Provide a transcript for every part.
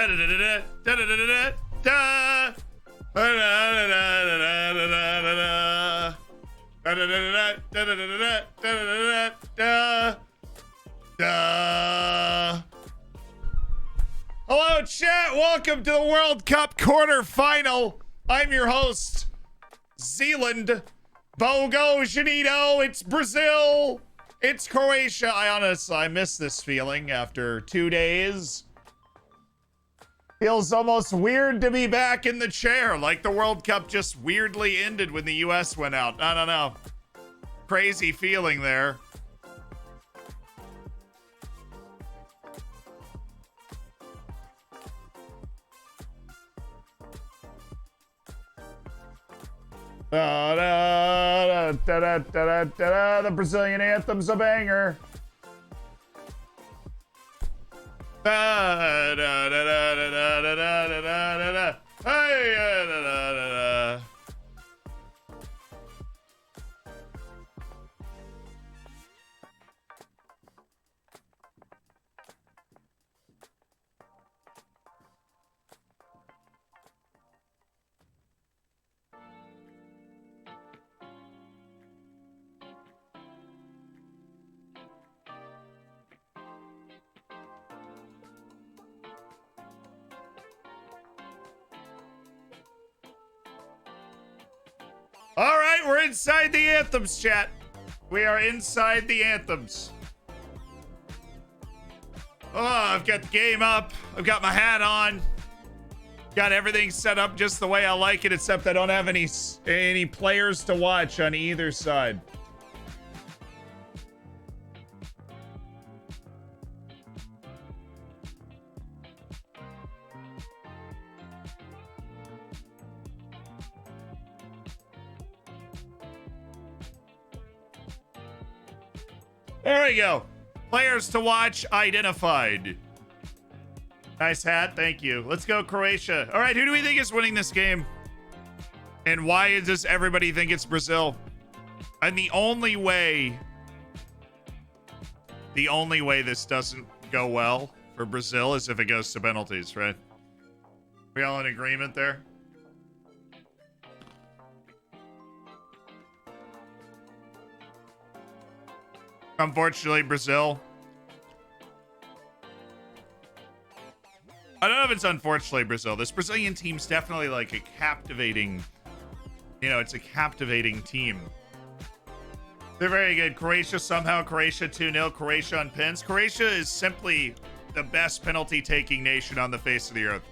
Hello, chat. Welcome to the World Cup quarterfinal. I'm your host, Zealand. Bogo, Janito. It's Brazil. It's Croatia. I miss this feeling after 2 days. Feels almost weird to be back in the chair, like the World Cup just weirdly ended when the US went out. I don't know. Crazy feeling there. The Brazilian anthem's a banger. All right, we're inside the anthems, chat. We are inside the anthems. Oh, I've got the game up. I've got my hat on. Got everything set up just the way I like it, except I don't have any players to watch on either side. There we go. Players to watch identified. Nice hat. Thank you. Let's go, Croatia. All right, who do we think is winning this game? And why does everybody think it's Brazil? And the only way this doesn't go well for Brazil is if it goes to penalties, right? We all in agreement there? Unfortunately, Brazil. I don't know if it's unfortunately Brazil. This Brazilian team's definitely like a captivating, it's a captivating team. They're very good. Croatia somehow. Croatia 2-0. Croatia on pins. Croatia is simply the best penalty-taking nation on the face of the earth.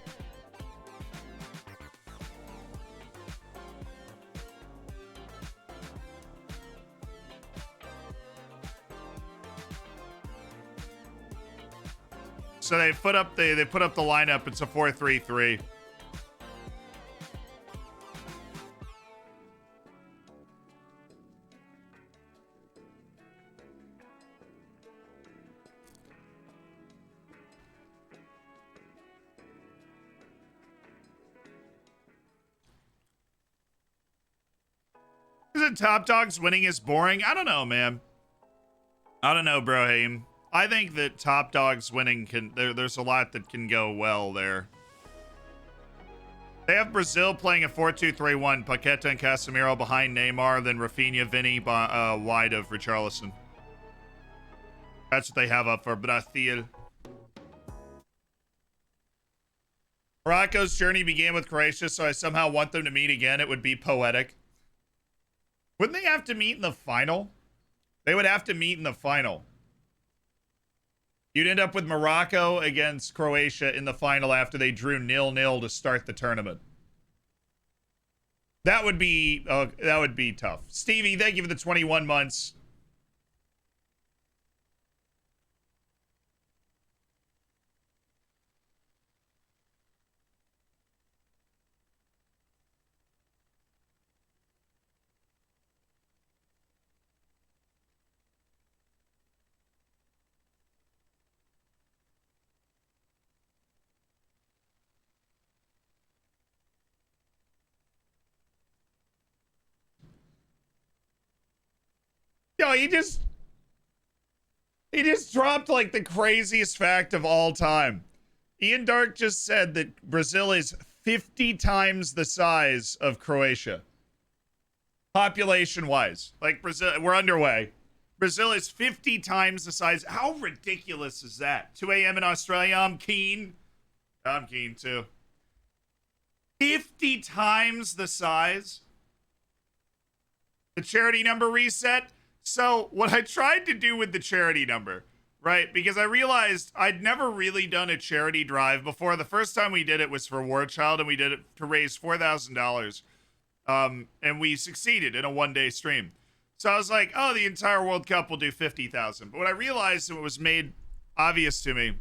So they put up the lineup. It's a 4-3-3. Isn't Top Dogs winning is boring? I don't know, man. I don't know, Brohim. I think that Top Dogs winning there's a lot that can go well there. They have Brazil playing a 4-2-3-1. Paqueta and Casemiro behind Neymar, then Rafinha, Vinny wide of Richarlison. That's what they have up for Brazil. Morocco's journey began with Croatia, so I somehow want them to meet again. It would be poetic. Wouldn't they have to meet in the final? They would have to meet in the final. You'd end up with Morocco against Croatia in the final after they drew 0-0 to start the tournament. That would be tough. Stevie, thank you for the 21 months. Yo, he just dropped like the craziest fact of all time. Ian Dark just said that Brazil is 50 times the size of Croatia. Population-wise. Like, Brazil, we're underway. Brazil is 50 times the size. How ridiculous is that? 2 a.m. in Australia, I'm keen. I'm keen, too. 50 times the size. The charity number reset. So what I tried to do with the charity number, right? Because I realized I'd never really done a charity drive before. The first time we did it was for War Child, and we did it to raise $4,000. And we succeeded in a one-day stream. So I was like, oh, the entire World Cup will do 50,000. But what I realized, and what was made obvious to me,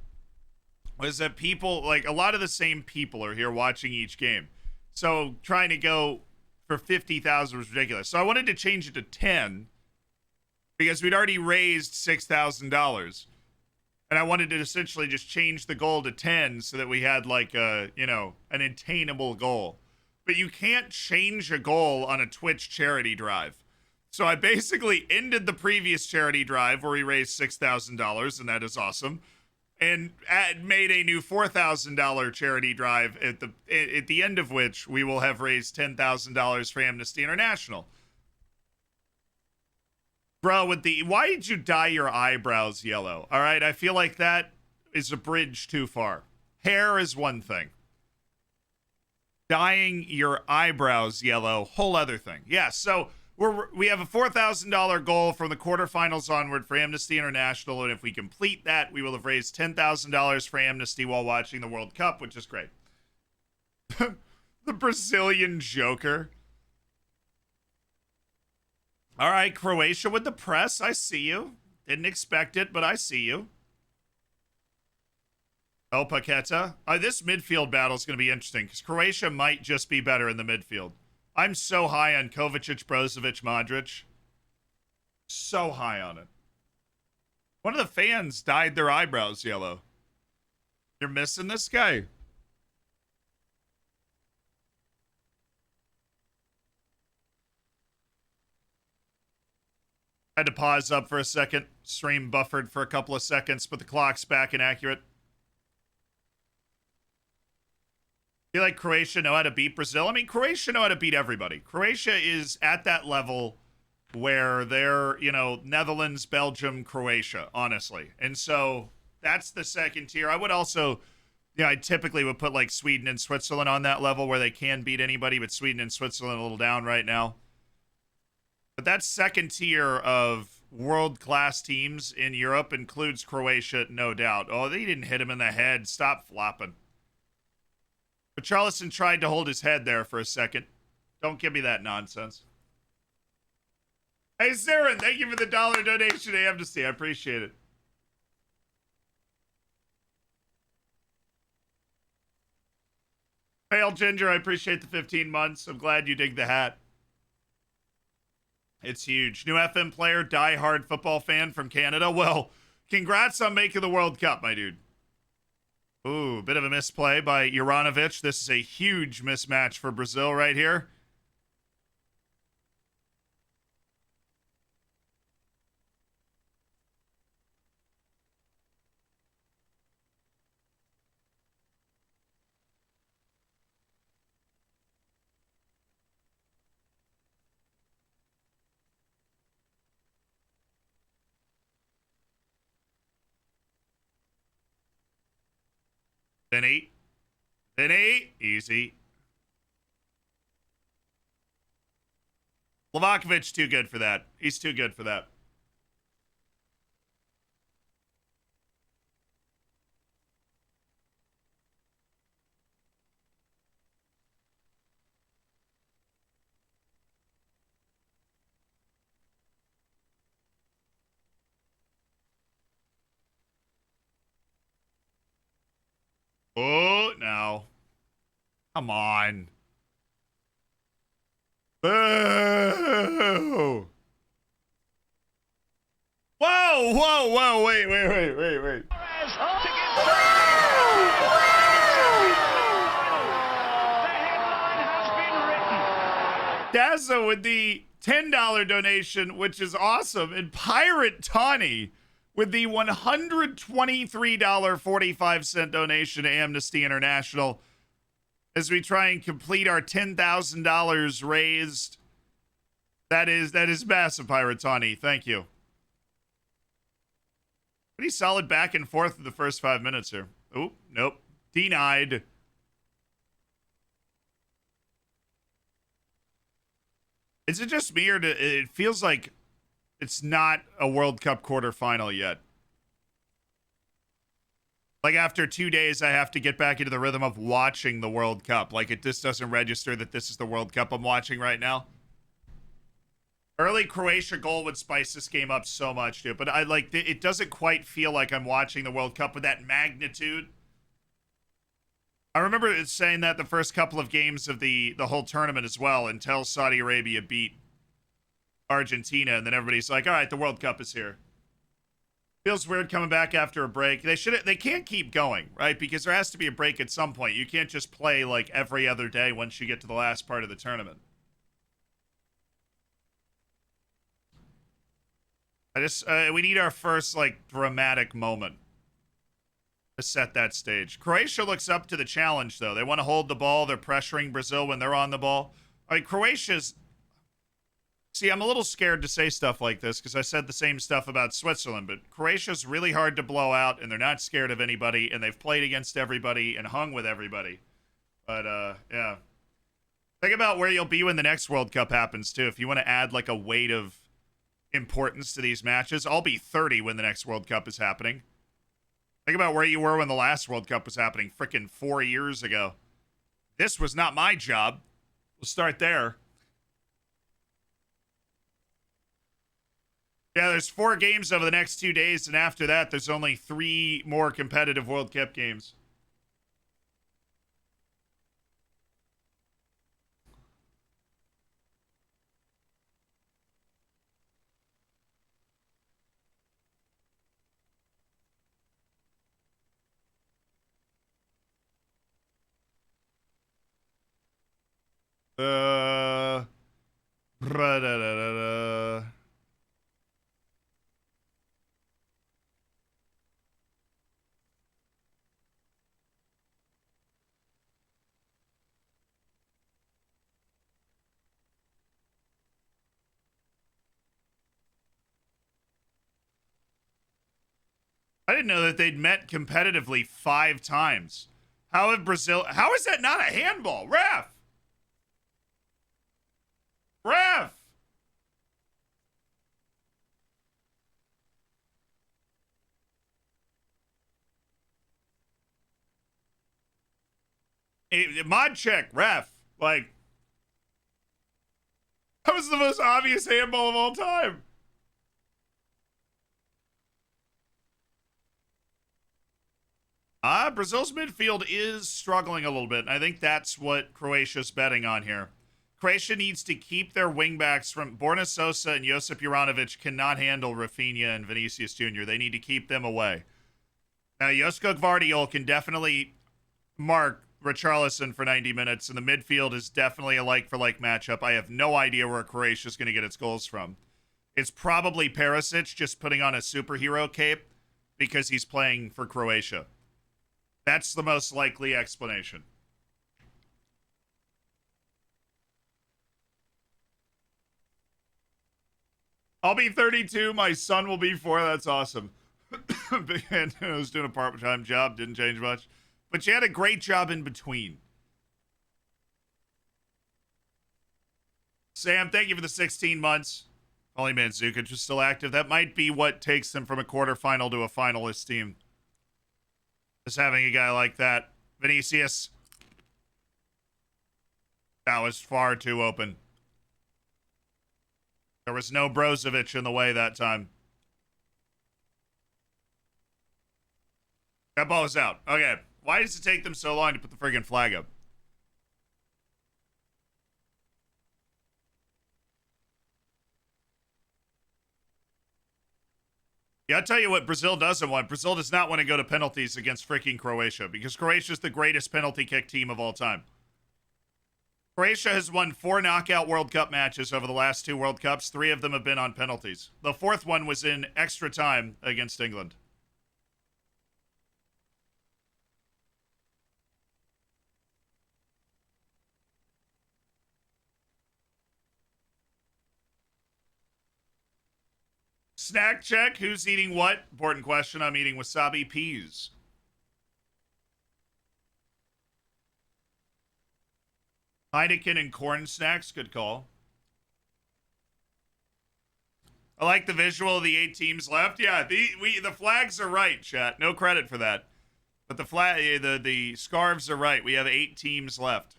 was that people, like, a lot of the same people are here watching each game. So trying to go for 50,000 was ridiculous. So I wanted to change it to 10 because we'd already raised $6,000. And I wanted to essentially just change the goal to 10 so that we had, like, a, you know, an attainable goal. But you can't change a goal on a Twitch charity drive. So I basically ended the previous charity drive where we raised $6,000, and that is awesome, and made a new $4,000 charity drive at the end of which we will have raised $10,000 for Amnesty International. Bro, why did you dye your eyebrows yellow? All right, I feel like that is a bridge too far. Hair is one thing. Dyeing your eyebrows yellow, whole other thing. Yeah, so we have a $4,000 goal from the quarterfinals onward for Amnesty International, and if we complete that, we will have raised $10,000 for Amnesty while watching the World Cup, which is great. The Brazilian Joker. All right, Croatia with the press. I see you. Didn't expect it, but I see you. Oh, Paqueta. This midfield battle is going to be interesting because Croatia might just be better in the midfield. I'm so high on Kovacic, Brozovic, Modric. So high on it. One of the fans dyed their eyebrows yellow. You're missing this guy. Had to pause up for a second. Stream buffered for a couple of seconds, but the clock's back and accurate. Feel like Croatia know how to beat Brazil? I mean, Croatia know how to beat everybody. Croatia is at that level where they're, you know, Netherlands, Belgium, Croatia, honestly. And so that's the second tier. I would also, you know, I typically would put like Sweden and Switzerland on that level where they can beat anybody, but Sweden and Switzerland a little down right now. But that second tier of world-class teams in Europe includes Croatia, no doubt. Oh, they didn't hit him in the head. Stop flopping. But Charleston tried to hold his head there for a second. Don't give me that nonsense. Hey, Saren, thank you for the $1 donation to Amnesty. I appreciate it. Pale Ginger, I appreciate the 15 months. I'm glad you dig the hat. It's huge. New FM player, die-hard football fan from Canada. Well, congrats on making the World Cup, my dude. Ooh, bit of a misplay by Juranovic. This is a huge mismatch for Brazil right here. Vinny, easy. Livakovic too good for that. He's too good for that. Oh, no. Come on. Boo! Whoa, wait. Daza with the $10 donation, which is awesome. And Pirate Tawny with the $123.45 donation to Amnesty International as we try and complete our $10,000 raised. That is massive, Piratani. Thank you. Pretty solid back and forth in the first 5 minutes here. Oh, nope. Denied. Is it just me, or it feels like it's not a World Cup quarterfinal yet? Like, after 2 days, I have to get back into the rhythm of watching the World Cup. Like, it just doesn't register that this is the World Cup I'm watching right now. Early Croatia goal would spice this game up so much, dude. But it doesn't quite feel like I'm watching the World Cup with that magnitude. I remember it saying that the first couple of games of the whole tournament as well, until Saudi Arabia beat Argentina, and then everybody's like, all right, the World Cup is here. Feels weird coming back after a break. They can't keep going, right? Because there has to be a break at some point. You can't just play like every other day once you get to the last part of the tournament. We need our first like dramatic moment to set that stage. Croatia looks up to the challenge, though. They want to hold the ball. They're pressuring Brazil when they're on the ball. I mean, Croatia's... See, I'm a little scared to say stuff like this because I said the same stuff about Switzerland, but Croatia's really hard to blow out, and they're not scared of anybody, and they've played against everybody and hung with everybody. But, yeah. Think about where you'll be when the next World Cup happens, too. If you want to add, like, a weight of importance to these matches, I'll be 30 when the next World Cup is happening. Think about where you were when the last World Cup was happening, frickin' 4 years ago. This was not my job. We'll start there. Yeah, there's 4 games over the next 2 days, and after that, there's only 3 more competitive World Cup games. I didn't know that they'd met competitively 5 times. How is that not a handball? Ref! Ref! Mod check, ref. Like, that was the most obvious handball of all time. Brazil's midfield is struggling a little bit, and I think that's what Croatia's betting on here. Croatia needs to keep their wingbacks from Borna Sosa and Josip Juranovic cannot handle Rafinha and Vinicius Jr. They need to keep them away. Now, Josko Gvardiol can definitely mark Richarlison for 90 minutes, and the midfield is definitely a like-for-like matchup. I have no idea where Croatia's going to get its goals from. It's probably Perisic just putting on a superhero cape because he's playing for Croatia. That's the most likely explanation. I'll be 32. My son will be 4. That's awesome. Big man was doing a part-time job. Didn't change much. But she had a great job in between. Sam, thank you for the 16 months. Only Mandzukic is still active. That might be what takes them from a quarterfinal to a finalist team. Just having a guy like that. Vinicius. That was far too open. There was no Brozovic in the way that time. That ball is out. Okay. Why does it take them so long to put the friggin' flag up? Yeah, I'll tell you what Brazil doesn't want. Brazil does not want to go to penalties against freaking Croatia because Croatia is the greatest penalty kick team of all time. Croatia has won 4 knockout World Cup matches over the last 2 World Cups. 3 of them have been on penalties. The 4th one was in extra time against England. Snack check. Who's eating what? Important question. I'm eating wasabi peas. Heineken and corn snacks. Good call. I like the visual of the 8 teams left. Yeah, the flags are right, chat. No credit for that. But the scarves are right. We have 8 teams left.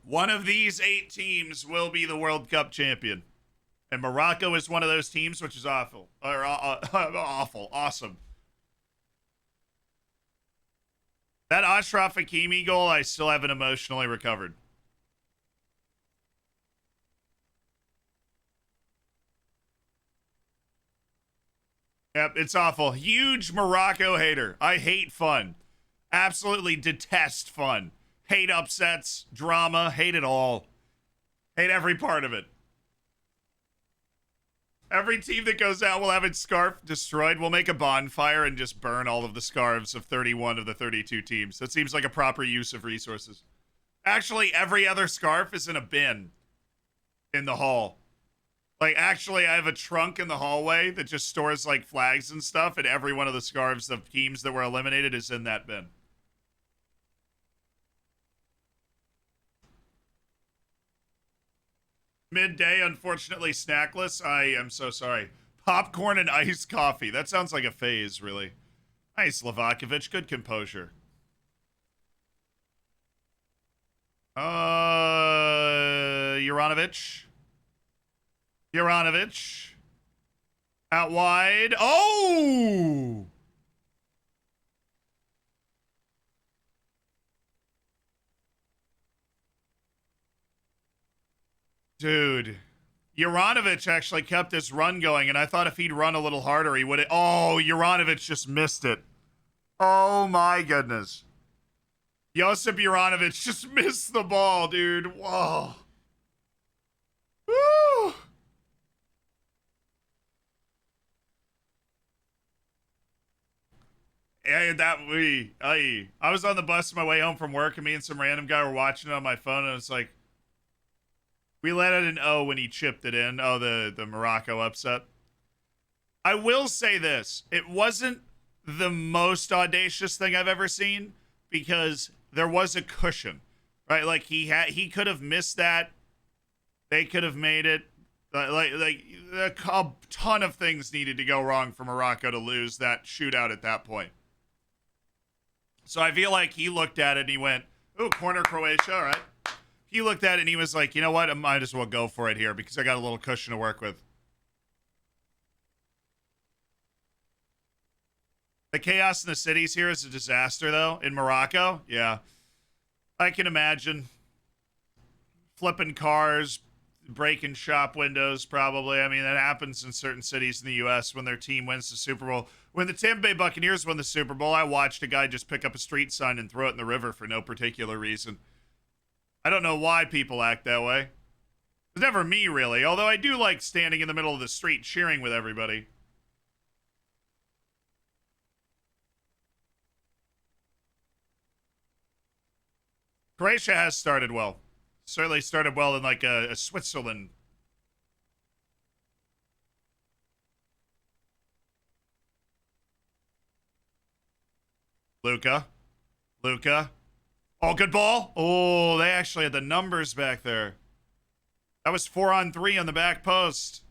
One of these 8 teams will be the World Cup champion. And Morocco is one of those teams, which is awful. Or awful. Awesome. That Ashraf Hakimi goal, I still haven't emotionally recovered. Yep, it's awful. Huge Morocco hater. I hate fun. Absolutely detest fun. Hate upsets, drama, hate it all. Hate every part of it. Every team that goes out will have its scarf destroyed. We'll make a bonfire and just burn all of the scarves of 31 of the 32 teams. That seems like a proper use of resources. Actually, every other scarf is in a bin in the hall. Like, actually, I have a trunk in the hallway that just stores, like, flags and stuff, and every one of the scarves of teams that were eliminated is in that bin. Midday, unfortunately snackless. I am so sorry. Popcorn and iced coffee. That sounds like a phase, really. Nice, Lavakovic. Good composure. Juranovic. Juranovic. Out wide. Oh! Dude. Juranovic actually kept this run going, and I thought if he'd run a little harder, he would have... Oh, Juranovic just missed it. Oh, my goodness. Josip Juranovic just missed the ball, dude. Whoa. Woo! Hey, I was on the bus on my way home from work, and me and some random guy were watching it on my phone, and it's like, we let it an O when he chipped it in. Oh, the Morocco upset. I will say this. It wasn't the most audacious thing I've ever seen because there was a cushion, right? Like he could have missed that. They could have made it. Like a ton of things needed to go wrong for Morocco to lose that shootout at that point. So I feel like he looked at it and he went, "Ooh, corner Croatia, all right." He looked at it and he was like, you know what? I might as well go for it here because I got a little cushion to work with. The chaos in the cities here is a disaster, though. In Morocco, yeah. I can imagine. Flipping cars, breaking shop windows, probably. I mean, that happens in certain cities in the U.S. when their team wins the Super Bowl. When the Tampa Bay Buccaneers won the Super Bowl, I watched a guy just pick up a street sign and throw it in the river for no particular reason. I don't know why people act that way. It's never me, really, although I do like standing in the middle of the street cheering with everybody. Croatia has started well. Certainly started well in like a Switzerland. Luka. Oh, good ball. Oh, they actually had the numbers back there. That was 4-on-3 on the back post.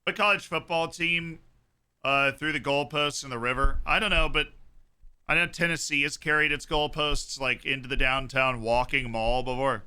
What college football team threw the goalposts in the river? I don't know, but I know Tennessee has carried its goalposts like into the downtown walking mall before.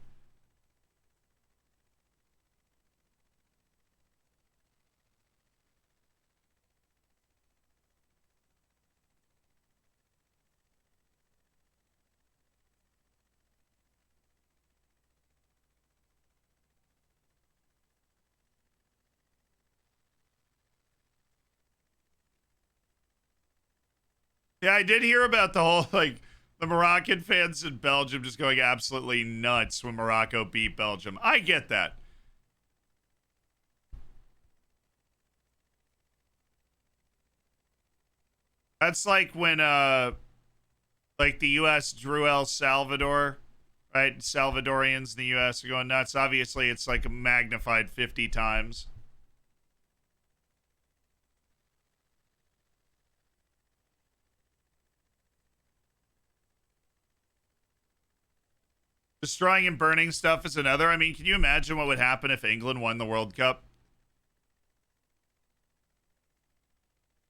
Yeah, I did hear about the whole, like, the Moroccan fans in Belgium just going absolutely nuts when Morocco beat Belgium. I get that. That's like when, like the U.S. drew El Salvador, right? Salvadorians in the U.S. are going nuts. Obviously, it's like magnified 50 times. Destroying and burning stuff is another. I mean, can you imagine what would happen if England won the World Cup?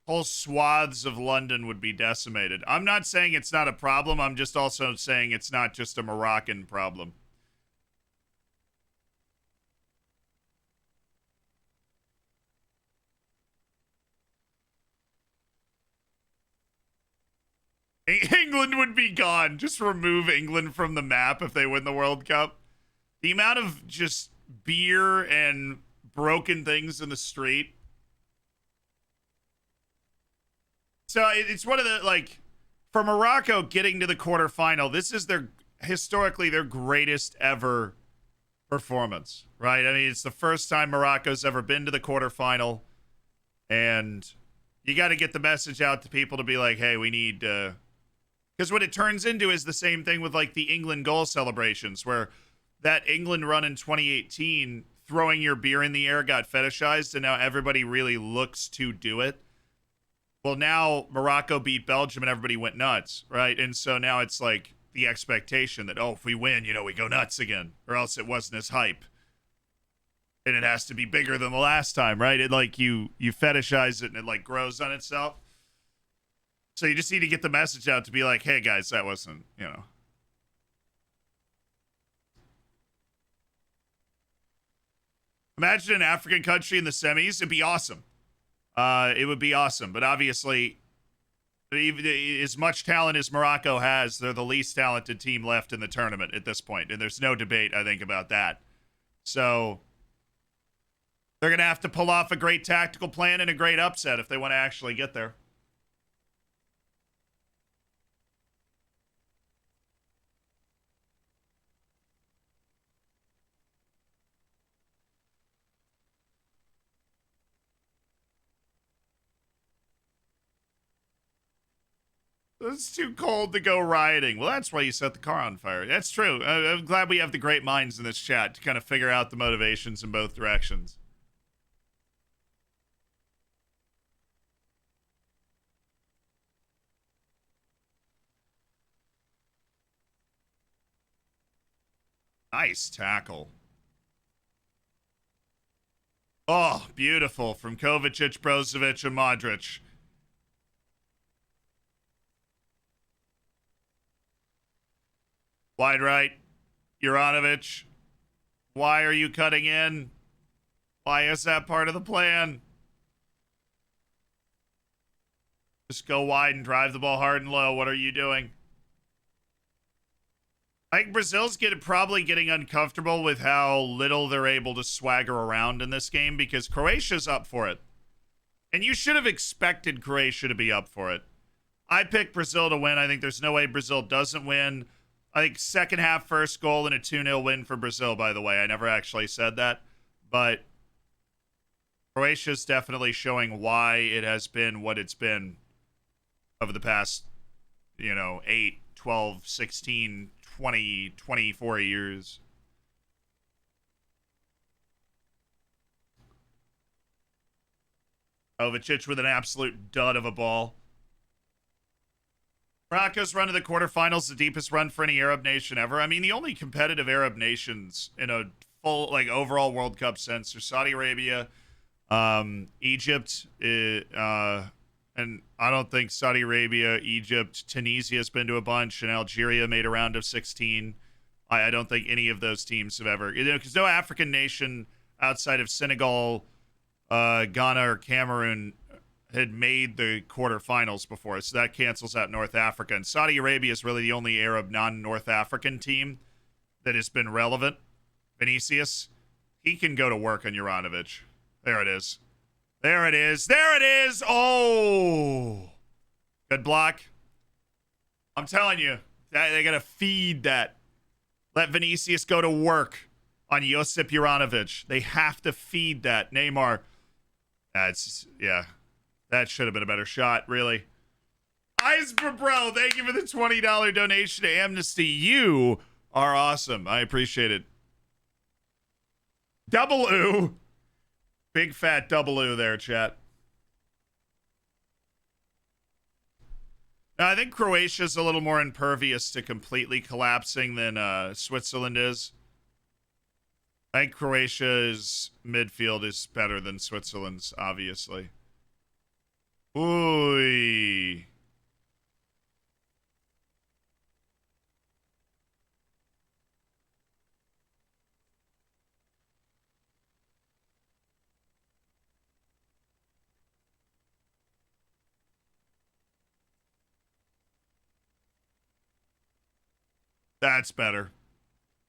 Whole swaths of London would be decimated. I'm not saying it's not a problem. I'm just also saying it's not just a Moroccan problem. England would be gone. Just remove England from the map if they win the World Cup. The amount of just beer and broken things in the street. So it's one of the, like, for Morocco getting to the quarterfinal, this is their historically their greatest ever performance, right? I mean, it's the first time Morocco's ever been to the quarterfinal, and you got to get the message out to people to be like, hey, we need because what it turns into is the same thing with like the England goal celebrations, where that England run in 2018, throwing your beer in the air got fetishized, and now everybody really looks to do it. Well, now Morocco beat Belgium and everybody went nuts, right? And so now it's like the expectation that, oh, if we win, you know, we go nuts again, or else it wasn't as hype. And it has to be bigger than the last time, right? It like you fetishize it and it like grows on itself. So you just need to get the message out to be like, hey guys, that wasn't, you know. Imagine an African country in the semis. It'd be awesome. It would be awesome. But obviously, even as much talent as Morocco has, they're the least talented team left in the tournament at this point. And there's no debate, I think, about that. So they're going to have to pull off a great tactical plan and a great upset if they want to actually get there. It's too cold to go rioting. Well, that's why you set the car on fire. That's true. I'm glad we have the great minds in this chat to kind of figure out the motivations in both directions. Nice tackle. Oh, beautiful from Kovacic, Brozovic, and Modric. Wide right, Juranovic. Why are you cutting in? Why is that part of the plan? Just go wide and drive the ball hard and low. What are you doing? I think Brazil's probably getting uncomfortable with how little they're able to swagger around in this game because Croatia's up for it. And you should have expected Croatia to be up for it. I picked Brazil to win. I think there's no way Brazil doesn't win. I think second half first goal and a 2-0 win for Brazil, by the way. I never actually said that. But Croatia's definitely showing why it has been what it's been over the past, 8, 12, 16, 20, 24 years. Kovacic with an absolute dud of a ball. Morocco's run to the quarterfinals, the deepest run for any Arab nation ever. I mean, the only competitive Arab nations in a full, like, overall World Cup sense are Saudi Arabia, Egypt, and I don't think Saudi Arabia, Egypt, Tunisia's been to a bunch, and Algeria made a round of 16. I don't think any of those teams have ever, because no African nation outside of Senegal, Ghana, or Cameroon had made the quarterfinals before, so that cancels out North Africa. And Saudi Arabia is really the only Arab non-North African team that has been relevant. Vinicius, he can go to work on Juranovic. There it is. There it is. There it is. Oh, good block. I'm telling you, they gotta feed that. Let Vinicius go to work on Josip Juranovic. They have to feed that. Neymar. Yeah. That should have been a better shot, really. Iceberg Bro, thank you for the $20 donation to Amnesty. You are awesome. I appreciate it. Double ooh. Big fat double ooh there, chat. Now, I think Croatia's a little more impervious to completely collapsing than Switzerland is. I think Croatia's midfield is better than Switzerland's, obviously. Ooh. That's better.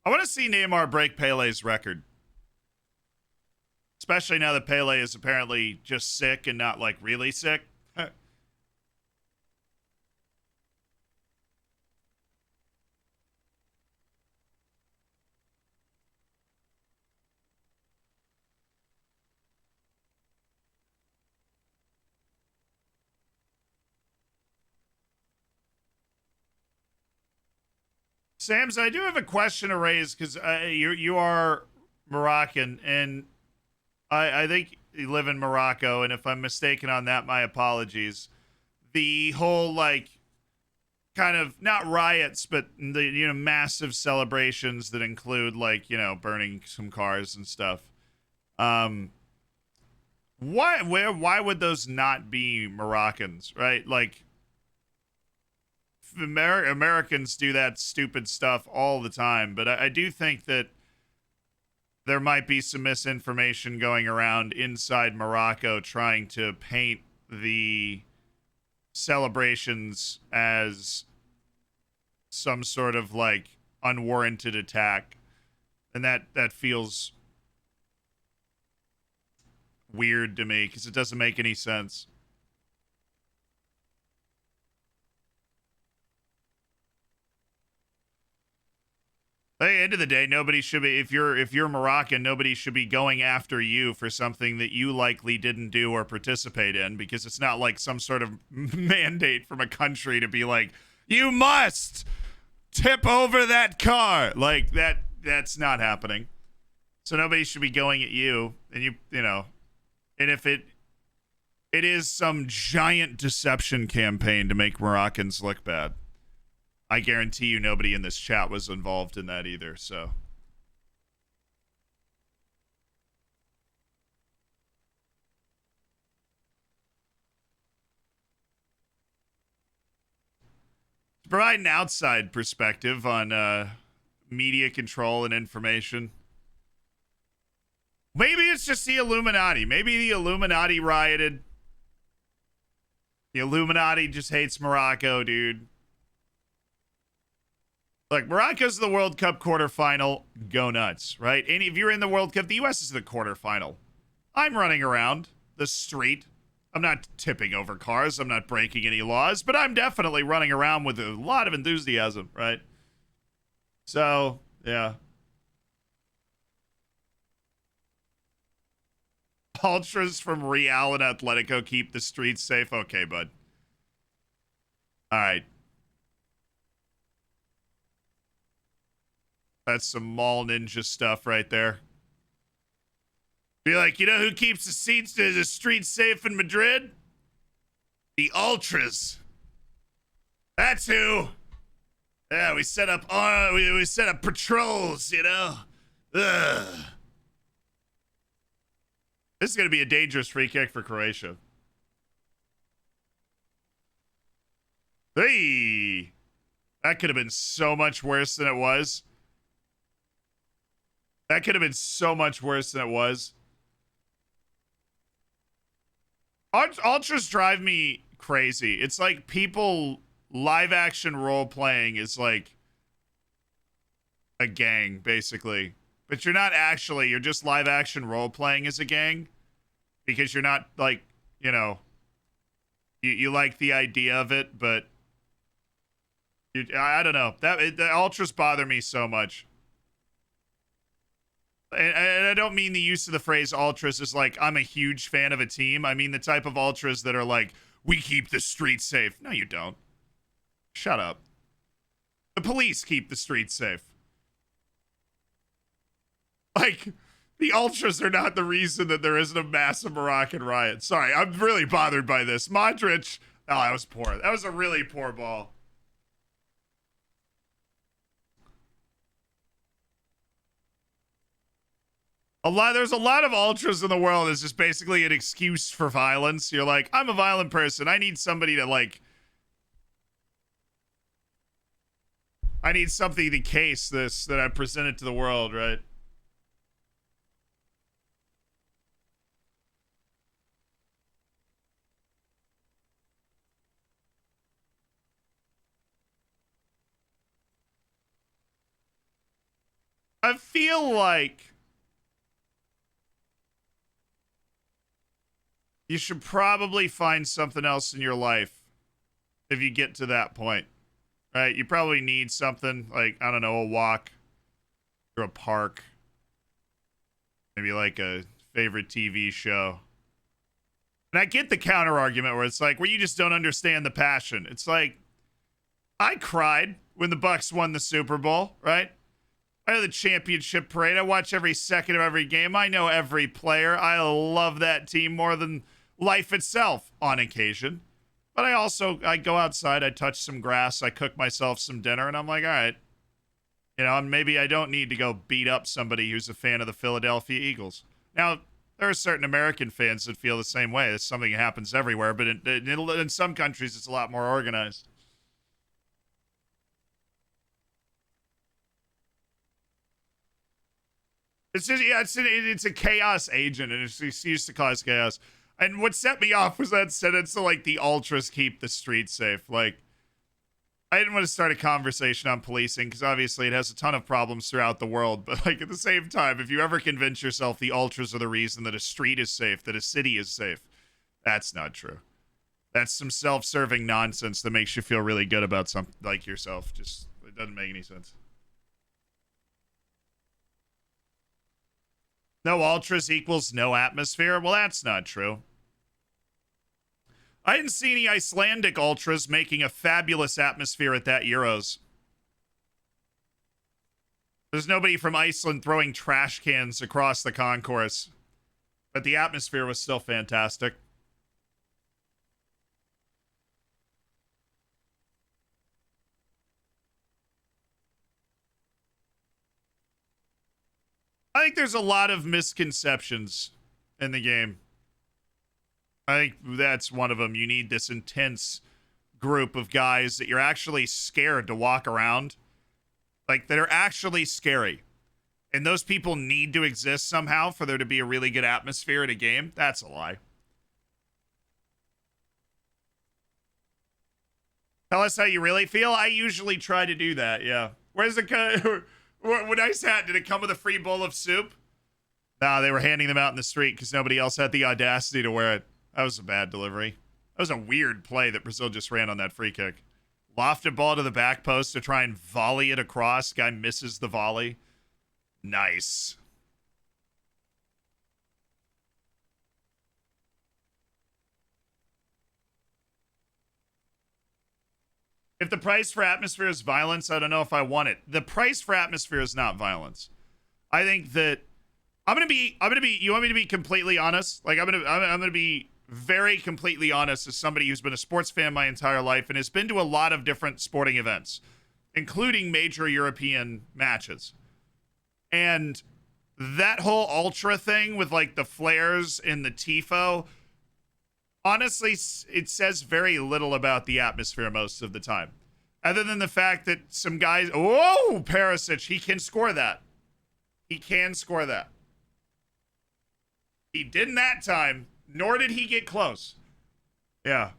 I want to see Neymar break Pele's record. Especially now that Pele is apparently just sick and not, like, really sick. Sams, I do have a question to raise because you are Moroccan, and I think you live in Morocco, and if I'm mistaken on that, my apologies. The whole, like, kind of not riots, but the massive celebrations that include, like, burning some cars and stuff. Why would those not be Moroccans, right? Like, Americans do that stupid stuff all the time, but I do think that there might be some misinformation going around inside Morocco trying to paint the celebrations as some sort of, like, unwarranted attack, and that feels weird to me because it doesn't make any sense. Hey, end of the day, nobody should be, if you're Moroccan, nobody should be going after you for something that you likely didn't do or participate in, because it's not like some sort of mandate from a country to be like, you must tip over that car. Like, that's not happening. So nobody should be going at you, and you know, and if it is some giant deception campaign to make Moroccans look bad, I guarantee you nobody in this chat was involved in that either, so. To provide an outside perspective on media control and information. Maybe it's just the Illuminati. Maybe the Illuminati rioted. The Illuminati just hates Morocco, dude. Look, Morocco's the World Cup quarterfinal. Go nuts, right? And if you're in the World Cup, the U.S. is the quarterfinal. I'm running around the street. I'm not tipping over cars. I'm not breaking any laws, but I'm definitely running around with a lot of enthusiasm, right? So, yeah. Ultras from Real and Atletico keep the streets safe. Okay, bud. All right. That's some mall ninja stuff right there. Be like, you know who keeps the streets safe in Madrid? The Ultras. That's who. Yeah, we set up we set up patrols, you know. Ugh. This is going to be a dangerous free kick for Croatia. Hey, that could have been so much worse than it was. That could have been so much worse than it was. Ultras drive me crazy. It's like people live action role playing is like a gang, basically. But you're not actually, you're just live action role playing as a gang. Because you're not, like, you know, you like the idea of it, but I don't know. The ultras bother me so much. And I don't mean the use of the phrase ultras is like, I'm a huge fan of a team. I mean the type of ultras that are like, we keep the streets safe. No, you don't. Shut up. The police keep the streets safe. Like, the ultras are not the reason that there isn't a massive Moroccan riot. Sorry, I'm really bothered by this. Modric. Oh, that was poor. That was a really poor ball. There's a lot of ultras in the world is just basically an excuse for violence. You're like, I'm a violent person. I need somebody to like. I need something to case this that I presented to the world, right? I feel like you should probably find something else in your life if you get to that point, right? You probably need something like, I don't know, a walk or a park, maybe like a favorite TV show. And I get the counter argument where it's like, well, you just don't understand the passion. It's like, I cried when the Bucks won the Super Bowl, right? I know the championship parade. I watch every second of every game. I know every player. I love that team more than life itself on occasion. But I go outside, I touch some grass, I cook myself some dinner, and I'm like, all right. You know, and maybe I don't need to go beat up somebody who's a fan of the Philadelphia Eagles. Now, there are certain American fans that feel the same way. It's something that happens everywhere, but in some countries, it's a lot more organized. It's just, yeah, it's a chaos agent, and it's used to cause chaos. And what set me off was that sentence, so like the ultras keep the streets safe. Like, I didn't want to start a conversation on policing because obviously it has a ton of problems throughout the world. But like at the same time, if you ever convince yourself the ultras are the reason that a street is safe, that a city is safe, that's not true. That's some self-serving nonsense that makes you feel really good about something like yourself. Just, it doesn't make any sense. No ultras equals no atmosphere. Well, that's not true. I didn't see any Icelandic ultras making a fabulous atmosphere at that Euros. There's nobody from Iceland throwing trash cans across the concourse. But the atmosphere was still fantastic. I think there's a lot of misconceptions in the game. I think that's one of them. You need this intense group of guys that you're actually scared to walk around. Like, that are actually scary. And those people need to exist somehow for there to be a really good atmosphere in a game. That's a lie. Tell us how you really feel. I usually try to do that, yeah. Where's the... When I sat, did it come with a free bowl of soup? Nah, they were handing them out in the street because nobody else had the audacity to wear it. That was a bad delivery. That was a weird play that Brazil just ran on that free kick. Lofted ball to the back post to try and volley it across. Guy misses the volley. Nice. If the price for atmosphere is violence, I don't know if I want it. The price for atmosphere is not violence. I think that I'm gonna be. You want me to be completely honest? Like I'm gonna be very completely honest as somebody who's been a sports fan my entire life and has been to a lot of different sporting events, including major European matches. And that whole ultra thing with like the flares and the tifo, honestly, it says very little about the atmosphere most of the time. Other than the fact that some guys, whoa, Perisic, he can score that. He can score that. He didn't that time, nor did he get close. Yeah.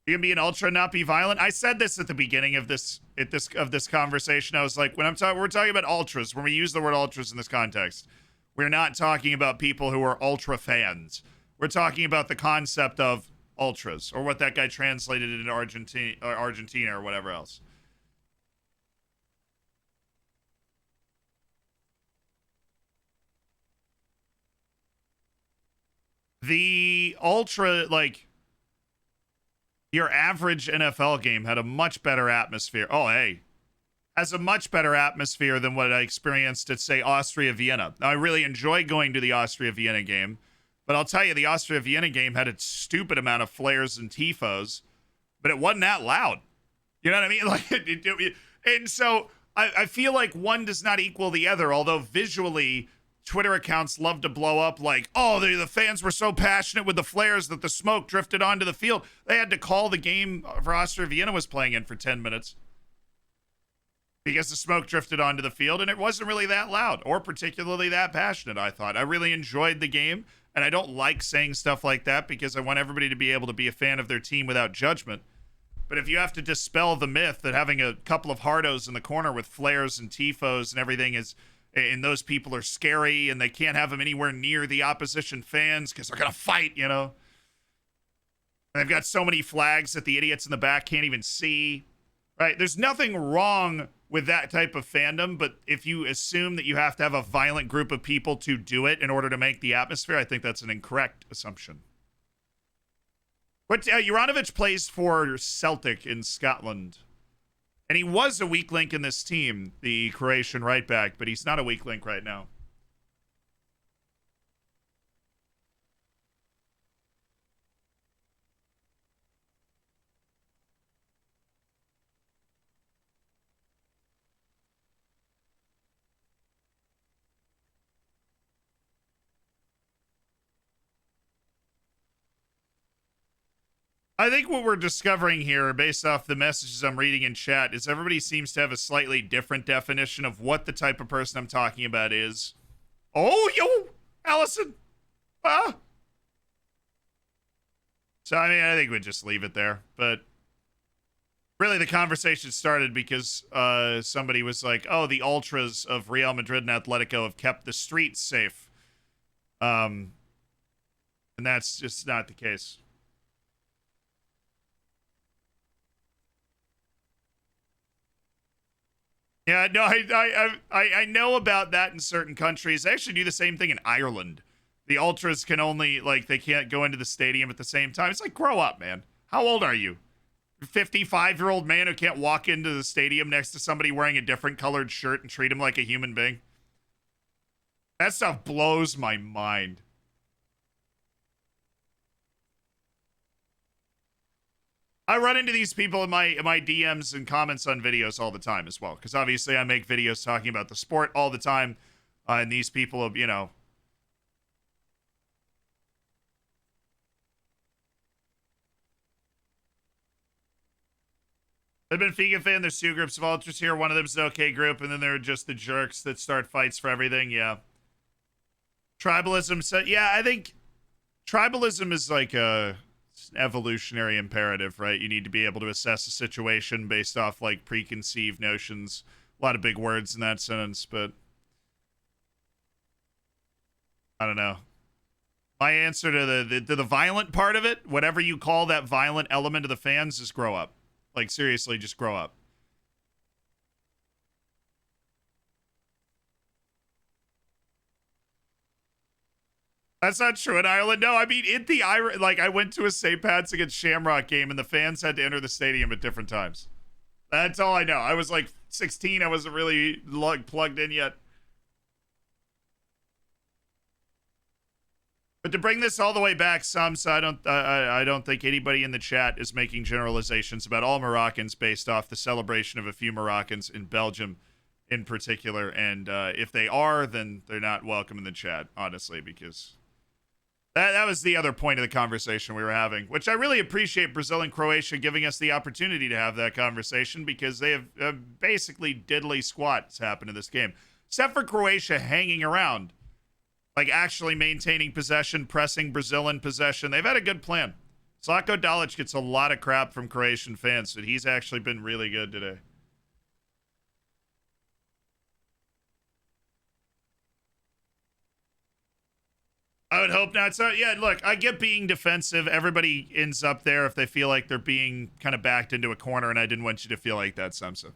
You can be an ultra, not be violent. I said this at the beginning of this conversation. I was like, we're talking about ultras. When we use the word ultras in this context, we're not talking about people who are ultra fans. We're talking about the concept of ultras, or what that guy translated it into Argentina or whatever else. The ultra, like, your average NFL game had a much better atmosphere. Oh, hey, has a much better atmosphere than what I experienced at, say, Austria Vienna. Now, I really enjoy going to the Austria Vienna game, but I'll tell you, the Austria Vienna game had a stupid amount of flares and tifos, but it wasn't that loud. You know what I mean? Like, and so I feel like one does not equal the other, although visually, Twitter accounts love to blow up like, oh, the fans were so passionate with the flares that the smoke drifted onto the field. They had to call the game for Austria Vienna was playing in for 10 minutes because the smoke drifted onto the field, and it wasn't really that loud or particularly that passionate, I thought. I really enjoyed the game, and I don't like saying stuff like that because I want everybody to be able to be a fan of their team without judgment. But if you have to dispel the myth that having a couple of hardos in the corner with flares and tifos and everything is, and those people are scary and they can't have them anywhere near the opposition fans because they're going to fight, you know. And they've got so many flags that the idiots in the back can't even see, right? There's nothing wrong with that type of fandom, but if you assume that you have to have a violent group of people to do it in order to make the atmosphere, I think that's an incorrect assumption. But Juranovic plays for Celtic in Scotland. And he was a weak link in this team, the Croatian right back, but he's not a weak link right now. I think what we're discovering here, based off the messages I'm reading in chat, is everybody seems to have a slightly different definition of what the type of person I'm talking about is. Oh, yo, Allison. Ah. So, I mean, I think we'd just leave it there. But really, the conversation started because somebody was like, oh, the ultras of Real Madrid and Atletico have kept the streets safe. And that's just not the case. Yeah, no, I know about that in certain countries. They actually do the same thing in Ireland. The ultras can only, like, they can't go into the stadium at the same time. It's like, grow up, man. How old are you? 55-year-old man who can't walk into the stadium next to somebody wearing a different colored shirt and treat him like a human being? That stuff blows my mind. I run into these people in my DMs and comments on videos all the time as well, because obviously I make videos talking about the sport all the time, and these people, you know. The Benfica fan, there's two groups of ultras here. One of them's an okay group, and then there are just the jerks that start fights for everything. Yeah. Tribalism, so yeah, I think tribalism is like a evolutionary imperative, right? You need to be able to assess a situation based off like preconceived notions. A lot of big words in that sentence, but I don't know. My answer to the violent part of it, whatever you call that violent element of the fans, is grow up. Like, seriously, just grow up. That's not true in Ireland. No, I mean, in the like, I went to a St. Pat's against Shamrock game, and the fans had to enter the stadium at different times. That's all I know. I was like 16. I wasn't really plugged in yet. But to bring this all the way back, so I don't think anybody in the chat is making generalizations about all Moroccans based off the celebration of a few Moroccans in Belgium, in particular. And if they are, then they're not welcome in the chat, honestly, because that was the other point of the conversation we were having, which I really appreciate Brazil and Croatia giving us the opportunity to have that conversation, because they have basically diddly squats happen in this game, except for Croatia hanging around, like actually maintaining possession, pressing Brazil in possession. They've had a good plan. Zlatko Dalic gets a lot of crap from Croatian fans, but he's actually been really good today. I would hope not. So, yeah, look, I get being defensive. Everybody ends up there if they feel like they're being kind of backed into a corner, and I didn't want you to feel like that, Samsa.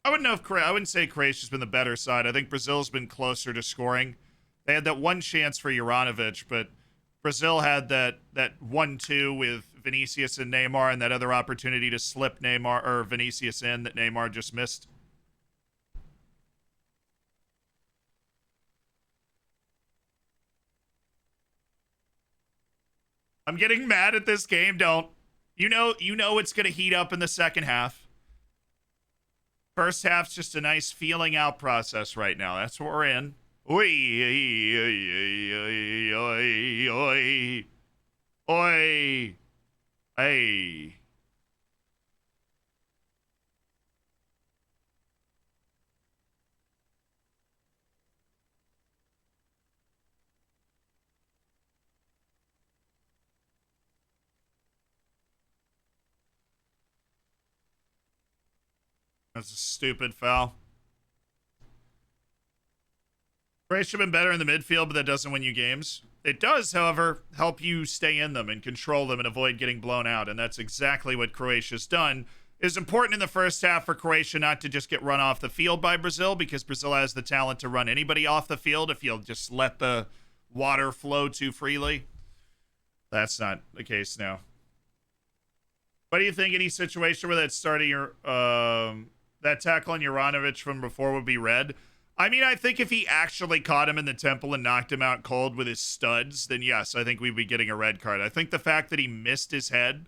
I wouldn't know if I wouldn't say Croatia's been the better side. I think Brazil's been closer to scoring. They had that one chance for Juranovic, but Brazil had that 1-2 with Vinicius and Neymar, and that other opportunity to slip Neymar or Vinicius in that Neymar just missed. I'm getting mad at this game. Don't. You know it's going to heat up in the second half. First half's just a nice feeling out process right now. That's what we're in. Oi, oi, oi, oi, oi, hey. That's a stupid foul. Croatia been better in the midfield, but that doesn't win you games. It does, however, help you stay in them and control them and avoid getting blown out, and that's exactly what Croatia's done. It's important in the first half for Croatia not to just get run off the field by Brazil, because Brazil has the talent to run anybody off the field if you'll just let the water flow too freely. That's not the case now. What do you think any situation where that starting your that tackle on Juranovic from before would be red? I mean, I think if he actually caught him in the temple and knocked him out cold with his studs, then yes, I think we'd be getting a red card. I think the fact that he missed his head,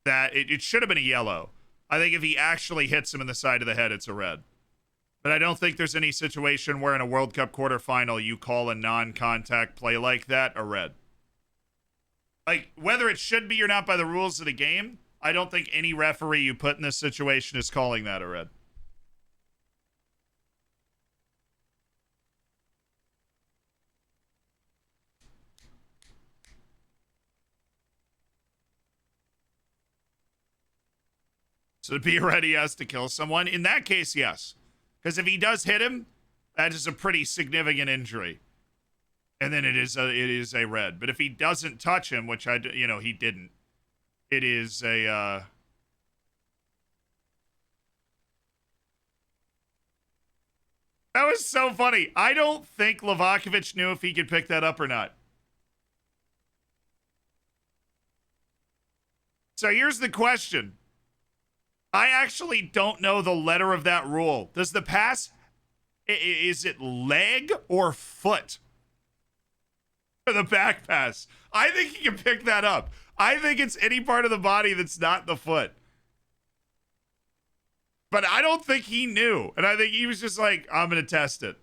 that it should have been a yellow. I think if he actually hits him in the side of the head, it's a red. But I don't think there's any situation where in a World Cup quarterfinal you call a non-contact play like that a red. Like, whether it should be or not by the rules of the game, I don't think any referee you put in this situation is calling that a red. So to be red, he has to kill someone. In that case, yes. Because if he does hit him, that is a pretty significant injury. And then it is a red. But if he doesn't touch him, which he didn't, it is a That was so funny. I don't think Livakovic knew if he could pick that up or not. So here's the question. I actually don't know the letter of that rule. Does the pass, is it leg or foot? For the back pass. I think he can pick that up. I think it's any part of the body that's not the foot. But I don't think he knew. And I think he was just like, I'm going to test it.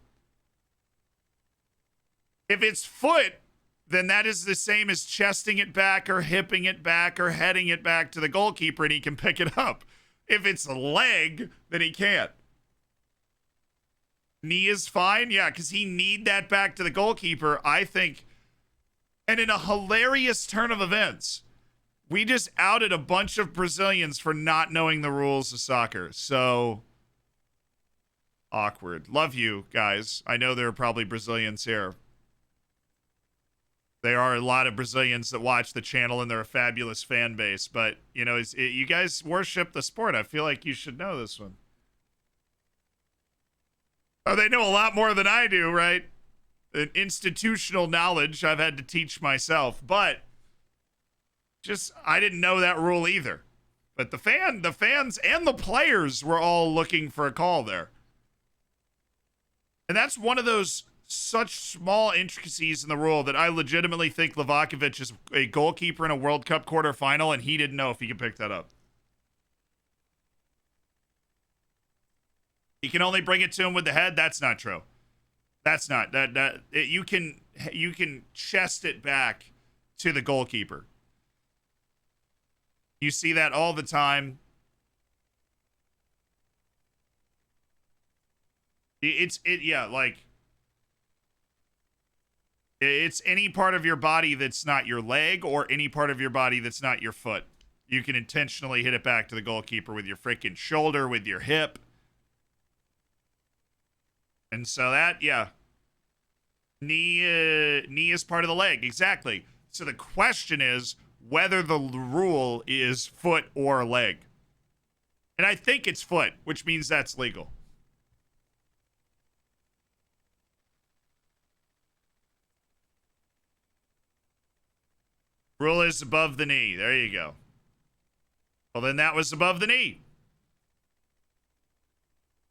If it's foot, then that is the same as chesting it back or hipping it back or heading it back to the goalkeeper and he can pick it up. If it's a leg, then he can't. Knee is fine. Yeah, because he need that back to the goalkeeper, I think. And in a hilarious turn of events, we just outed a bunch of Brazilians for not knowing the rules of soccer. So awkward. Love you guys. I know there are probably Brazilians here. There are a lot of Brazilians that watch the channel and they're a fabulous fan base. But, you guys worship the sport. I feel like you should know this one. Oh, they know a lot more than I do, right? An institutional knowledge I've had to teach myself. But I didn't know that rule either. But the fans and the players were all looking for a call there. And that's one of those such small intricacies in the rule that I legitimately think Livakovic is a goalkeeper in a World Cup quarterfinal and he didn't know if he could pick that up. He can only bring it to him with the head. That's not true. That's not you can chest it back to the goalkeeper. You see that all the time. It's any part of your body that's not your leg or any part of your body that's not your foot. You can intentionally hit it back to the goalkeeper with your freaking shoulder, with your hip. And so that, yeah, knee is part of the leg, exactly. So the question is whether the rule is foot or leg. And I think it's foot, which means that's legal. Rule is above the knee. There you go. Well, then that was above the knee.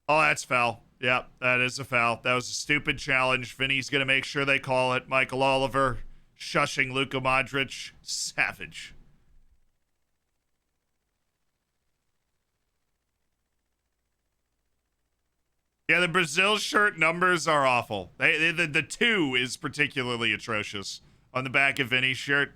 Oh, that's foul. Yep, that is a foul. That was a stupid challenge. Vinny's going to make sure they call it. Michael Oliver shushing Luka Modric. Savage. Yeah, the Brazil shirt numbers are awful. The 2 is particularly atrocious on the back of Vinny's shirt.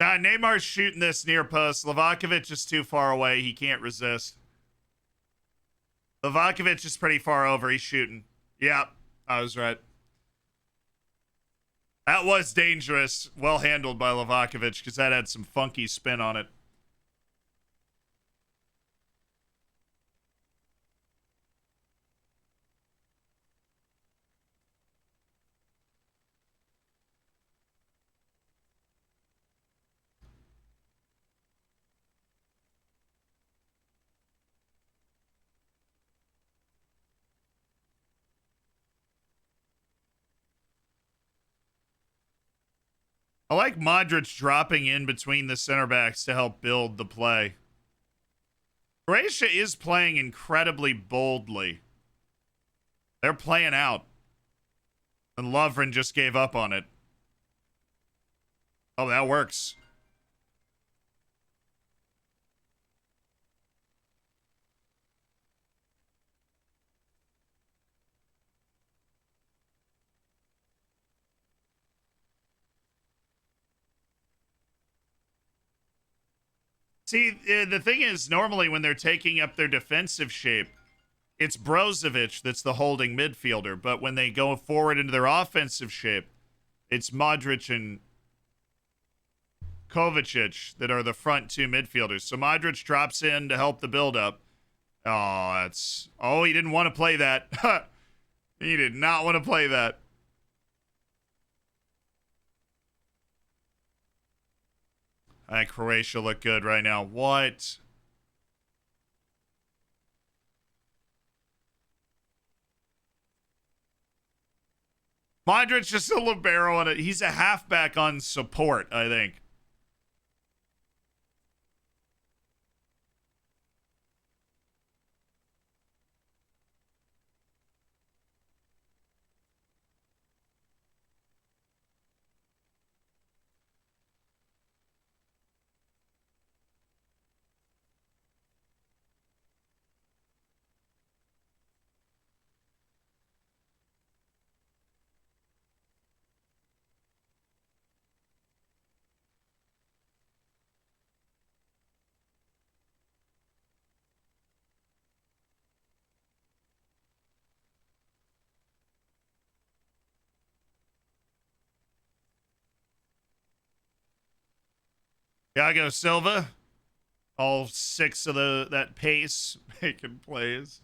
Neymar's shooting this near post. Livakovic is too far away. He can't resist. Livakovic is pretty far over. He's shooting. Yep, I was right. That was dangerous. Well handled by Livakovic because that had some funky spin on it. I like Modric dropping in between the center backs to help build the play. Croatia is playing incredibly boldly. They're playing out. And Lovren just gave up on it. Oh, that works. See, the thing is, normally when they're taking up their defensive shape, it's Brozovic that's the holding midfielder. But when they go forward into their offensive shape, it's Modric and Kovacic that are the front 2 midfielders. So Modric drops in to help the build-up. Oh, that's... Oh, he didn't want to play that. He did not want to play that. I think Croatia look good right now. What? Modric just a libero on it. He's a halfback on support, I think. Thiago Silva, all 6 of that pace, making plays.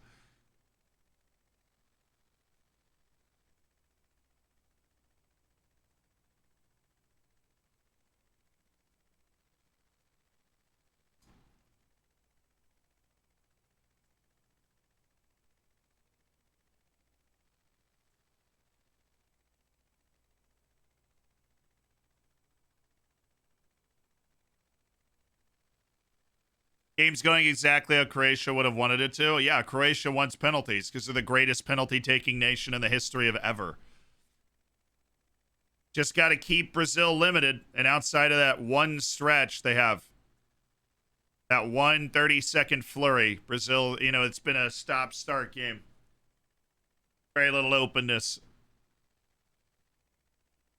Game's going exactly how Croatia would have wanted it to. Yeah, Croatia wants penalties because they're the greatest penalty-taking nation in the history of ever. Just got to keep Brazil limited. And outside of that one stretch, they have that 1 30-second flurry. Brazil, you know, it's been a stop-start game. Very little openness.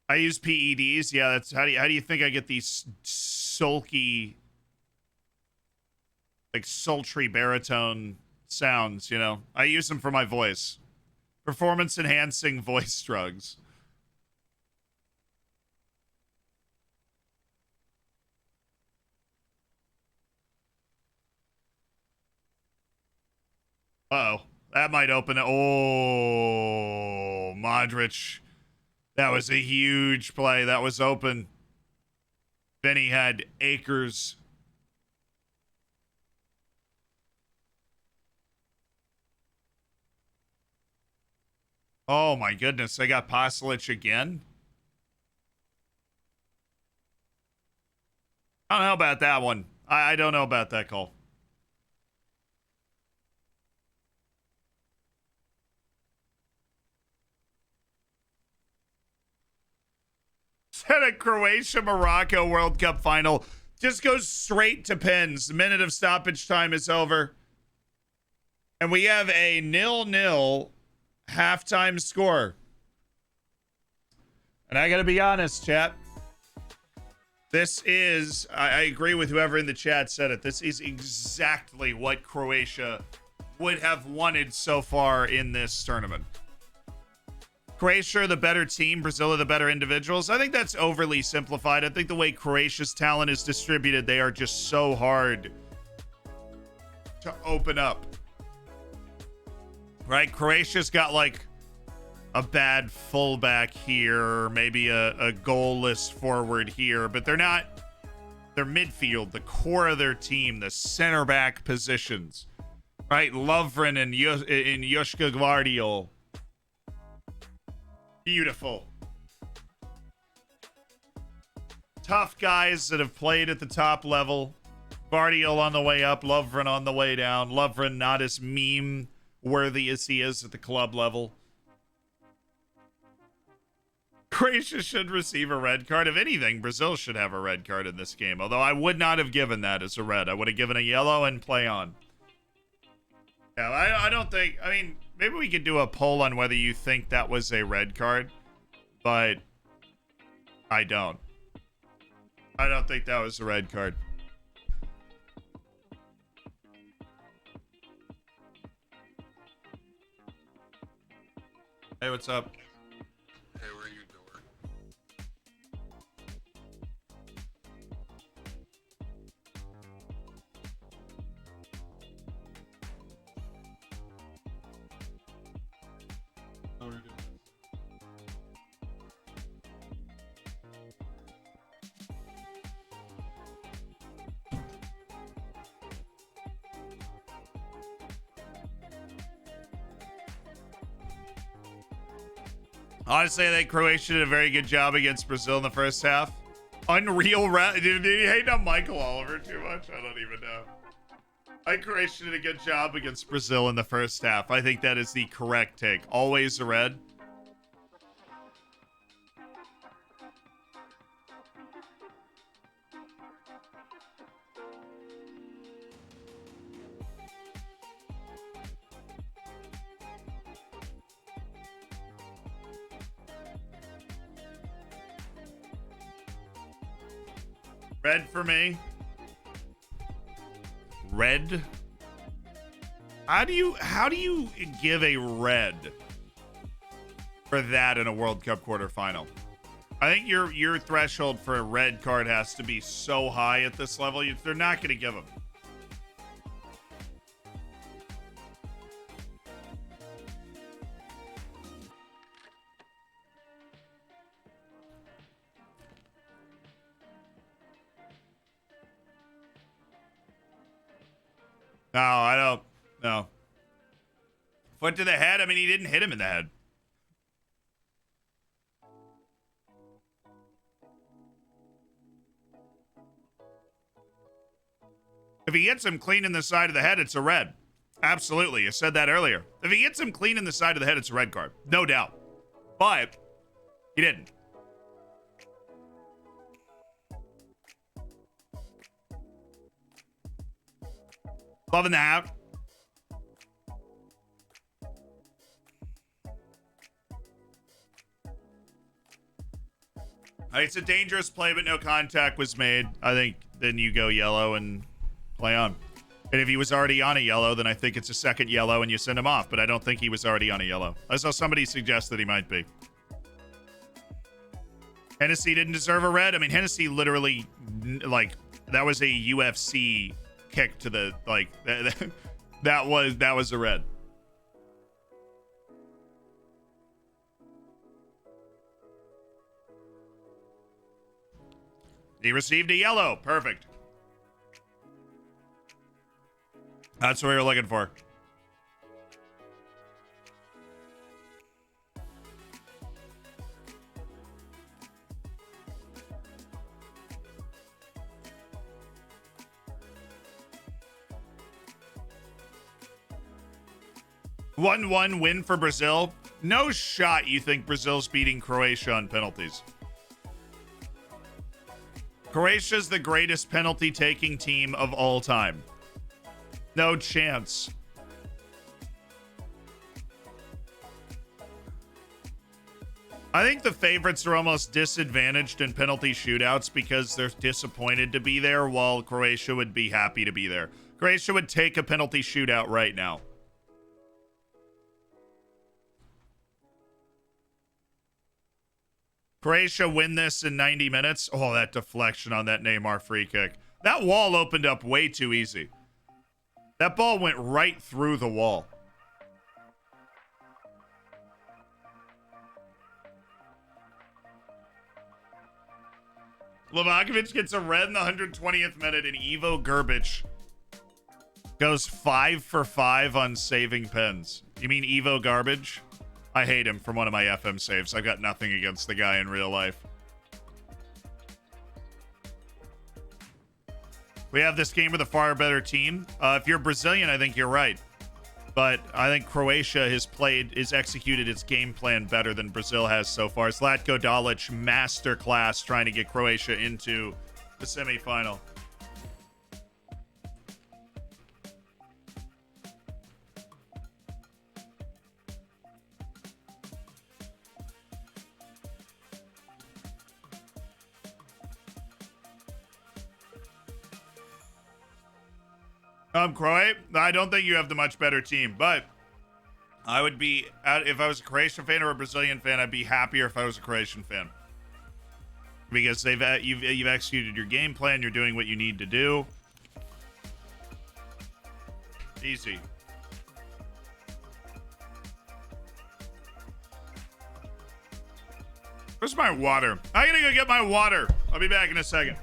I use PEDs. Yeah, that's how do you think I get these sulky, like sultry baritone sounds, you know? I use them for my voice. Performance enhancing voice drugs. Uh-oh. That might open it. Oh, Modric. That was a huge play. That was open. Benny had acres. Oh, my goodness. They got Pasalic again? I don't know about that one. I don't know about that call. Said a Croatia-Morocco World Cup final just goes straight to pins. The minute of stoppage time is over. And we have a 0-0 halftime score. And I got to be honest, chat. This is, I agree with whoever in the chat said it. This is exactly what Croatia would have wanted so far in this tournament. Croatia are the better team, Brazil are the better individuals. I think that's overly simplified. I think the way Croatia's talent is distributed, they are just so hard to open up. Right? Croatia's got like a bad fullback here, maybe a goalless forward here, but they're not. Their midfield, the core of their team, the center back positions, right? Lovren and Joško Gvardiol. Beautiful. Tough guys that have played at the top level. Gvardiol on the way up, Lovren on the way down. Lovren not as meme worthy as he is at the club level. Croatia should receive a red card. If anything, Brazil should have a red card in this game. Although I would not have given that as a red. I would have given a yellow and play on. Yeah, I don't think... I mean, maybe we could do a poll on whether you think that was a red card. But I don't. I don't think that was a red card. Hey, what's up? Hey, where you doing? How are you doing? Honestly, I think Croatia did a very good job against Brazil in the first half. Unreal. Did you hate on Michael Oliver too much? I don't even know. I think Croatia did a good job against Brazil in the first half. I think that is the correct take. Always a red. Red for me. Red. How do you give a red for that in a World Cup quarterfinal? I think your threshold for a red card has to be so high at this level. They're not going to give them. No, I don't. No. Foot to the head? I mean, he didn't hit him in the head. If he hits him clean in the side of the head, it's a red. Absolutely. You said that earlier. If he hits him clean in the side of the head, it's a red card. No doubt. But he didn't. Loving that. It's a dangerous play, but no contact was made. I think then you go yellow and play on. And if he was already on a yellow, then I think it's a second yellow and you send him off. But I don't think he was already on a yellow. I saw somebody suggest that he might be. Hennessy didn't deserve a red. I mean, Hennessy literally, like, that was a UFC kick to the, like, that was a red. He received a yellow. Perfect. That's what we were looking for. One win for Brazil. No shot you think Brazil's beating Croatia on penalties. Croatia's the greatest penalty taking team of all time. No chance. I think the favorites are almost disadvantaged in penalty shootouts because they're disappointed to be there, while Croatia would be happy to be there. Croatia would take a penalty shootout right now. Croatia win this in 90 minutes. Oh, that deflection on that Neymar free kick. That wall opened up way too easy. That ball went right through the wall. Livakovic gets a red in the 120th minute, and Ivo Grbic goes 5 for 5 on saving pens. You mean Ivo Garbage? I hate him from one of my FM saves. I've got nothing against the guy in real life. We have this game with a far better team. If you're Brazilian, I think you're right. But I think Croatia has executed its game plan better than Brazil has so far. Zlatko Dalic masterclass trying to get Croatia into the semifinal. Croat, I don't think you have the much better team, but I would be, if I was a Croatian fan or a Brazilian fan, I'd be happier if I was a Croatian fan. Because you've executed your game plan, you're doing what you need to do. Easy. Where's my water? I gotta go get my water. I'll be back in a second.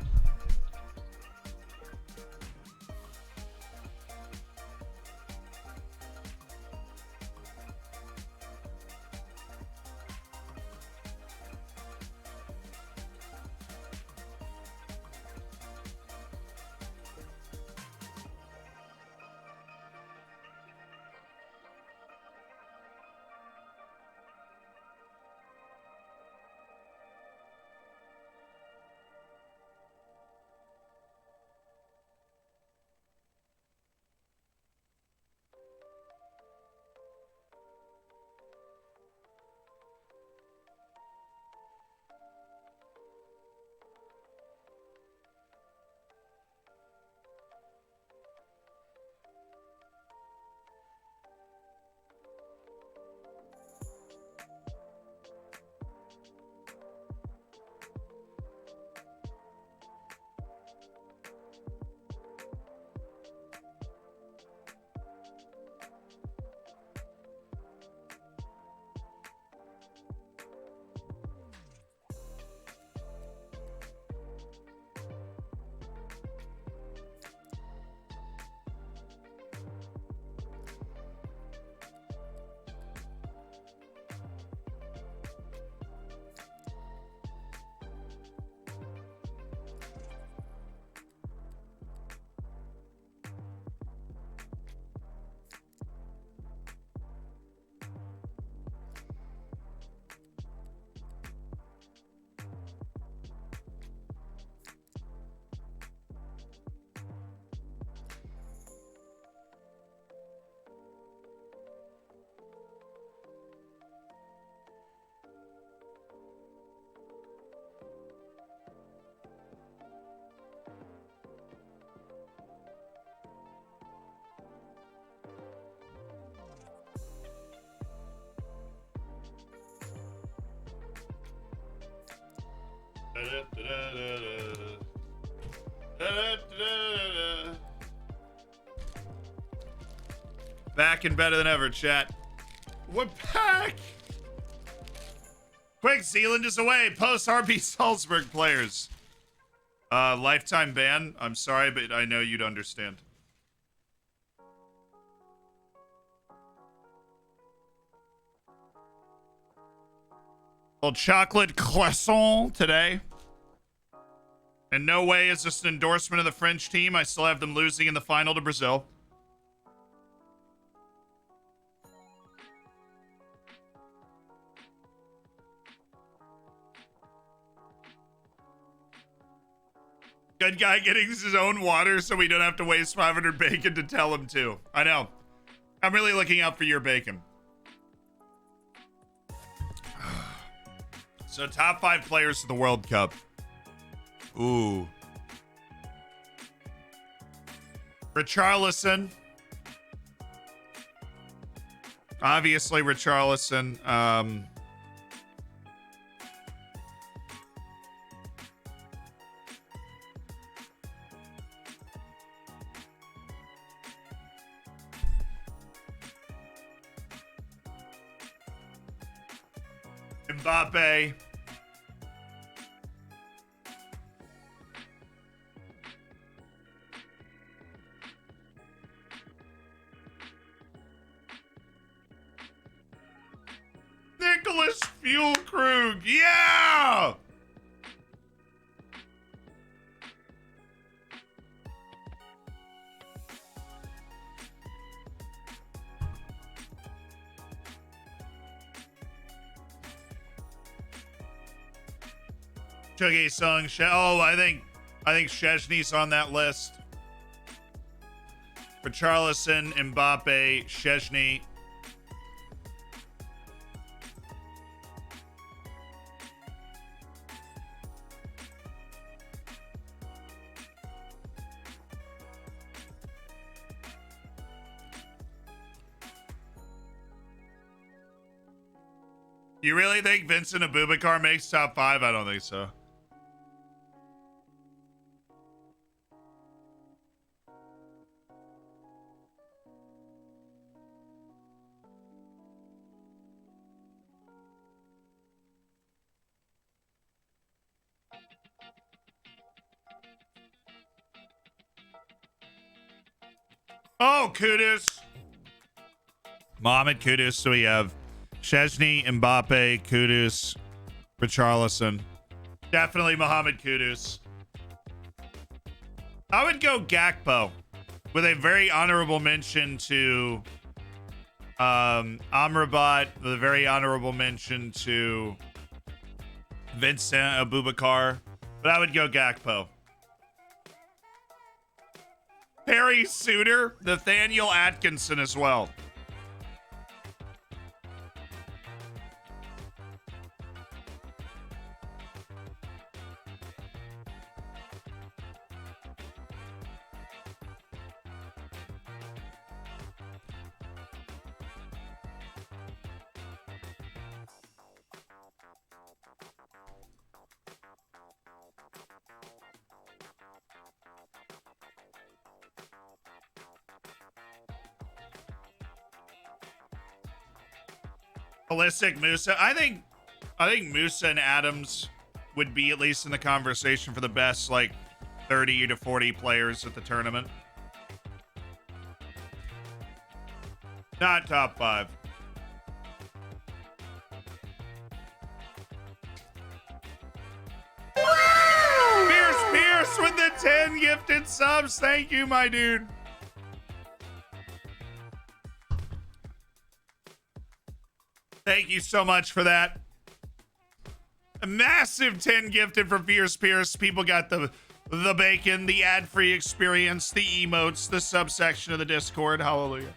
Back and better than ever, chat. We're back. Quick, Zealand is away. Post RB Salzburg players. Lifetime ban. I'm sorry, but I know you'd understand. Little chocolate croissant today. In no way is this an endorsement of the French team. I still have them losing in the final to Brazil. Good guy getting his own water so we don't have to waste 500 bacon to tell him to. I know. I'm really looking out for your bacon. So top 5 players of the World Cup. Ooh. Richarlison. Obviously Richarlison. Mbappe. Nicholas Fuelkrug. Yeah! Chuggy Sung. Oh, I think Szczesny's on that list. Richarlison, Mbappe, Szczesny. You really think Vincent Abubakar makes top 5? I don't think so. Oh, Kudus. Mohamed Kudus. So we have Szczesny, Mbappe, Kudus, Richarlison. Definitely Mohamed Kudus. I would go Gakpo with a very honorable mention to Amrabat, with a very honorable mention to Vincent Abubakar. But I would go Gakpo. Harry Suter, Nathaniel Atkinson as well. Pulisic, Musa. I think Musa and Adams would be at least in the conversation for the best, like 30 to 40 players at the tournament. Not top 5. Pierce with the 10 gifted subs. Thank you, my dude. Thank you so much for that. A massive 10 gifted for Fierce Pierce. People got the bacon, the ad-free experience, the emotes, the subsection of the Discord. Hallelujah.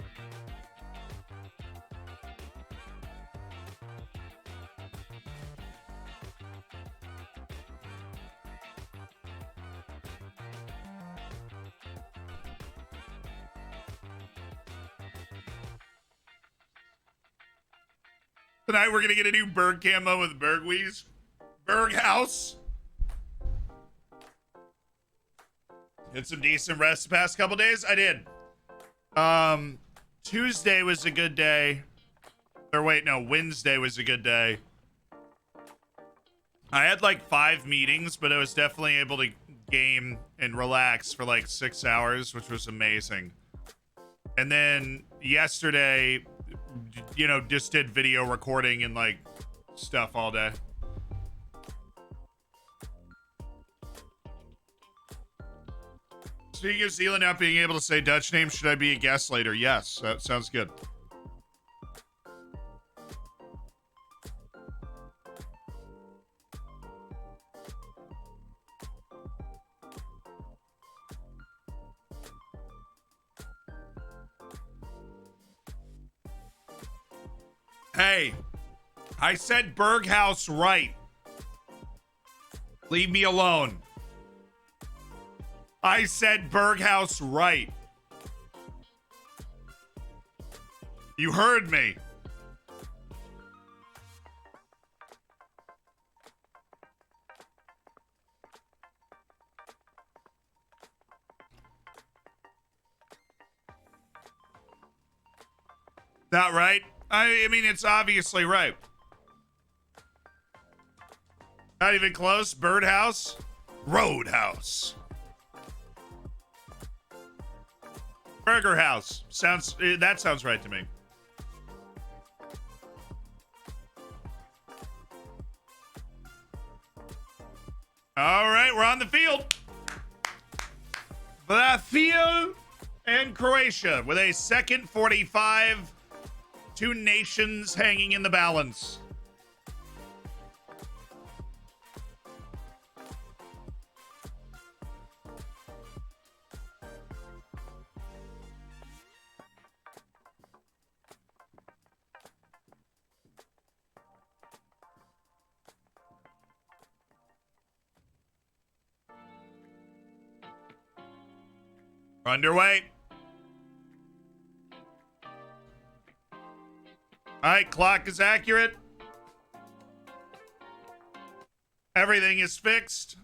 Tonight we're gonna get a new Berg camo with Bergwies. Berghaus. Get some decent rest the past couple days. I did. Tuesday was a good day. Or wait, no, Wednesday was a good day. I had like 5 meetings, but I was definitely able to game and relax for like 6 hours, which was amazing. And then yesterday, you know, just did video recording and like stuff all day. Speaking of Zealand not being able to say Dutch names, should I be a guest later? Yes, that sounds good. Hey, I said Berghaus right. Leave me alone. I said Berghaus right. You heard me. Not right? I mean, it's obviously right. Not even close. Birdhouse. Roadhouse. Burger House. That sounds right to me. All right, we're on the field. Brazil and Croatia with a second 45. 2 nations hanging in the balance. We're underway. All right, clock is accurate. Everything is fixed.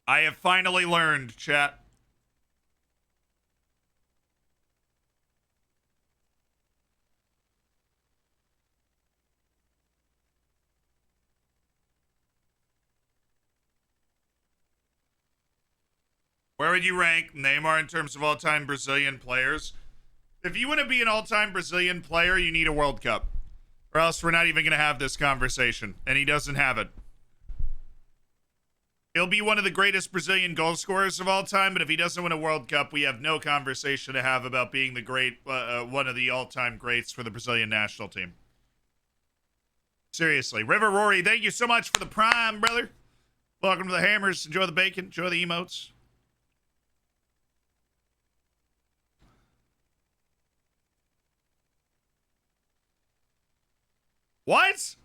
I have finally learned, chat. Where would you rank Neymar in terms of all-time Brazilian players? If you want to be an all-time Brazilian player, you need a World Cup. Or else we're not even going to have this conversation. And he doesn't have it. He'll be one of the greatest Brazilian goal scorers of all time, but if he doesn't win a World Cup, we have no conversation to have about being the great, one of the all-time greats for the Brazilian national team. Seriously. River Rory, thank you so much for the prime, brother. Welcome to the Hammers. Enjoy the bacon. Enjoy the emotes. What?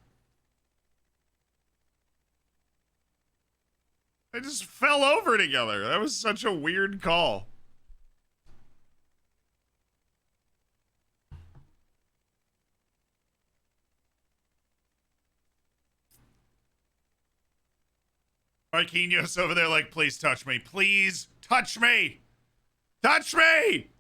They just fell over together. That was such a weird call. Marquinhos over there like, please touch me. Please touch me. Touch me.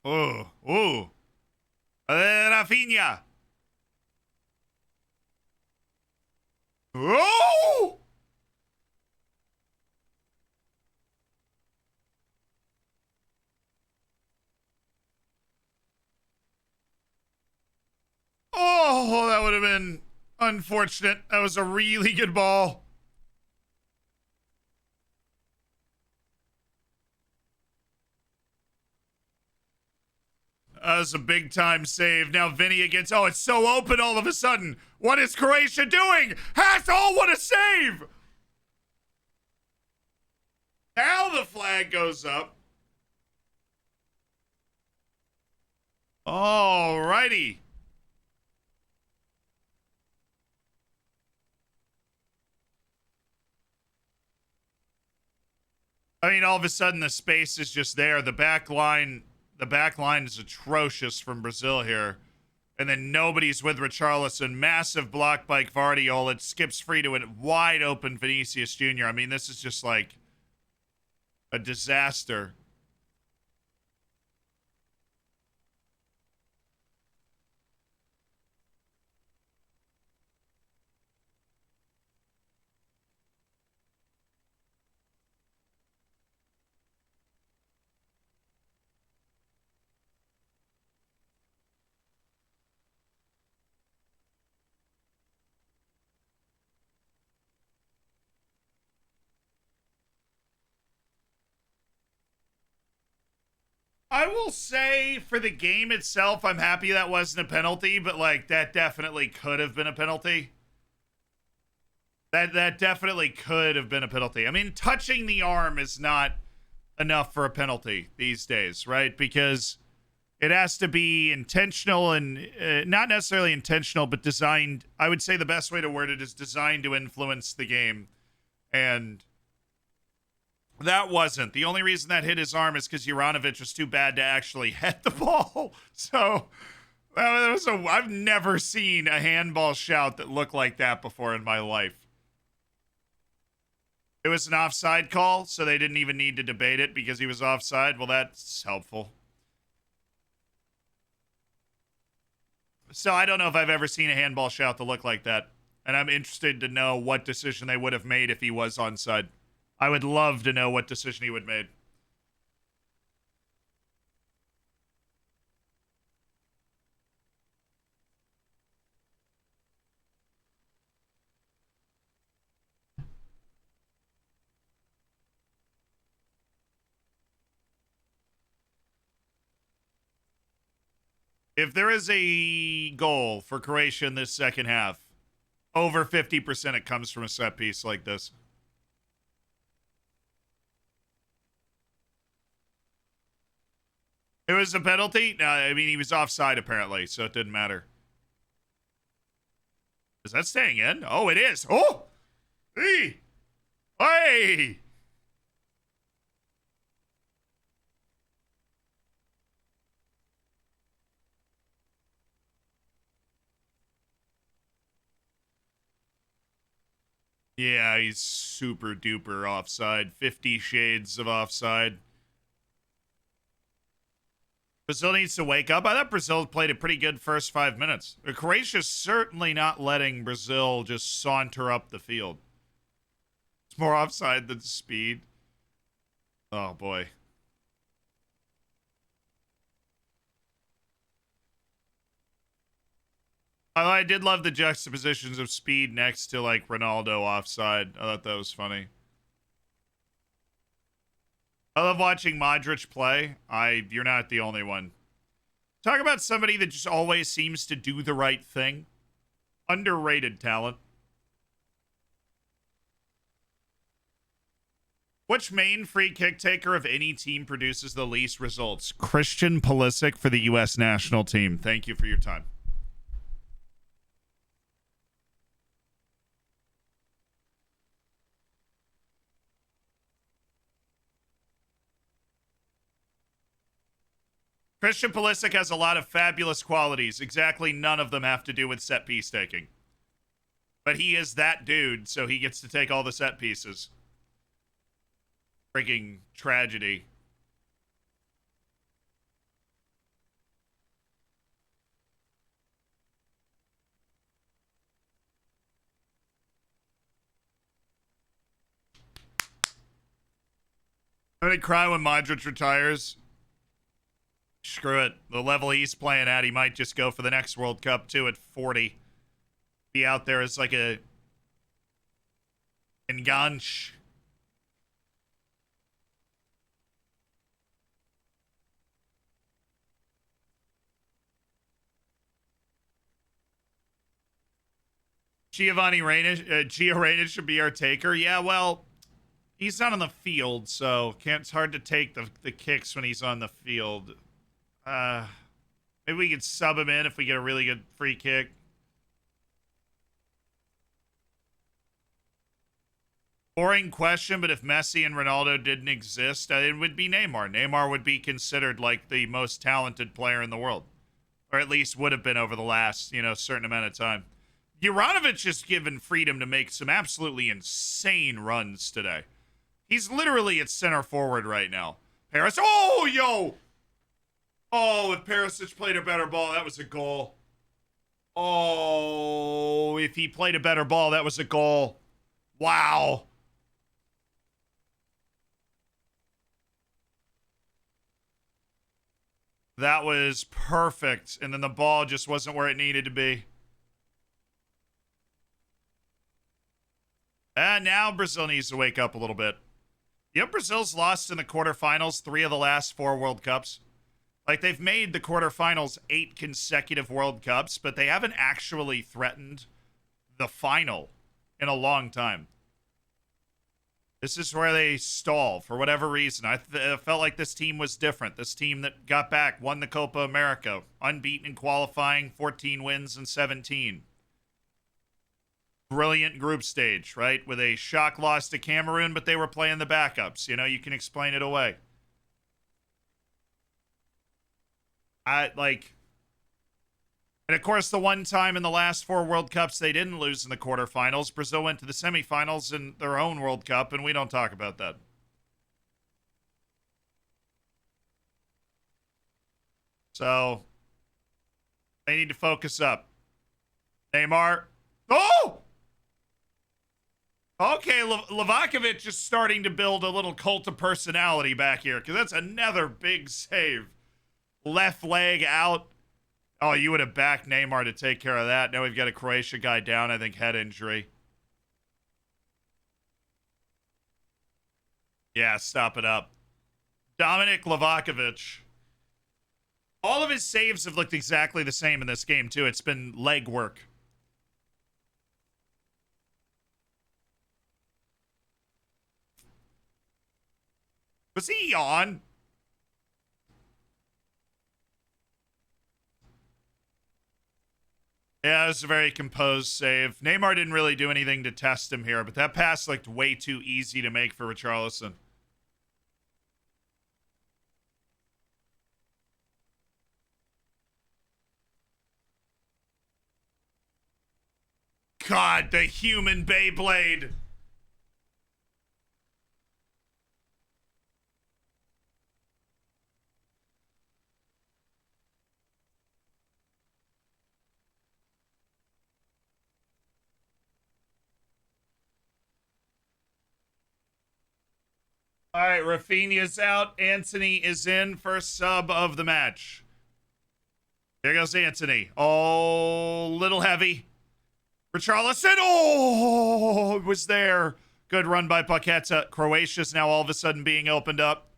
Oh, oh. Rafinha. Oh! Oh, that would have been unfortunate. That was a really good ball. That was a big time save. Now Vinny against. Oh, it's so open all of a sudden. What is Croatia doing? Oh, what a save! Now the flag goes up. Alrighty. I mean, all of a sudden the space is just there. The back line is atrocious from Brazil here. And then nobody's with Richarlison. Massive block by Gvardiol. It skips free to a wide open Vinicius Jr. I mean, this is just like a disaster. I will say for the game itself, I'm happy that wasn't a penalty, but like that definitely could have been a penalty. That definitely could have been a penalty. I mean, touching the arm is not enough for a penalty these days, right? Because it has to be intentional and not necessarily intentional, but designed. I would say the best way to word it is designed to influence the game. And that wasn't. The only reason that hit his arm is because Juranovic was too bad to actually head the ball. So that was I've never seen a handball shout that looked like that before in my life. It was an offside call, so they didn't even need to debate it because he was offside. Well, that's helpful. So I don't know if I've ever seen a handball shout that looked like that. And I'm interested to know what decision they would have made if he was onside. I would love to know what decision he would have made. If there is a goal for Croatia in this second half, over 50% it comes from a set piece like this. It was a penalty? No, I mean, he was offside apparently, so it didn't matter. Is that staying in? Oh, it is. Oh! Hey! Hey! Yeah, he's super duper offside. 50 shades of offside. Brazil needs to wake up. I thought Brazil played a pretty good first 5 minutes. Croatia's certainly not letting Brazil just saunter up the field. It's more offside than speed. Oh, boy. I did love the juxtapositions of speed next to, like, Ronaldo offside. I thought that was funny. I love watching Modric play. You're not the only one. Talk about somebody that just always seems to do the right thing. Underrated talent. Which main free kick taker of any team produces the least results? Christian Pulisic for the U.S. national team. Thank you for your time. Christian Pulisic has a lot of fabulous qualities. Exactly none of them have to do with set piece taking. But he is that dude, so he gets to take all the set pieces. Freaking tragedy. I'm gonna cry when Modric retires. Screw it. The level he's playing at, he might just go for the next World Cup, too, at 40. Be out there as like a enganche. Gio Reyna should be our taker. Yeah, well, he's not on the field, so it's hard to take the kicks when he's on the field. Maybe we could sub him in if we get a really good free kick. Boring question, but if Messi and Ronaldo didn't exist, it would be Neymar. Neymar would be considered like the most talented player in the world. Or at least would have been over the last, certain amount of time. Juranovic is given freedom to make some absolutely insane runs today. He's literally at center forward right now. Paris, oh, yo! Oh, if Perisic played a better ball, that was a goal. Oh, if he played a better ball, that was a goal. Wow. That was perfect. And then the ball just wasn't where it needed to be. And now Brazil needs to wake up a little bit. Yep, Brazil's lost in the quarterfinals 3 of the last 4 World Cups. Like, they've made the quarterfinals 8 consecutive World Cups, but they haven't actually threatened the final in a long time. This is where they stall for whatever reason. I felt like this team was different. This team that got back, won the Copa America, unbeaten in qualifying, 14 wins and 17. Brilliant group stage, right? With a shock loss to Cameroon, but they were playing the backups. You can explain it away. And of course, the one time in the last 4 World Cups they didn't lose in the quarterfinals, Brazil went to the semifinals in their own World Cup, and we don't talk about that. So, they need to focus up. Neymar. Oh! Okay, Livakovic is starting to build a little cult of personality back here, because that's another big save. Left leg out. Oh, you would have backed Neymar to take care of that. Now we've got a Croatia guy down, I think, head injury. Yeah, stop it up. Dominic Livakovic. All of his saves have looked exactly the same in this game, too. It's been leg work. Was he on? Yeah, it was a very composed save. Neymar didn't really do anything to test him here, but that pass looked way too easy to make for Richarlison. God, the human Beyblade. All right, Rafinha's out. Antony is in, first sub of the match. There goes Antony. Oh, little heavy. Richarlison. Oh, it was there. Good run by Paqueta. Croatia's now all of a sudden being opened up.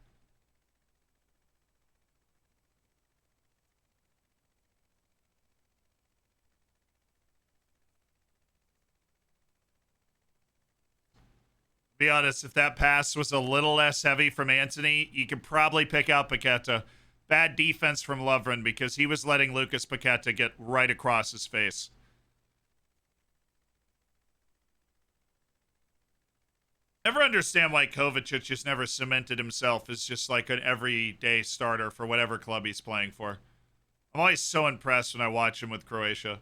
Be honest, if that pass was a little less heavy from Antony, you could probably pick out Paqueta. Bad defense from Lovren because he was letting Lucas Paqueta get right across his face. Never understand why Kovacic just never cemented himself as just like an everyday starter for whatever club he's playing for. I'm always so impressed when I watch him with Croatia.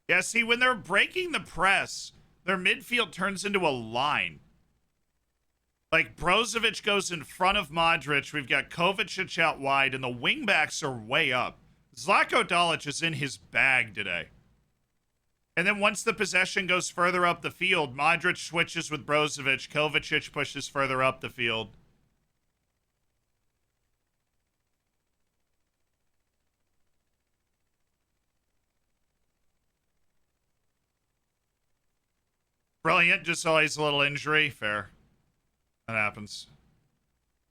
Yeah, see, when they're breaking the press, their midfield turns into a line. Like, Brozovic goes in front of Modric. We've got Kovacic out wide, and the wingbacks are way up. Zlatko Dalic is in his bag today. And then once the possession goes further up the field, Modric switches with Brozovic. Kovacic pushes further up the field. Brilliant, just always a little injury. Fair. That happens.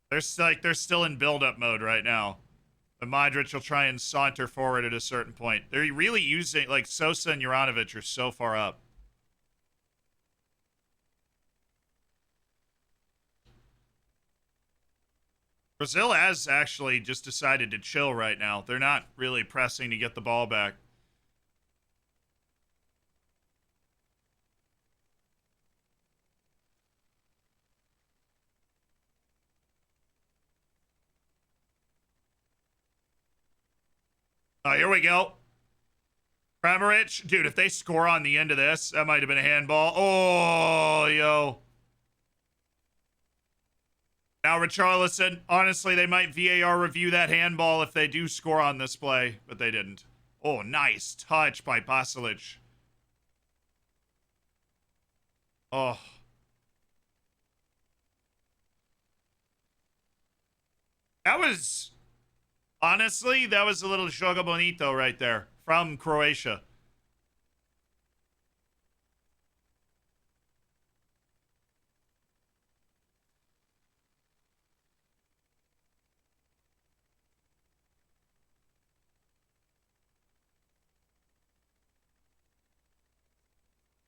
They're still in build-up mode right now. But Modric will try and saunter forward at a certain point. They're really using, like, Sosa and Juranovic are so far up. Brazil has actually just decided to chill right now. They're not really pressing to get the ball back. Oh, here we go. Kramaric. Dude, if they score on the end of this, that might have been a handball. Oh, yo. Now, Richarlison, honestly, they might VAR review that handball if they do score on this play, but they didn't. Oh, nice touch by Basilic. Oh. That was, honestly, that was a little jogo bonito right there from Croatia.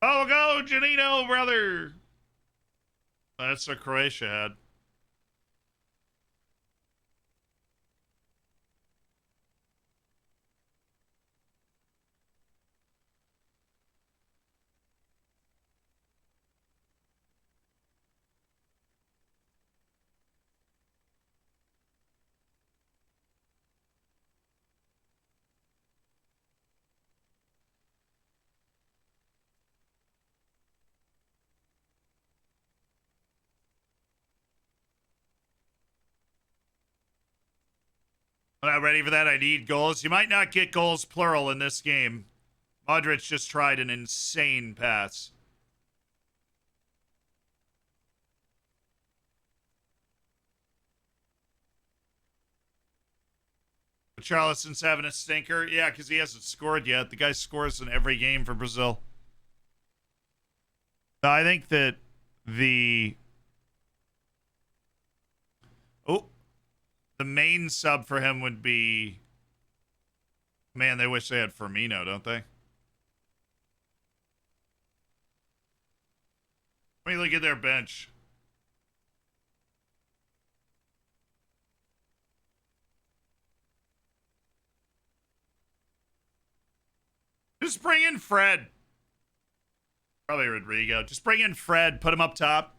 Oh, go, Janino, brother. That's what Croatia had. I'm not ready for that. I need goals. You might not get goals plural in this game. Modric just tried an insane pass. Charleston's having a stinker. Yeah, because he hasn't scored yet. The guy scores in every game for Brazil. I think that the... Oh. The main sub for him would be... Man, they wish they had Firmino, don't they? Let me look at their bench. Just bring in Fred. Probably Rodrigo. Just bring in Fred. Put him up top.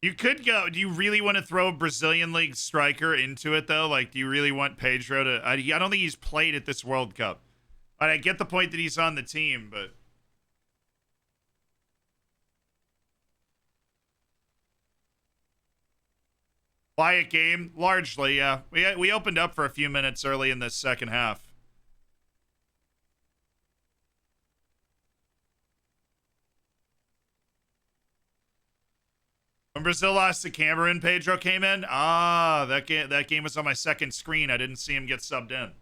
You could go. Do you really want to throw a Brazilian League striker into it, though? Like, do you really want Pedro to... I don't think he's played at this World Cup. I get the point that he's on the team, but... Quiet game, largely, yeah. We opened up for a few minutes early in the second half. When Brazil lost to Cameroon, Pedro came in. Ah, that game was on my second screen. I didn't see him get subbed in.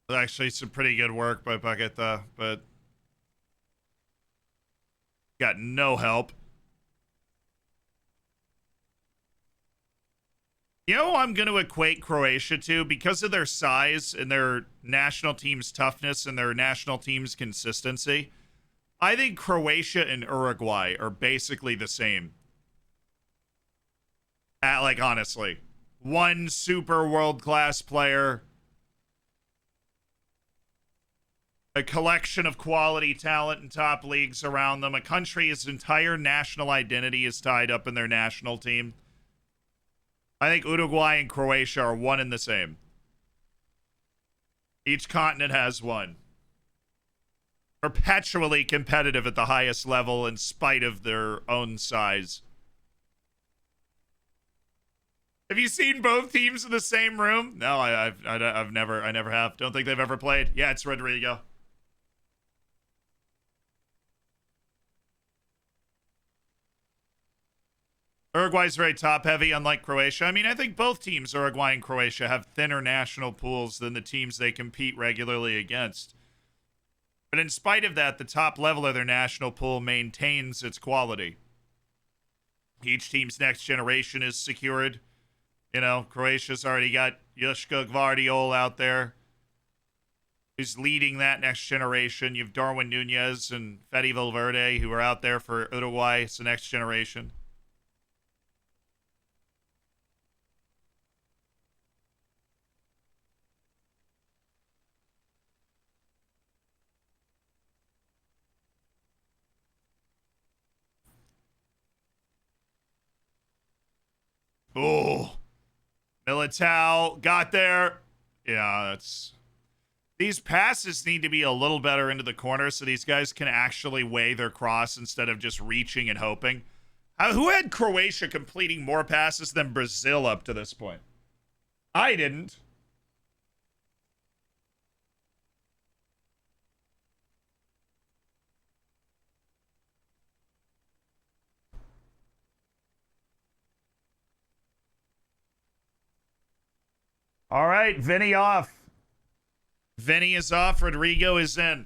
Actually, some pretty good work by Paqueta, but got no help. You know, I'm going to equate Croatia to, because of their size and their national team's toughness and their national team's consistency. I think Croatia and Uruguay are basically the same. Like, honestly, one super world-class player, a collection of quality talent in top leagues around them. A country's entire national identity is tied up in their national team. I think Uruguay and Croatia are one and the same. Each continent has one. Perpetually competitive at the highest level in spite of their own size. Have you seen both teams in the same room? No, I never have. Don't think they've ever played. Yeah, it's Rodrigo. Uruguay's very top-heavy, unlike Croatia. I mean, I think both teams, Uruguay and Croatia, have thinner national pools than the teams they compete regularly against. But in spite of that, the top level of their national pool maintains its quality. Each team's next generation is secured. You know, Croatia's already got Joško Gvardiol out there, who's leading that next generation. You have Darwin Nunez and Fede Valverde, who are out there for Uruguay. It's the next generation. Oh, Militao got there. Yeah, that's... These passes need to be a little better into the corner so these guys can actually weigh their cross instead of just reaching and hoping. Who had Croatia completing more passes than Brazil up to this point? I didn't. All right, Vinny off. Vinny is off. Rodrigo is in.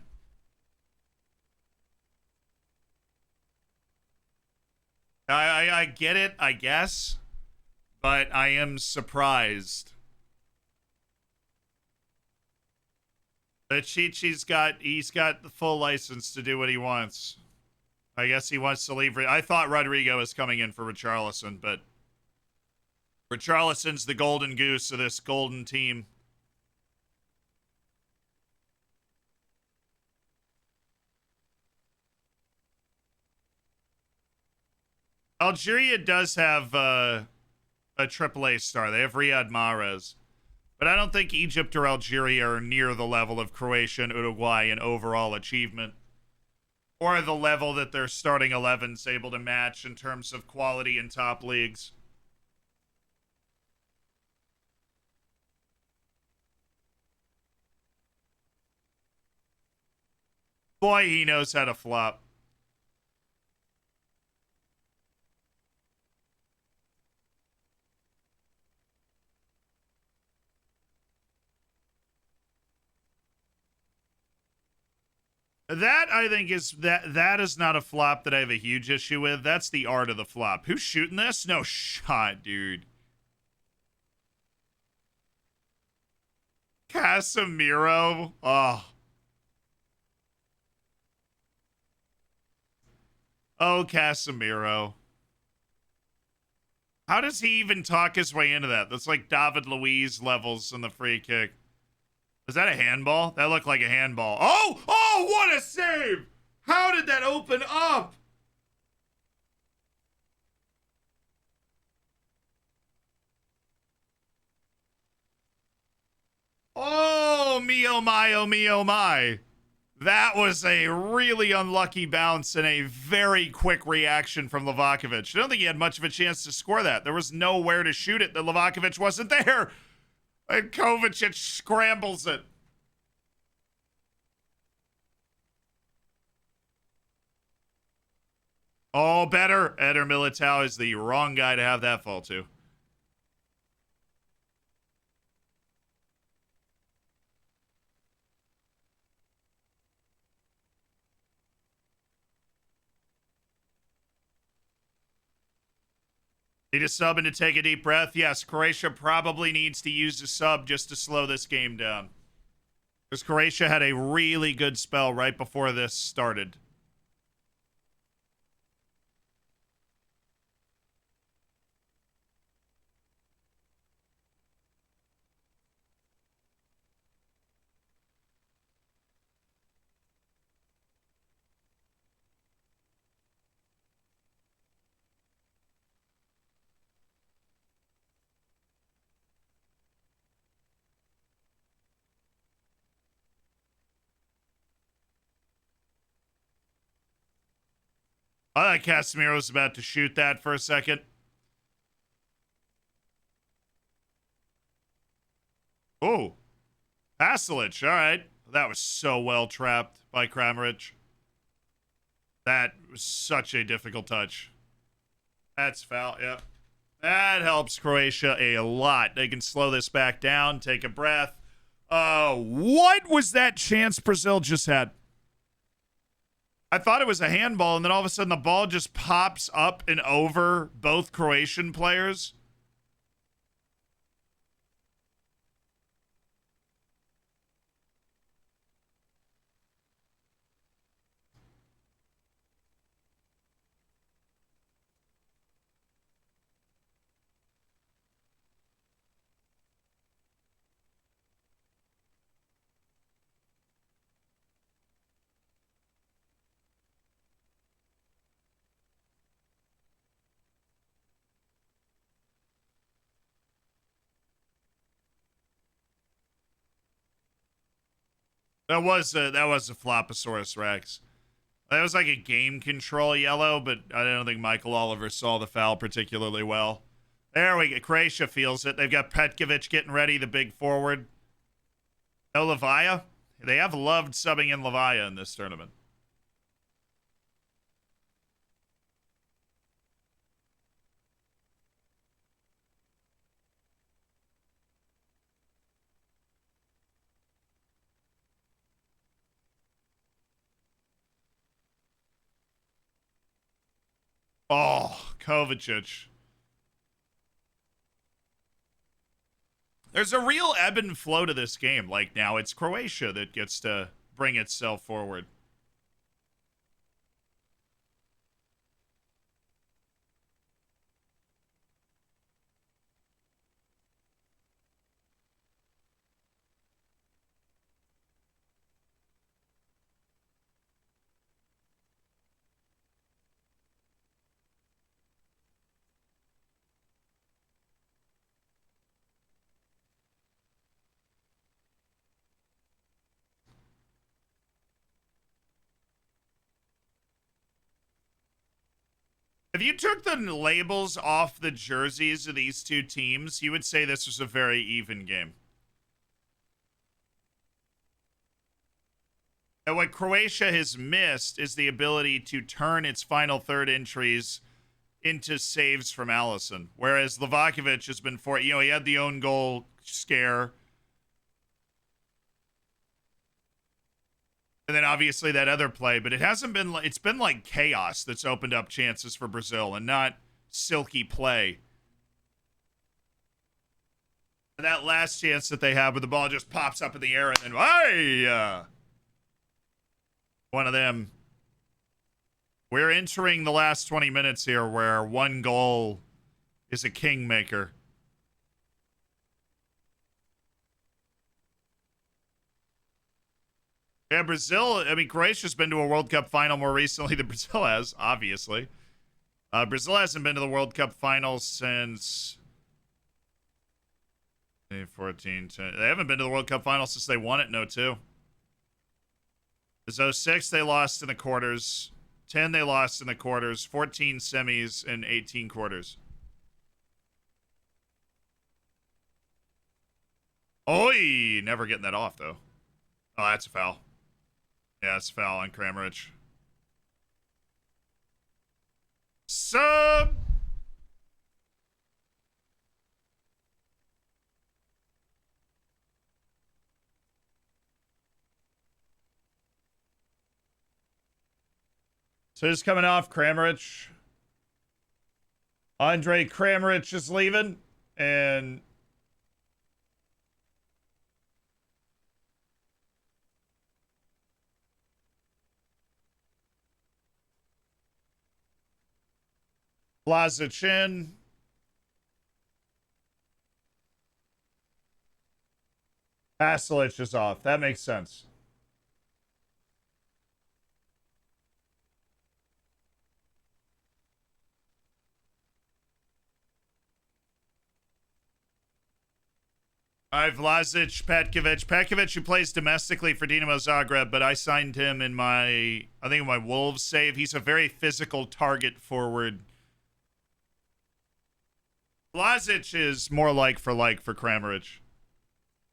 I get it, I guess, but I am surprised. But he's got the full license to do what he wants. I guess he wants to leave. I thought Rodrigo was coming in for Richarlison, but Richarlison's the golden goose of this golden team. Algeria does have a AAA star. They have Riyad Mahrez. But I don't think Egypt or Algeria are near the level of Croatia and Uruguay in overall achievement. Or the level that their starting 11's able to match in terms of quality in top leagues. Boy, he knows how to flop. That, I think, that is not a flop that I have a huge issue with. That's the art of the flop. Who's shooting this? No shot, dude. Casemiro. Oh. Oh, Casemiro. How does he even talk his way into that? That's like David Luiz levels in the free kick. Is that a handball? That looked like a handball. Oh! Oh, what a save! How did that open up? Oh, me, oh my, oh me, oh my. That was a really unlucky bounce and a very quick reaction from Livakovic. I don't think he had much of a chance to score that. There was nowhere to shoot it that Livakovic wasn't there. And Kovacic scrambles it. Oh, better. Eder Militao is the wrong guy to have that fall to. Need a sub and to take a deep breath? Yes, Croatia probably needs to use a sub just to slow this game down. Because Croatia had a really good spell right before this started. I thought Casemiro was about to shoot that for a second. Oh, Pasalic. All right. That was so well trapped by Kramaric. That was such a difficult touch. That's foul. Yep. That helps Croatia a lot. They can slow this back down, take a breath. What was that chance Brazil just had? I thought it was a handball, and then all of a sudden the ball just pops up and over both Croatian players. That was a Floposaurus Rex. That was like a game control yellow, but I don't think Michael Oliver saw the foul particularly well. There we go. Croatia feels it. They've got Petkovic getting ready, the big forward. No Lavia. They have loved subbing in Lavia in this tournament. Oh, Kovacic. There's a real ebb and flow to this game. Like now it's Croatia that gets to bring itself forward. If you took the labels off the jerseys of these two teams, you would say this was a very even game. And what Croatia has missed is the ability to turn its final third entries into saves from Allison. Whereas Livakovic has been he had the own goal scare. And then obviously that other play, but it's been like chaos that's opened up chances for Brazil and not silky play. And that last chance that they have where the ball just pops up in the air and then, hey! One of them. We're entering the last 20 minutes here where one goal is a kingmaker. Yeah, Brazil, Croatia's been to a World Cup final more recently than Brazil has, obviously. Brazil hasn't been to the World Cup final since 2014. They haven't been to the World Cup final since they won it in 02. It 06, they lost in the quarters. 10, they lost in the quarters. 14 semis and 18 quarters. Oi! Never getting that off, though. Oh, that's a foul. Yeah, it's a foul on Kramaric. Sub! So just coming off Kramaric. Andre Kramaric is leaving. And Blazic in. Pasalic is off. That makes sense. All right, Vlasic, Petkovic. Petkovic, who plays domestically for Dinamo Zagreb, but I signed him in my Wolves save. He's a very physical target forward. Vlasic is more like for Kramaric.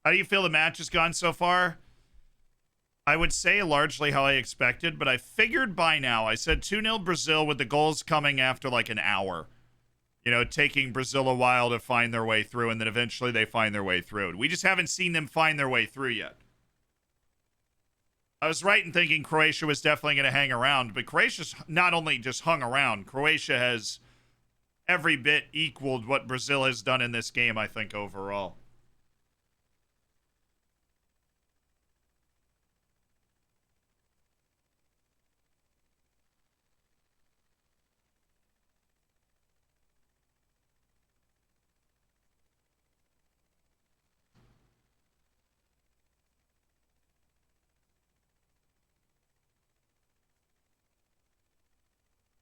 How do you feel the match has gone so far? I would say largely how I expected, but I figured by now. I said 2-0 Brazil with the goals coming after like an hour. Taking Brazil a while to find their way through, and then eventually they find their way through. We just haven't seen them find their way through yet. I was right in thinking Croatia was definitely going to hang around, but Croatia's not only just hung around, Croatia has every bit equaled what Brazil has done in this game, I think, overall.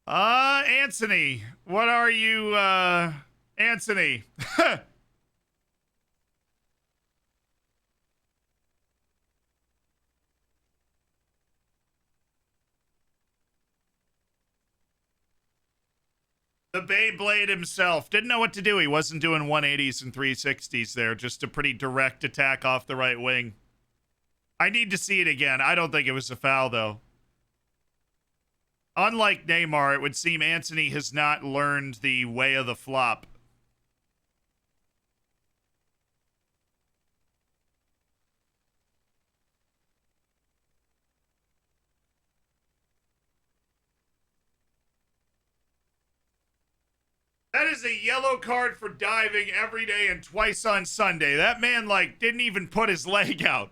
Anthony, what are you, Anthony? The Beyblade himself. Didn't know what to do. He wasn't doing 180s and 360s there. Just a pretty direct attack off the right wing. I need to see it again. I don't think it was a foul, though. Unlike Neymar, it would seem Antony has not learned the way of the flop. That is a yellow card for diving every day and twice on Sunday. That man, like, didn't even put his leg out.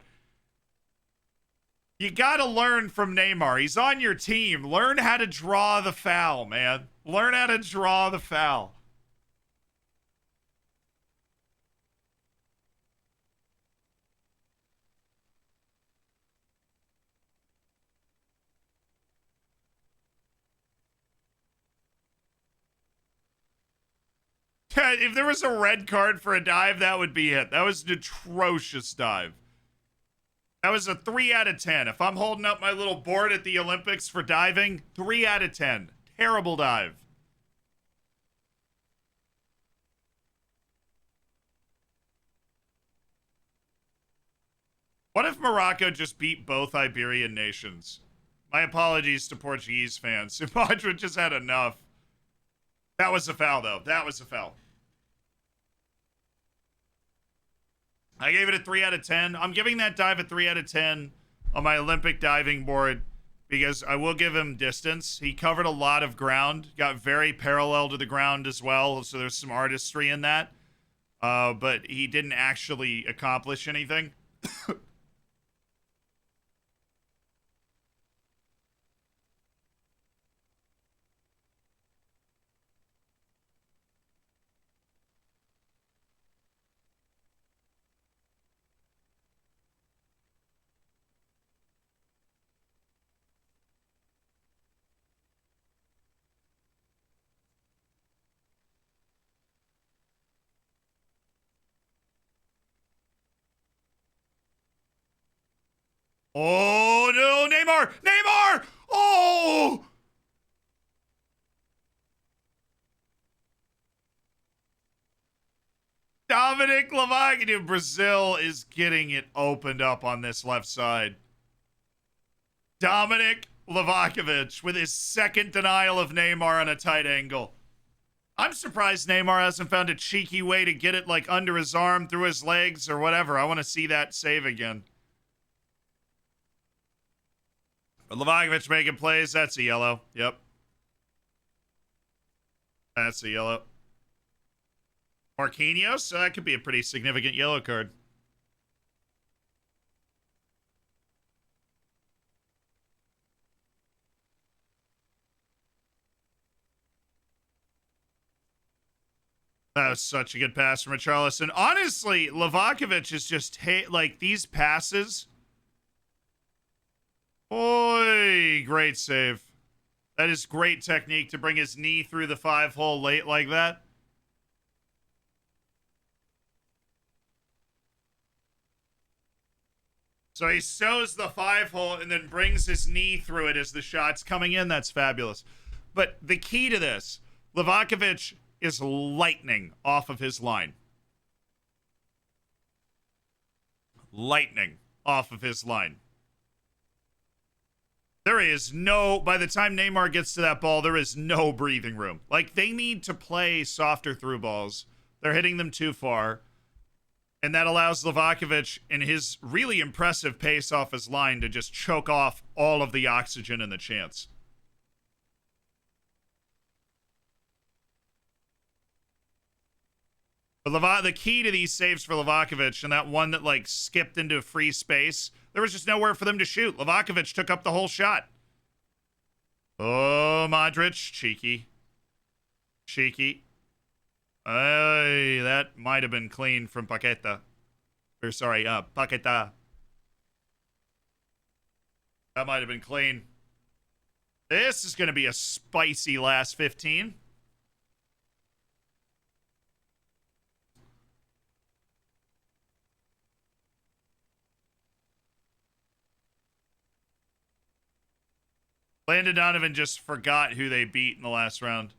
You gotta learn from Neymar. He's on your team. Learn how to draw the foul, man. Learn how to draw the foul. If there was a red card for a dive, that would be it. That was an atrocious dive. That was a 3 out of 10. If I'm holding up my little board at the Olympics for diving, 3 out of 10. Terrible dive. What if Morocco just beat both Iberian nations? My apologies to Portuguese fans. Sumatra just had enough. That was a foul, though. That was a foul. I gave it a 3 out of 10. I'm giving that dive a 3 out of 10 on my Olympic diving board because I will give him distance. He covered a lot of ground, got very parallel to the ground as well, so there's some artistry in that. But he didn't actually accomplish anything. Oh, no, Neymar! Neymar! Oh! Dominic Lavagna, Brazil is getting it opened up on this left side. Dominic Livakovic with his second denial of Neymar on a tight angle. I'm surprised Neymar hasn't found a cheeky way to get it like under his arm, through his legs, or whatever. I want to see that save again. But Livakovic making plays. That's a yellow. Yep. That's a yellow. Marquinhos? That could be a pretty significant yellow card. That was such a good pass from Richarlison. Honestly, Livakovic is just like these passes. Oy, great save. That is great technique to bring his knee through the 5-hole late like that. So he sews the 5-hole and then brings his knee through it as the shot's coming in. That's fabulous. But the key to this, Livakovic is lightning off of his line. Lightning off of his line. There is no, by the time Neymar gets to that ball, there is no breathing room. Like, they need to play softer through balls. They're hitting them too far. And that allows Livakovic, in his really impressive pace off his line, to just choke off all of the oxygen and the chance. But the key to these saves for Livakovic, and that one that, like, skipped into free space, there was just nowhere for them to shoot. Livakovic took up the whole shot. Oh, Modric. Cheeky. Cheeky. That might have been clean from Paqueta. Or, sorry, Paqueta. That might have been clean. This is going to be a spicy last 15. Landon Donovan just forgot who they beat in the last round.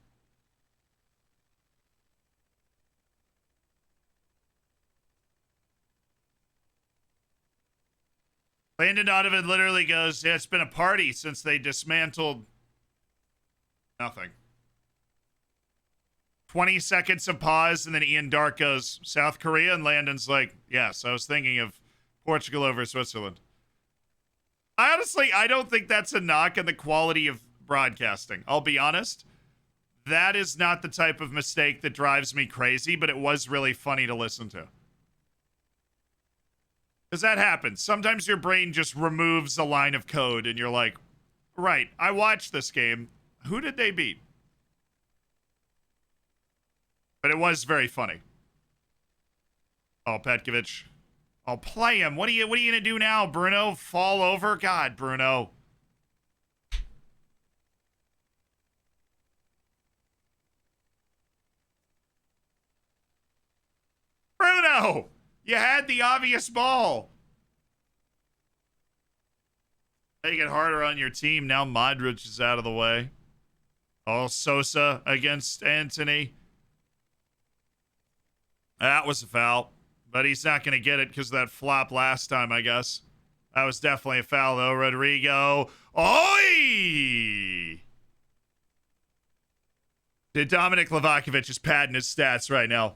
Landon Donovan literally goes, yeah, it's been a party since they dismantled nothing. 20 seconds of pause, and then Ian Dark goes, South Korea, and Landon's like, yes, I was thinking of Portugal over Switzerland. Honestly, I don't think that's a knock on the quality of broadcasting. I'll be honest. That is not the type of mistake that drives me crazy, but it was really funny to listen to. Because that happens. Sometimes your brain just removes a line of code, and you're like, right, I watched this game. Who did they beat? But it was very funny. Oh, Petkovic. I'll play him. What are you gonna do now, Bruno? Fall over? God, Bruno. Bruno! You had the obvious ball. Make it harder on your team. Now Modric is out of the way. Oh, Sosa against Anthony. That was a foul. But he's not going to get it because of that flop last time, I guess. That was definitely a foul, though. Rodrigo. Oi! Dominic Livakovic is padding his stats right now.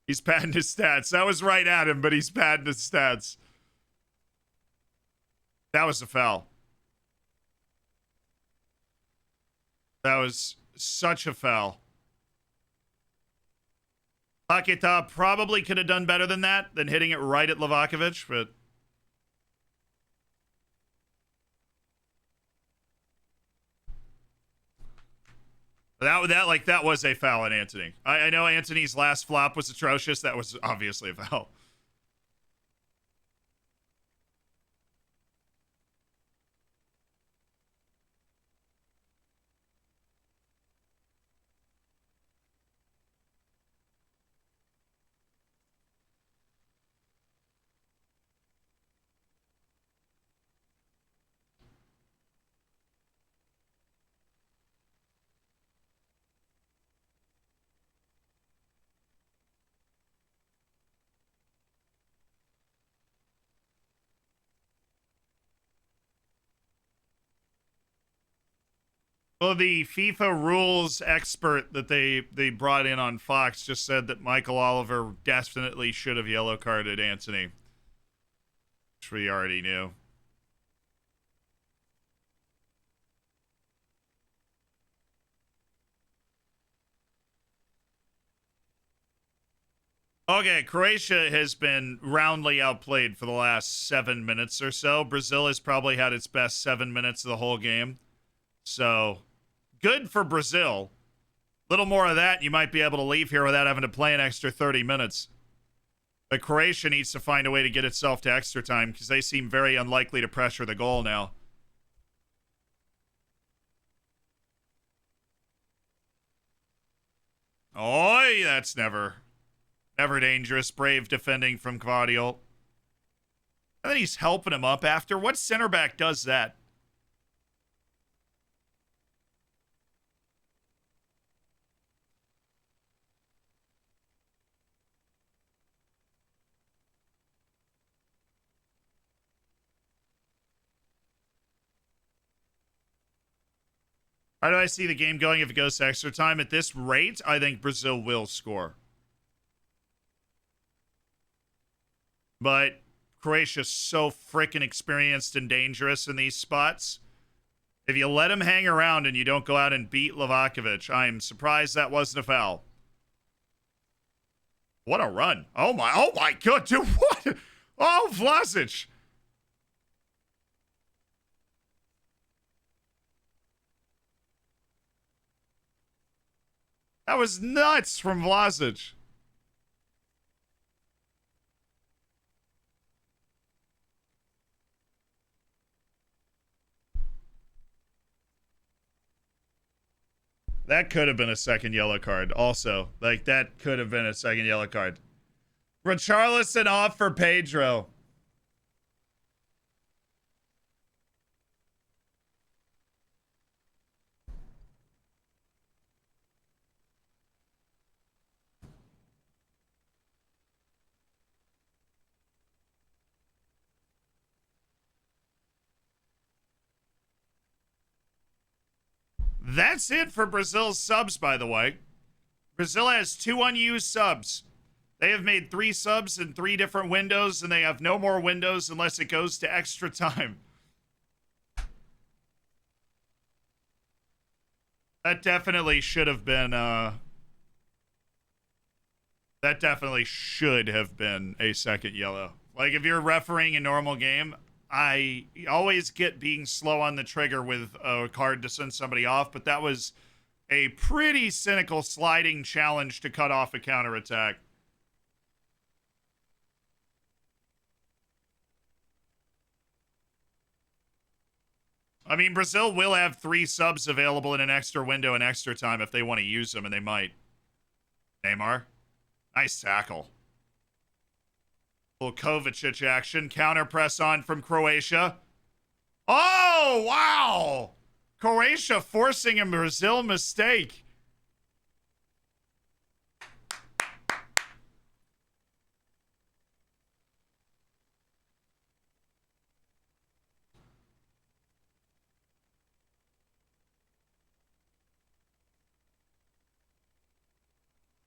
He's padding his stats. That was right at him, but he's padding his stats. That was a foul. That was such a foul. Paquetá probably could have done better than that, than hitting it right at Livakovic, but... That was a foul on Anthony. I know Anthony's last flop was atrocious. That was obviously a foul. Well, the FIFA rules expert that they brought in on Fox just said that Michael Oliver definitely should have yellow carded Anthony, which we already knew. Okay, Croatia has been roundly outplayed for the last 7 minutes or so. Brazil has probably had its best 7 minutes of the whole game. So, good for Brazil. Little more of that, you might be able to leave here without having to play an extra 30 minutes. But Croatia needs to find a way to get itself to extra time because they seem very unlikely to pressure the goal now. Oi, that's never dangerous. Brave defending from Gvardiol. And then he's helping him up after. What center back does that? How do I see the game going if it goes to extra time? At this rate, I think Brazil will score. But Croatia's so freaking experienced and dangerous in these spots. If you let him hang around and you don't go out and beat Livakovic, I'm surprised that wasn't a foul. What a run. Oh my God, dude, what? Oh, Vlasic. That was nuts from Vlasic. That could have been a second yellow card. Also, like, that could have been a second yellow card. Richarlison off for Pedro. That's it for Brazil's subs, by the way. Brazil has 2 unused subs. They have made 3 subs in 3 different windows, and they have no more windows unless it goes to extra time. That definitely should have been, that definitely should have been a second yellow. Like, if you're refereeing a normal game, I always get being slow on the trigger with a card to send somebody off, but that was a pretty cynical sliding challenge to cut off a counterattack. I mean, Brazil will have 3 subs available in an extra window in extra time if they want to use them, and they might. Neymar. Nice tackle. Little Kovacic action. Counter press on from Croatia. Oh, wow. Croatia forcing a Brazil mistake.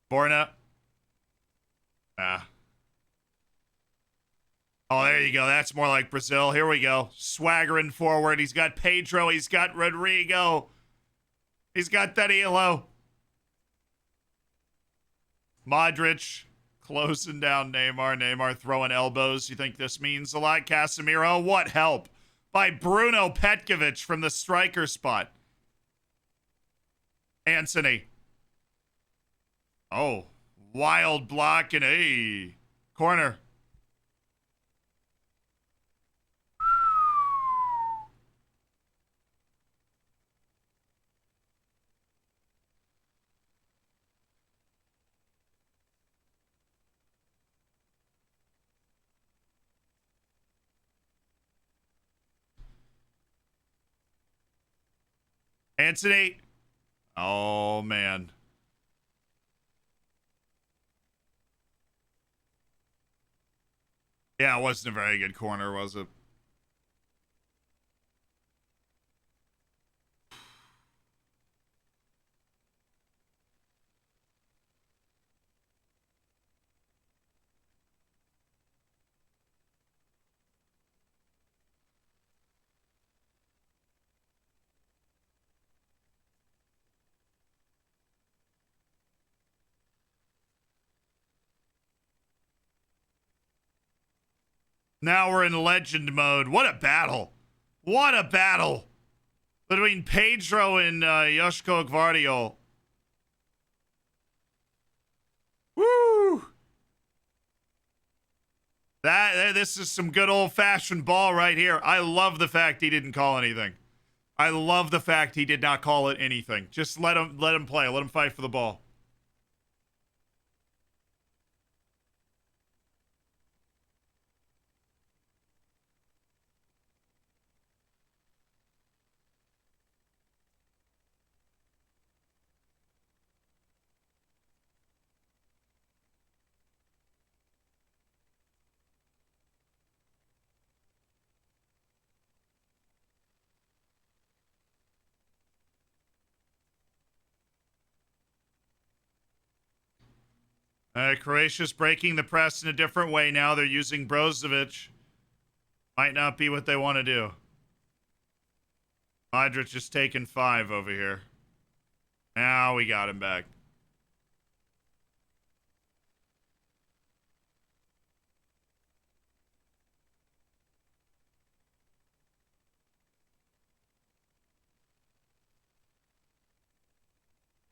Borna. Ah. Oh, there you go. That's more like Brazil. Here we go. Swaggering forward. He's got Pedro. He's got Rodrigo. He's got Danilo. Modric closing down Neymar. Neymar throwing elbows. You think this means a lot? Casemiro. What help by Bruno Petkovic from the striker spot. Anthony. Oh, wild block and a corner. Anthony. Oh, man. Yeah, it wasn't a very good corner, was it? Now we're in legend mode. What a battle. What a battle between Pedro and Joško Gvardiol. Woo! This is some good old-fashioned ball right here. I love the fact he didn't call anything. I love the fact he did not call it anything. Just let him play. Let him fight for the ball. Croatia's breaking the press in a different way now. They're using Brozovic. Might not be what they want to do. Modric is taking 5 over here. Now we got him back.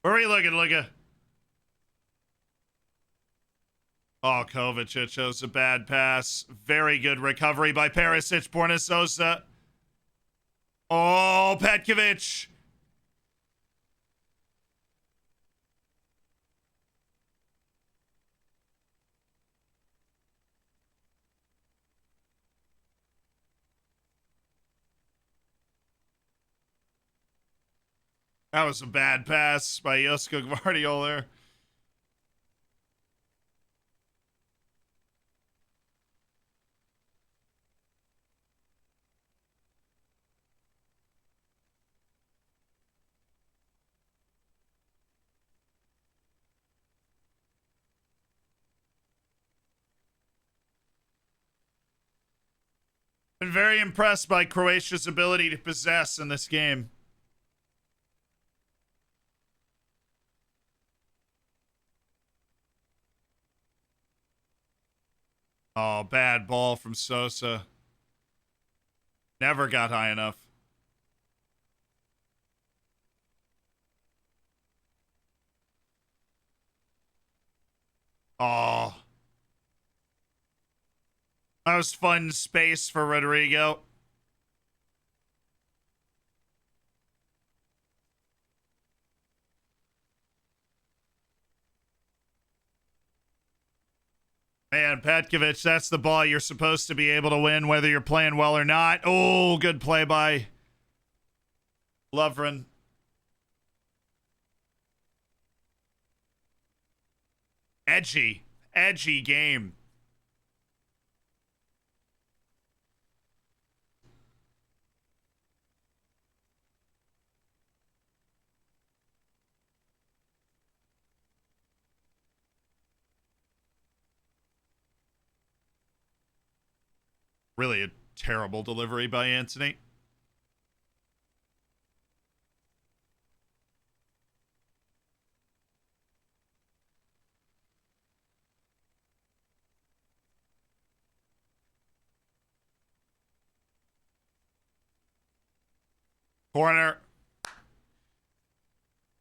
Where are you looking, Luka? Oh, Kovacic shows a bad pass. Very good recovery by Perisic. Borna Sosa. Oh, Petkovic. That was a bad pass by Joško Gvardiol there. Been very impressed by Croatia's ability to possess in this game. Oh, bad ball from Sosa. Never got high enough. Oh. That was fun space for Rodrigo. Man, Petkovic, that's the ball you're supposed to be able to win, whether you're playing well or not. Oh, good play by Lovren. Edgy game. Really a terrible delivery by Anthony. Corner.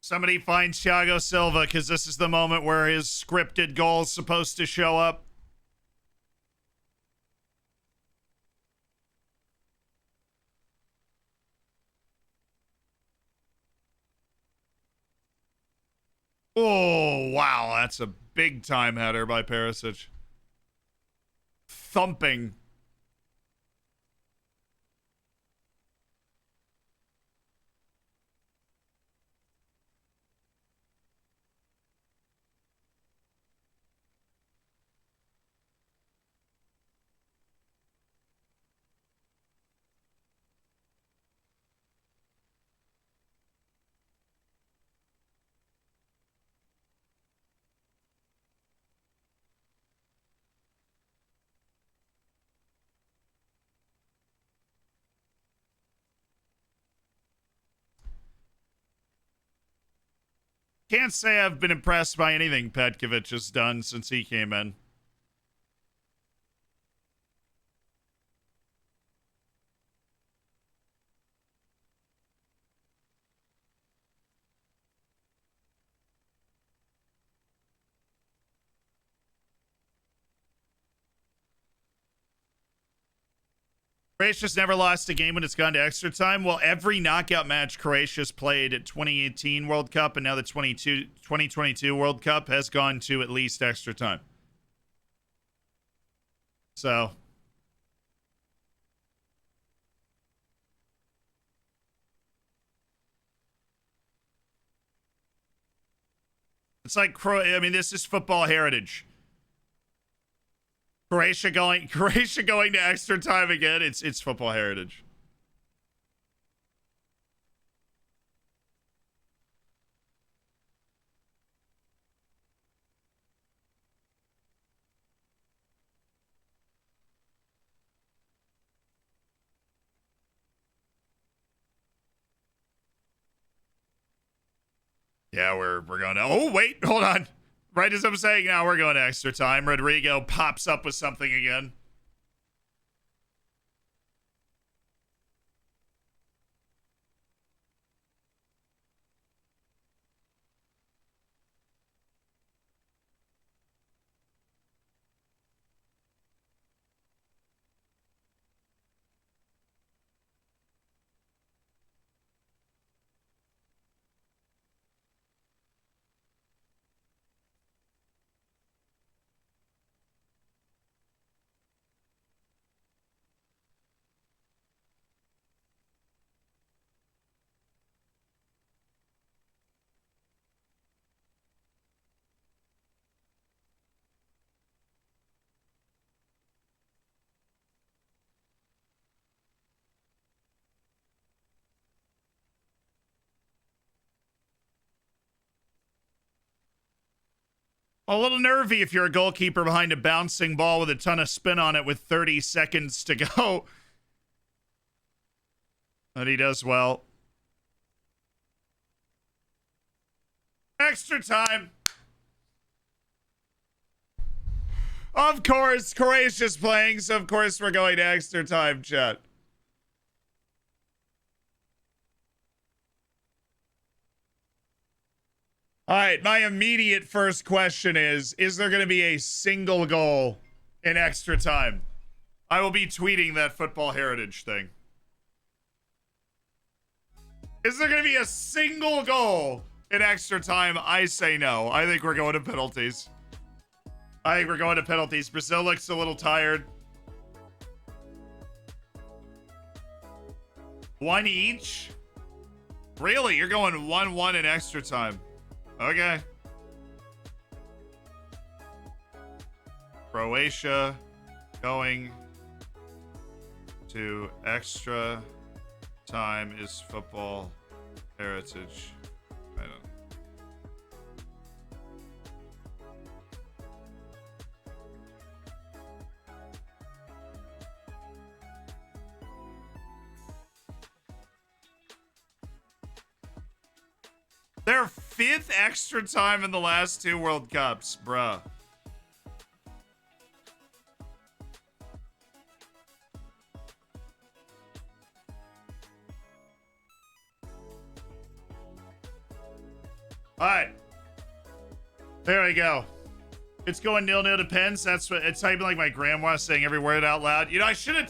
Somebody find Thiago Silva, because this is the moment where his scripted goal is supposed to show up. Oh, wow. That's a big time header by Perisic. Thumping. Can't say I've been impressed by anything Petkovic has done since he came in. Croatia's never lost a game when it's gone to extra time. Well, every knockout match Croatia's played at 2018 World Cup and now the 2022 World Cup has gone to at least extra time. So. It's like, I mean, this is football heritage. Croatia going to extra time again. It's football heritage. Yeah, we're going to. Oh, wait, hold on. Right as I'm saying now, we're going to extra time. Rodrigo pops up with something again. A little nervy if you're a goalkeeper behind a bouncing ball with a ton of spin on it with 30 seconds to go. And he does well. Extra time. Of course, Croatia's playing, so of course we're going to extra time, chat. All right, my immediate first question is there going to be a single goal in extra time? I will be tweeting that football heritage thing. Is there going to be a single goal in extra time? I say no. I think we're going to penalties. Brazil looks a little tired. One each? Really? You're going 1-1 in extra time. Okay. Croatia going to extra time is football heritage. I don't know. Their 5th extra time in the last 2 World Cups, bruh. All right. There we go. It's going 0-0 to pens. That's what it's typing like my grandma saying every word out loud. You know, I should have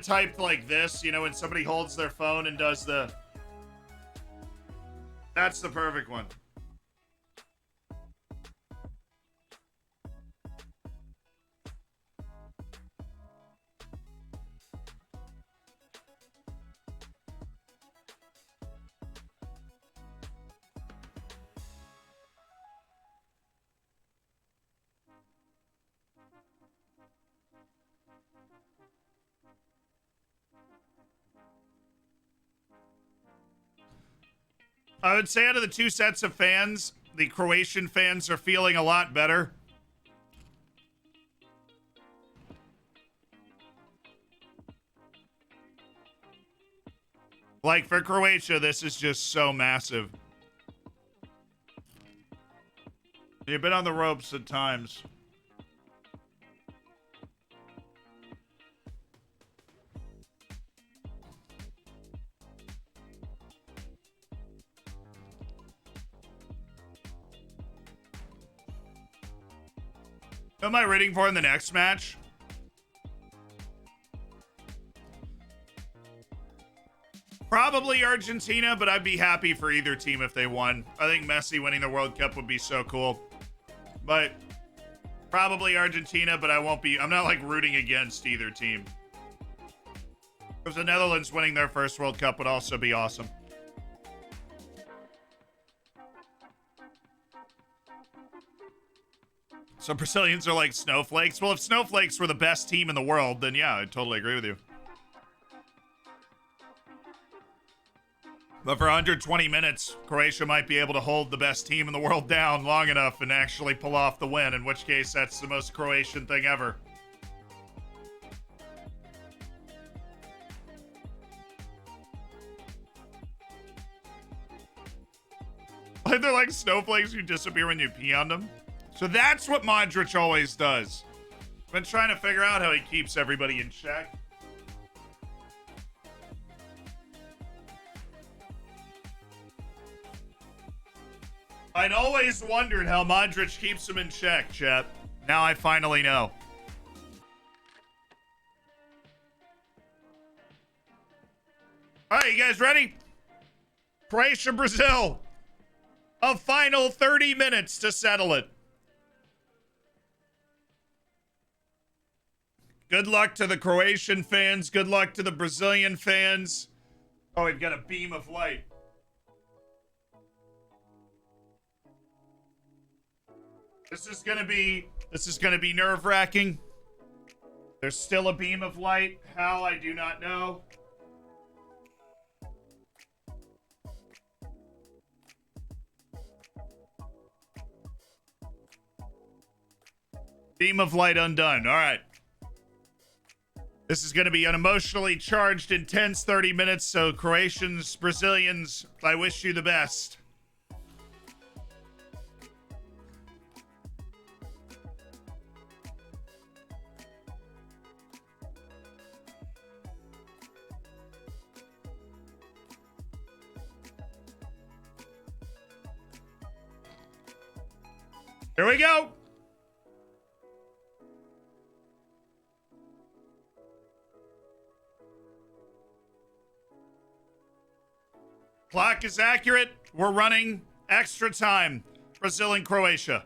typed like this, you know, when somebody holds their phone and does the. That's the perfect one. I would say out of the 2 sets of fans, the Croatian fans are feeling a lot better. Like, for Croatia, this is just so massive. You've been on the ropes at times. Who am I rooting for in the next match? Probably Argentina, but I'd be happy for either team if they won. I think Messi winning the World Cup would be so cool. But probably Argentina, but I'm not like rooting against either team. Because the Netherlands winning their first World Cup would also be awesome. So Brazilians are like snowflakes. Well, if snowflakes were the best team in the world, then yeah, I totally agree with you. But for 120 minutes, Croatia might be able to hold the best team in the world down long enough and actually pull off the win, in which case that's the most Croatian thing ever. Like they're like snowflakes who disappear when you pee on them. So that's what Modric always does. I've been trying to figure out how he keeps everybody in check. I'd always wondered how Modric keeps him in check, chat. Now I finally know. All right, you guys ready? Croatia, Brazil. A final 30 minutes to settle it. Good luck to the Croatian fans. Good luck to the Brazilian fans. Oh, we've got a beam of light. This is gonna be nerve-wracking. There's still a beam of light. How, I do not know. Beam of light undone. All right. This is going to be an emotionally charged, intense 30 minutes, so Croatians, Brazilians, I wish you the best. Here we go. Clock is accurate. We're running extra time. Brazil and Croatia.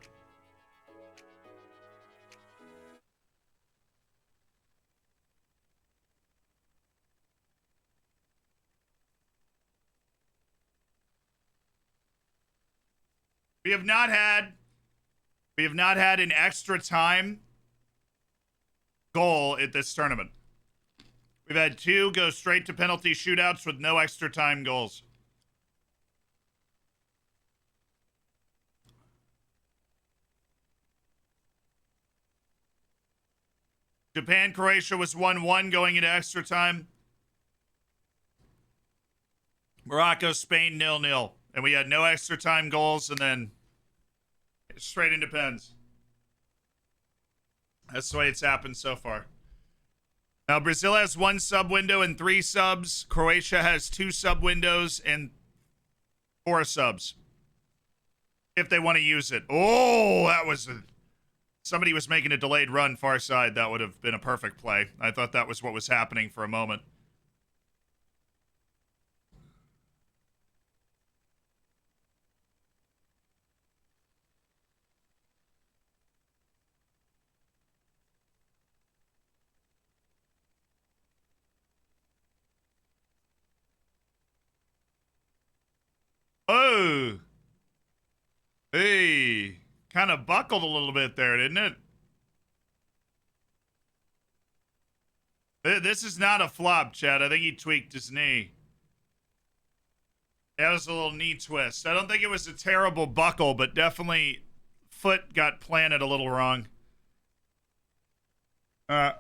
We have not had an extra time goal at this tournament. We've had 2 go straight to penalty shootouts with no extra time goals. Japan, Croatia was 1-1 going into extra time. Morocco, Spain, 0-0. And we had no extra time goals and then straight into pens. That's the way it's happened so far. Now, Brazil has 1 sub window and 3 subs. Croatia has 2 sub windows and 4 subs. If they want to use it. Oh, that was... Somebody was making a delayed run far side. That would have been a perfect play. I thought that was what was happening for a moment. Oh. Hey. Kind of buckled a little bit there, didn't it? This is not a flop, Chad. I think he tweaked his knee. That was a little knee twist. I don't think it was a terrible buckle, but definitely foot got planted a little wrong. Yeah,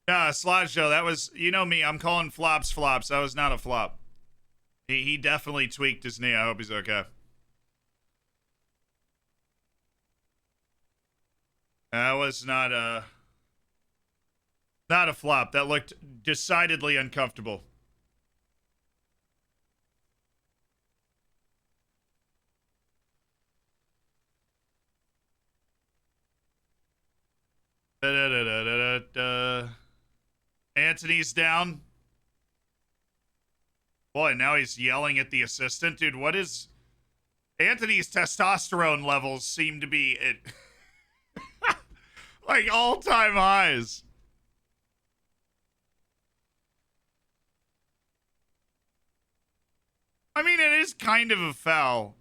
Slideshow, that was, you know me, I'm calling flops. That was not a flop. He definitely tweaked his knee. I hope he's okay. That was not a flop. That looked decidedly uncomfortable. Anthony's down. Boy, now he's yelling at the assistant. Dude, what is... Anthony's testosterone levels seem to be at... like all-time highs. I mean, it is kind of a foul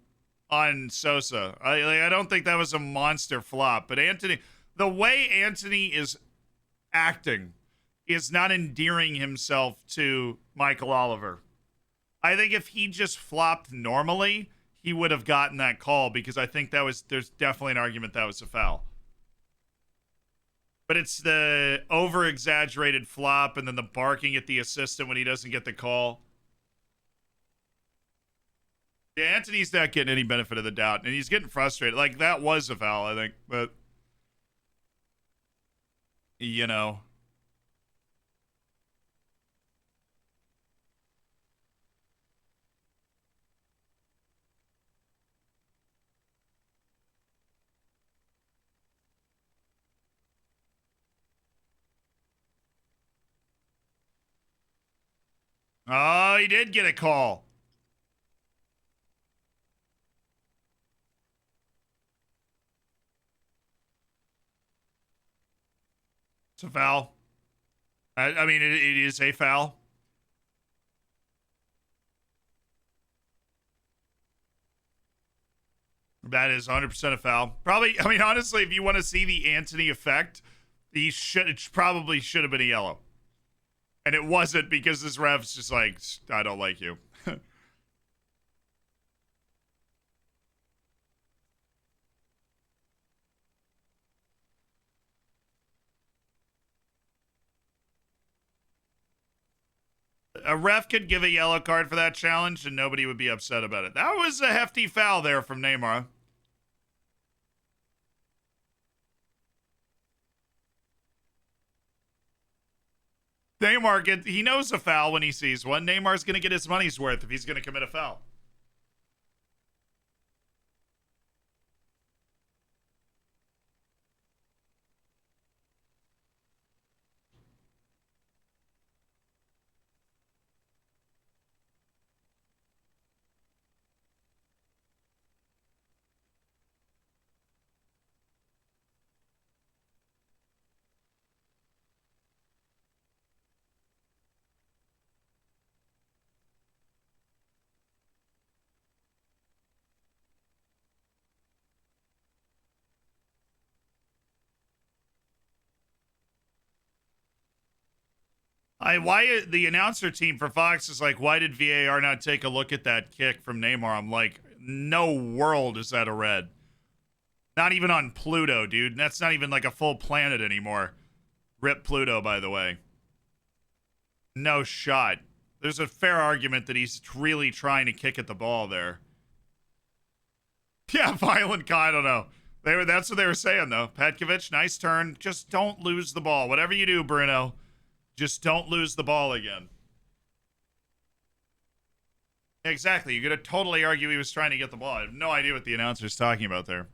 on Sosa. I don't think that was a monster flop, but Anthony, the way Anthony is acting is not endearing himself to Michael Oliver. I think if he just flopped normally, he would have gotten that call because I think there's definitely an argument that was a foul. But it's the over-exaggerated flop and then the barking at the assistant when he doesn't get the call. Yeah, Anthony's not getting any benefit of the doubt, and he's getting frustrated. Like, that was a foul, I think, but... You know... Oh, he did get a call. It's a foul. I mean, it is a foul. That is 100% a foul. Probably, I mean, honestly, if you want to see the Anthony effect, it probably should have been a yellow. And it wasn't because this ref's just like, I don't like you. A ref could give a yellow card for that challenge and nobody would be upset about it. That was a hefty foul there from Neymar. He knows a foul when he sees one. Neymar's going to get his money's worth if he's going to commit a foul. Why the announcer team for Fox is like, why did VAR not take a look at that kick from Neymar? I'm like, no world is that a red. Not even on Pluto, dude. That's not even like a full planet anymore. Rip Pluto, by the way. No shot. There's a fair argument that he's really trying to kick at the ball there. Yeah, violent. I don't know. That's what they were saying, though. Petkovic, nice turn. Just don't lose the ball. Whatever you do, Bruno, just don't lose the ball again. Exactly. You could totally argue he was trying to get the ball. I have no idea what the announcer's talking about there.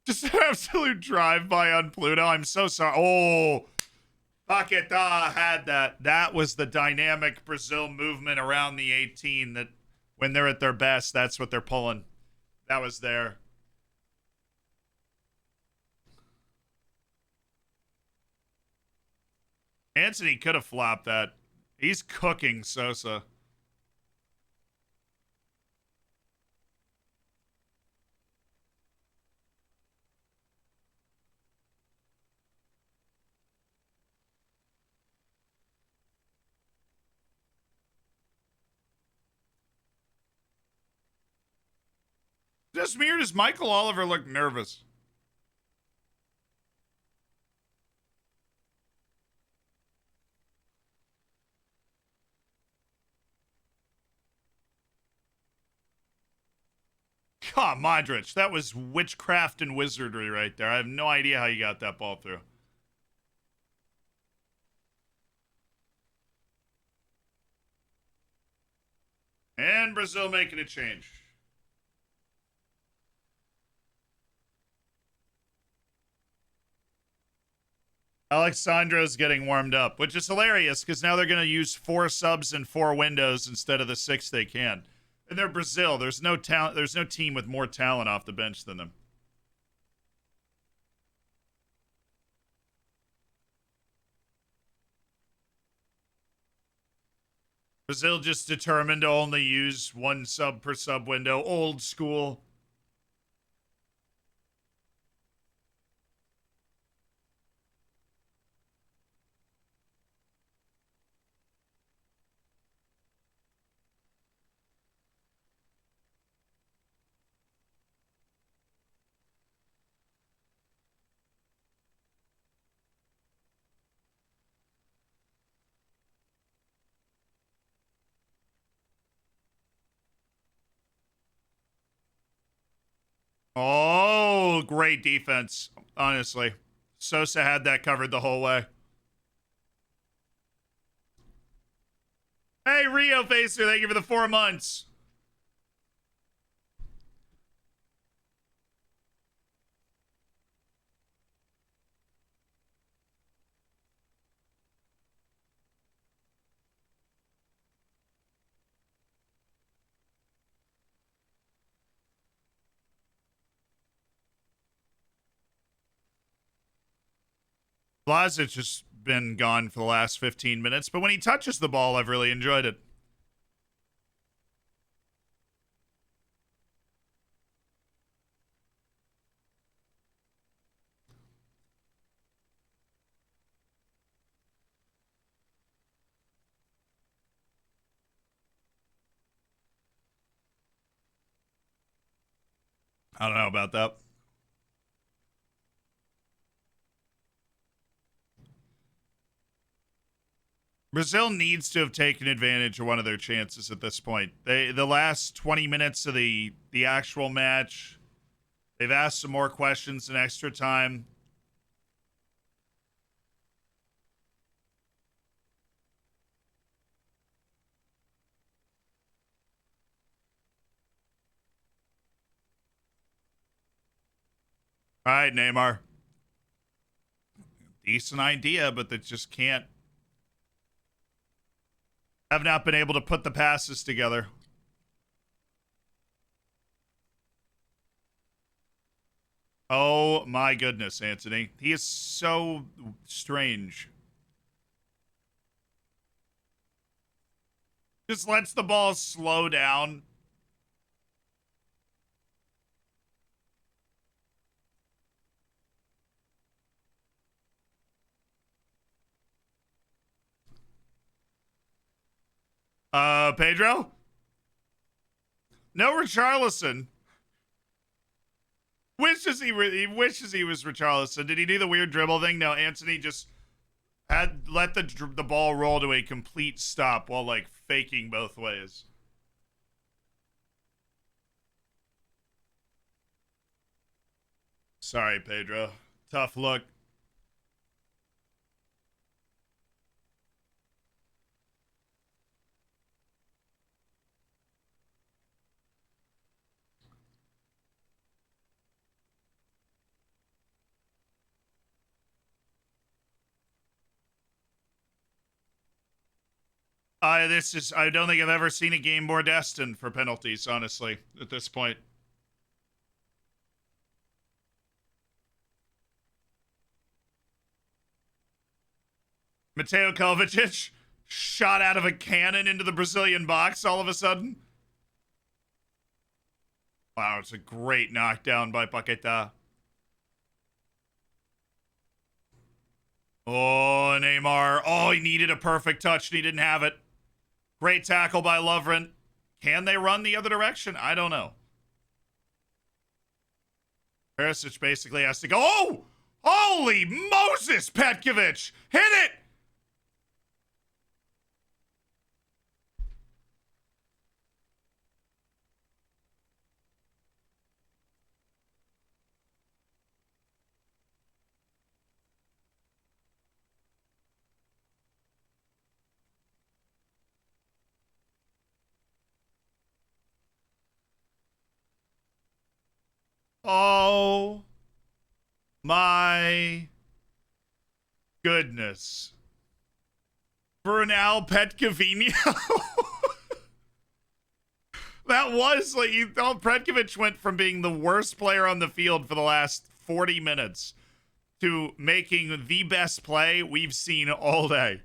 Just an absolute drive-by on Pluto. I'm so sorry. Oh, Paquetá had that. That was the dynamic Brazil movement around the 18 that when they're at their best, that's what they're pulling. That was there. Anthony could have flopped that. He's cooking Sosa. Just me or does Michael Oliver look nervous? God, Modric, that was witchcraft and wizardry right there. I have no idea how you got that ball through. And Brazil making a change. Alexandro's getting warmed up, which is hilarious because now they're going to use 4 subs and 4 windows instead of the 6 they can. And they're Brazil. There's no talent. There's no team with more talent off the bench than them. Brazil just determined to only use 1 sub per sub window. Old school. Oh, great defense, honestly. Sosa had that covered the whole way. Hey, Rio Facer, thank you for the 4 months. Vlasic has been gone for the last 15 minutes, but when he touches the ball, I've really enjoyed it. I don't know about that. Brazil needs to have taken advantage of one of their chances at this point. The last 20 minutes of the actual match, they've asked some more questions in extra time. All right, Neymar. Decent idea, but they just can't. Have not been able to put the passes together. Oh my goodness, Anthony. He is so strange. Just lets the ball slow down. Pedro? No Richarlison. He wishes he was Richarlison. Did he do the weird dribble thing? No, Anthony just had let the ball roll to a complete stop while like faking both ways. Sorry, Pedro. Tough look. I don't think I've ever seen a game more destined for penalties, honestly, at this point. Mateo Kovacic shot out of a cannon into the Brazilian box all of a sudden. Wow, it's a great knockdown by Paqueta. Oh, Neymar. Oh, he needed a perfect touch and he didn't have it. Great tackle by Lovren. Can they run the other direction? I don't know. Perisic basically has to go. Oh! Holy Moses, Petkovic! Hit it! Oh my goodness. Brunel Petkovic. That was like you thought Petkovic went from being the worst player on the field for the last 40 minutes to making the best play we've seen all day.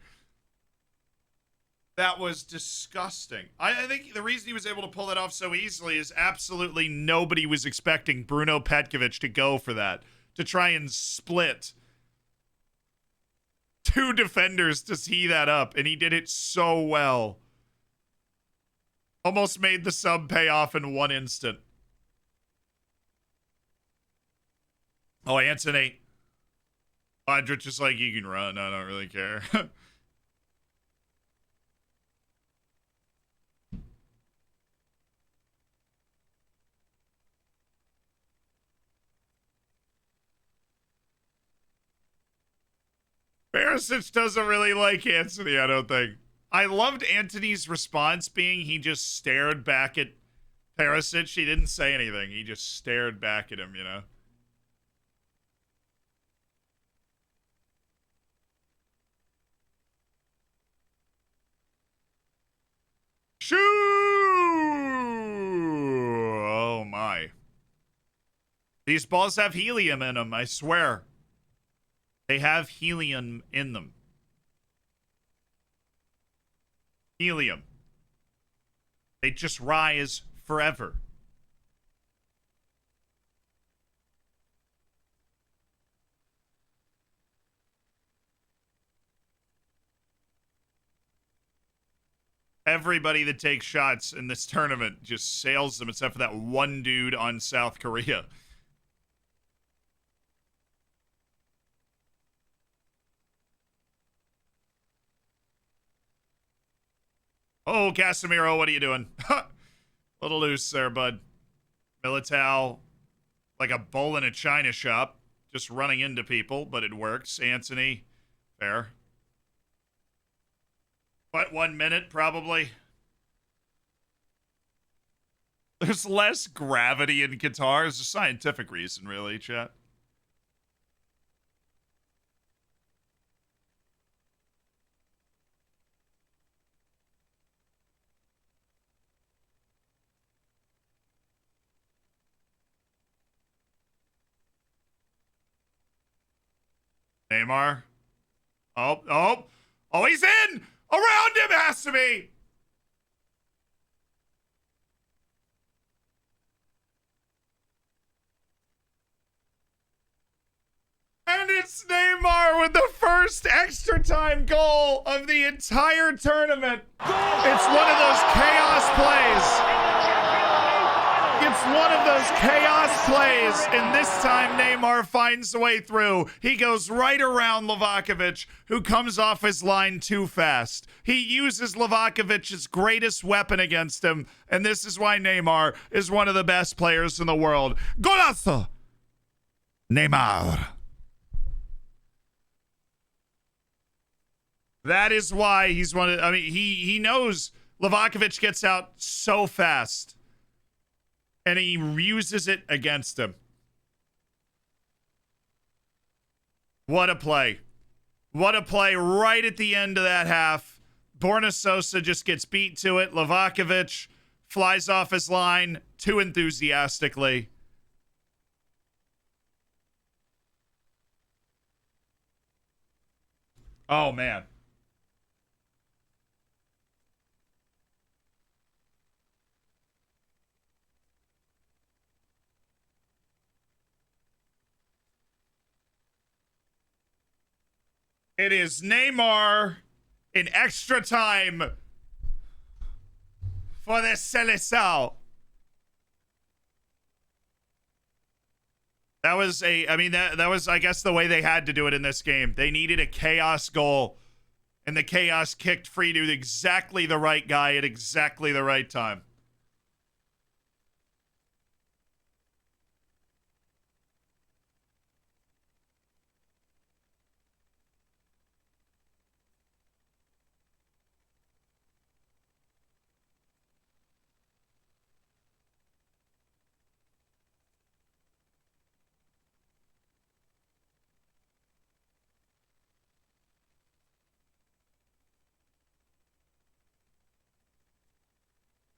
That was disgusting. I think the reason he was able to pull that off so easily is absolutely nobody was expecting Bruno Petkovic to go for that, to try and split two defenders to tee that up, and he did it so well. Almost made the sub pay off in one instant. Oh, Anthony. Modric is like, you can run. I don't really care. Perisic doesn't really like Anthony, I don't think. I loved Anthony's response being he just stared back at Perisic. He didn't say anything. He just stared back at him, you know? Shoo! Oh, my. These balls have helium in them, I swear. They have helium in them. Helium. They just rise forever. Everybody that takes shots in this tournament just sails them, except for that one dude on South Korea. Oh, Casemiro, what are you doing? Little loose there, bud. Militao, like a bull in a china shop, just running into people, but it works. Anthony, fair. What, 1 minute, probably? There's less gravity in Qatar. It's a scientific reason, really, chat. Neymar. Oh, he's in! Around him has to be! And it's Neymar with the first extra time goal of the entire tournament. It's one of those chaos plays. It's one of those chaos plays, and this time Neymar finds a way through. He goes right around Livakovic, who comes off his line too fast. He uses Livakovic's greatest weapon against him, and this is why Neymar is one of the best players in the world. Golazo! Neymar. That is why he's one of, I mean, he knows Livakovic gets out so fast. And he uses it against him. What a play. What a play right at the end of that half. Borna Sosa just gets beat to it. Livakovic flies off his line too enthusiastically. Oh, man. It is Neymar in extra time for the Seleção. That was that was, I guess, the way they had to do it in this game. They needed a chaos goal, and the chaos kicked free to exactly the right guy at exactly the right time.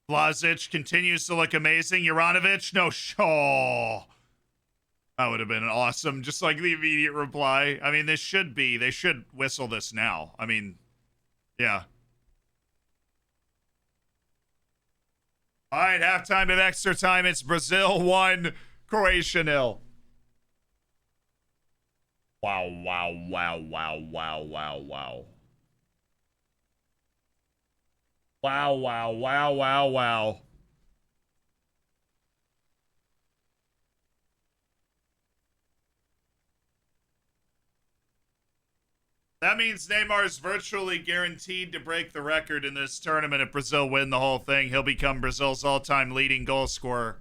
Vlasic continues to look amazing. Juranovic, no, oh, that would have been awesome. Just like the immediate reply. I mean, they should whistle this now. I mean, yeah. All right, halftime of extra time. It's Brazil 1, Croatia 0. Wow, wow, wow, wow, wow, wow, wow. Wow, wow, wow, wow, wow. That means Neymar is virtually guaranteed to break the record in this tournament. If Brazil win the whole thing, he'll become Brazil's all-time leading goal scorer.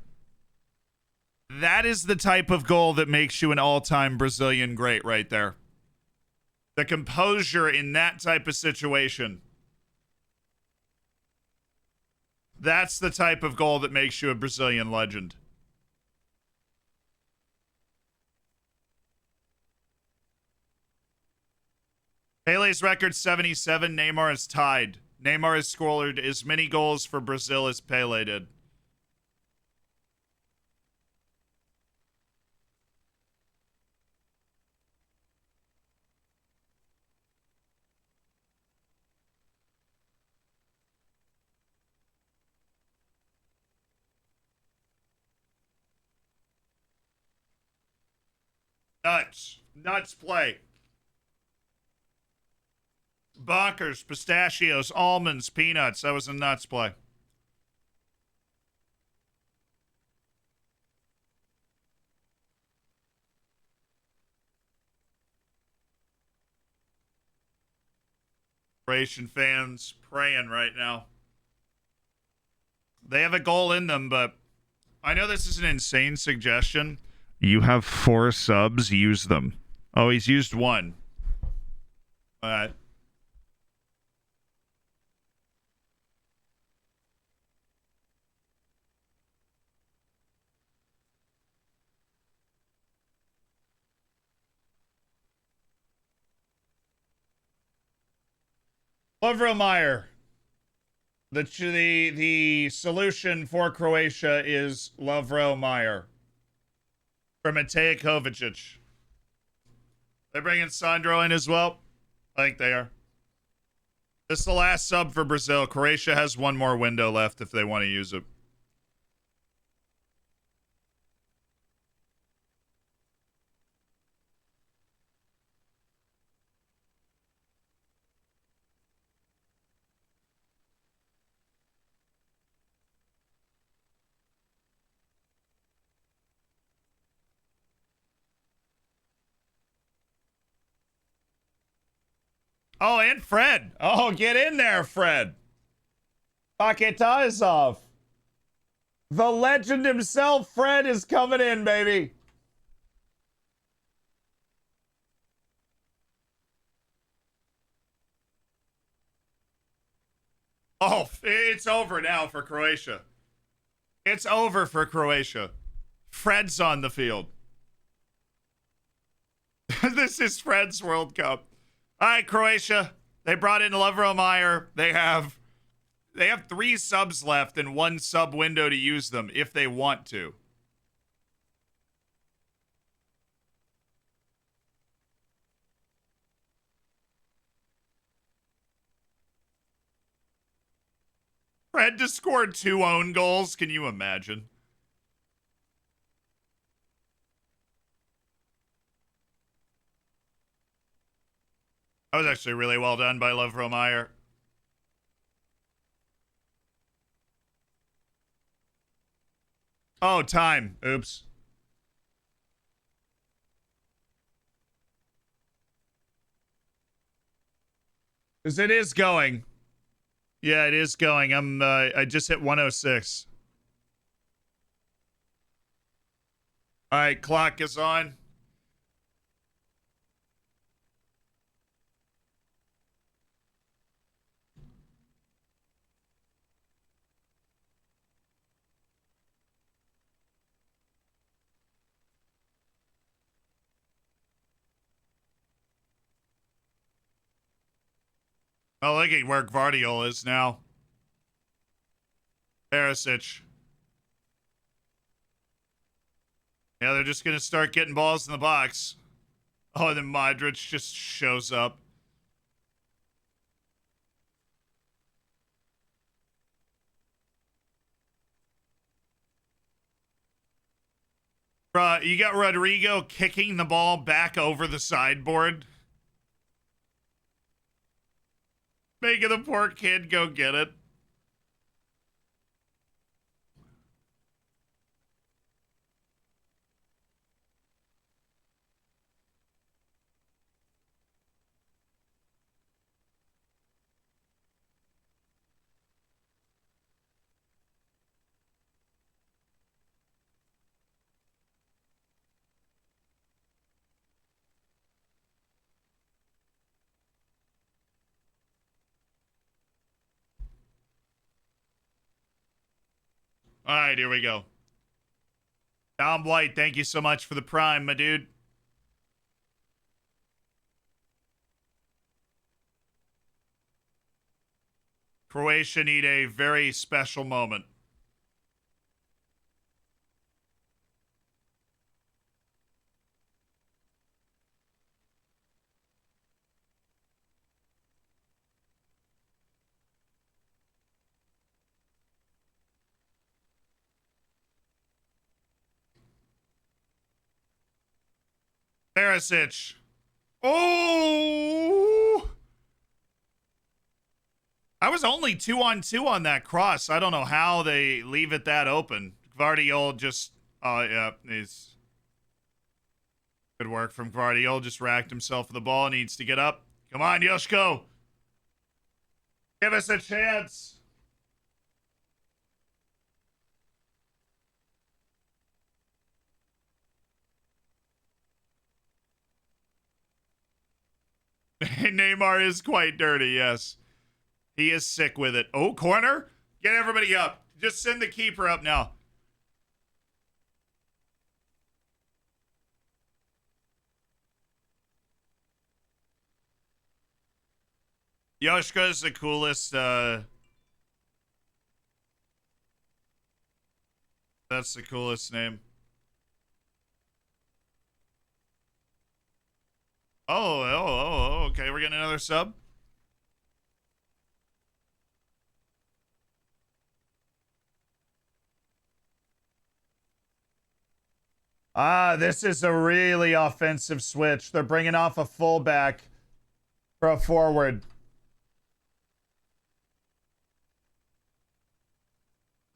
That is the type of goal that makes you an all-time Brazilian great right there. The composure in that type of situation. That's the type of goal that makes you a Brazilian legend. Pele's record 77. Neymar is tied. Neymar has scored as many goals for Brazil as Pele did. Nuts. Nuts play. Bonkers, pistachios, almonds, peanuts. That was a nuts play. Croatian fans praying right now. They have a goal in them, but I know this is an insane suggestion. You have 4 subs, use them. Oh, he's used 1. All right. Lovromeyer. The solution for Croatia is Lovromeyer for Matej Kovacic. They're bringing Sandro in as well. I think they are. This is the last sub for Brazil. Croatia has 1 more window left if they want to use it. Oh, and Fred. Oh, get in there, Fred. Paketazov. The legend himself, Fred, is coming in, baby. Oh, it's over now for Croatia. It's over for Croatia. Fred's on the field. This is Fred's World Cup. All right, Croatia. They brought in Lovromeyer. They have 3 subs left and 1 sub window to use them if they want to. Fred just scored 2 own goals. Can you imagine? That was actually really well done by Lovromeyer. Oh, time. Oops. Because it is going. Yeah, it is going. I just hit 106. All right, clock is on. Oh, look at where Gvardiol is now. Perisic. Yeah, they're just going to start getting balls in the box. Oh, and then Modric just shows up. Bruh, you got Rodrigo kicking the ball back over the sideboard. Making the poor kid go get it. All right, here we go. Tom White, thank you so much for the prime, my dude. Croatia need a very special moment. Perisic. Oh! I was only 2-on-2 on that cross. I don't know how they leave it that open. Gvardiol just, yeah, he's good work from Gvardiol. Just racked himself with the ball. Needs to get up. Come on, Yoshko. Give us a chance. Neymar is quite dirty, yes. He is sick with it. Oh, corner. Get everybody up. Just send the keeper up now. Yoshka is the coolest. That's the coolest name. Oh, okay. We're getting another sub. Ah, this is a really offensive switch. They're bringing off a fullback for a forward.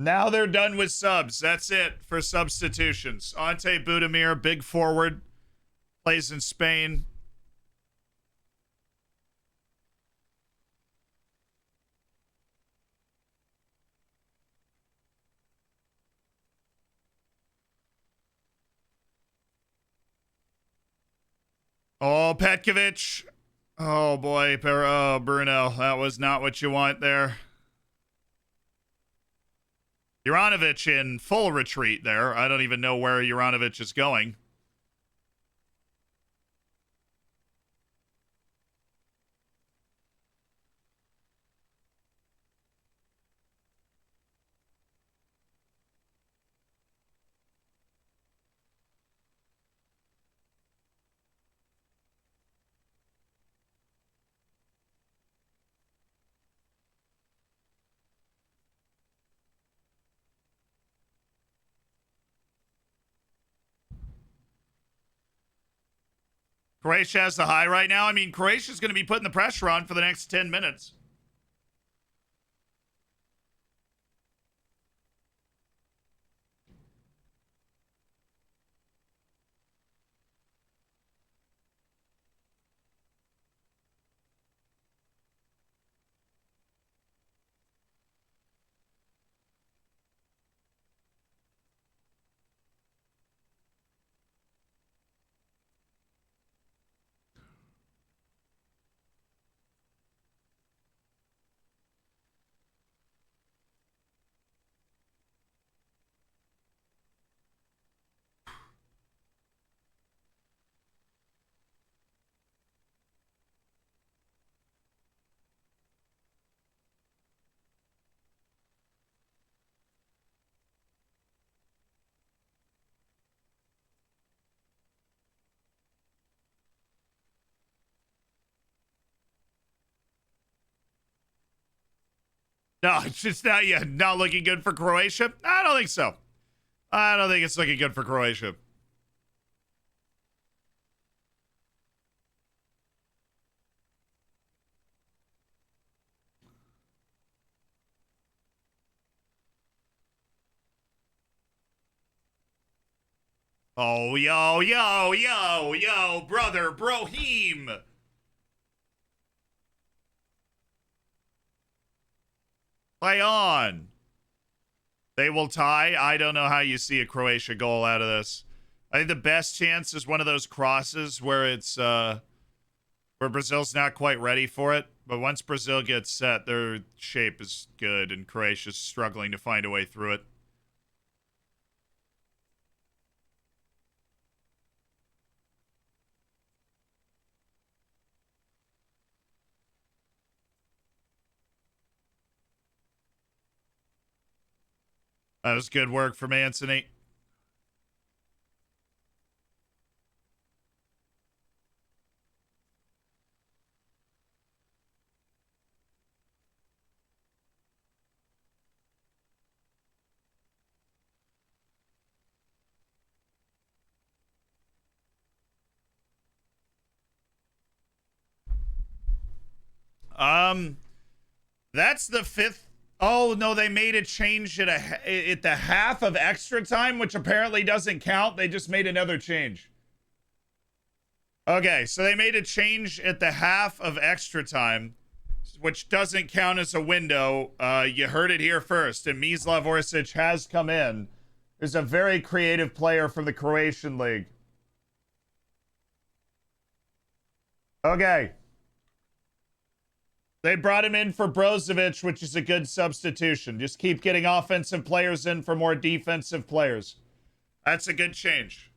Now they're done with subs. That's it for substitutions. Ante Budimir, big forward, plays in Spain. Oh, Petkovic. Oh, boy. Bruno. That was not what you want there. Juranovic in full retreat there. I don't even know where Juranovic is going. Croatia has the high right now. I mean, Croatia's going to be putting the pressure on for the next 10 minutes. No, it's just not yet. Not looking good for Croatia. I don't think so. I don't think it's looking good for Croatia. Oh, yo, brother, Brohim. Play on. They will tie. I don't know how you see a Croatia goal out of this. I think the best chance is one of those crosses where it's where Brazil's not quite ready for it. But once Brazil gets set, their shape is good, and Croatia's struggling to find a way through it. That was good work from Anthony. That's the fifth. Oh, no, they made a change at the half of extra time, which apparently doesn't count. They just made another change. Okay, so they made a change at the half of extra time, which doesn't count as a window. You heard it here first, and Mislav Orsic has come in. There's a very creative player from the Croatian league. Okay. They brought him in for Brozovic, which is a good substitution. Just keep getting offensive players in for more defensive players. That's a good change.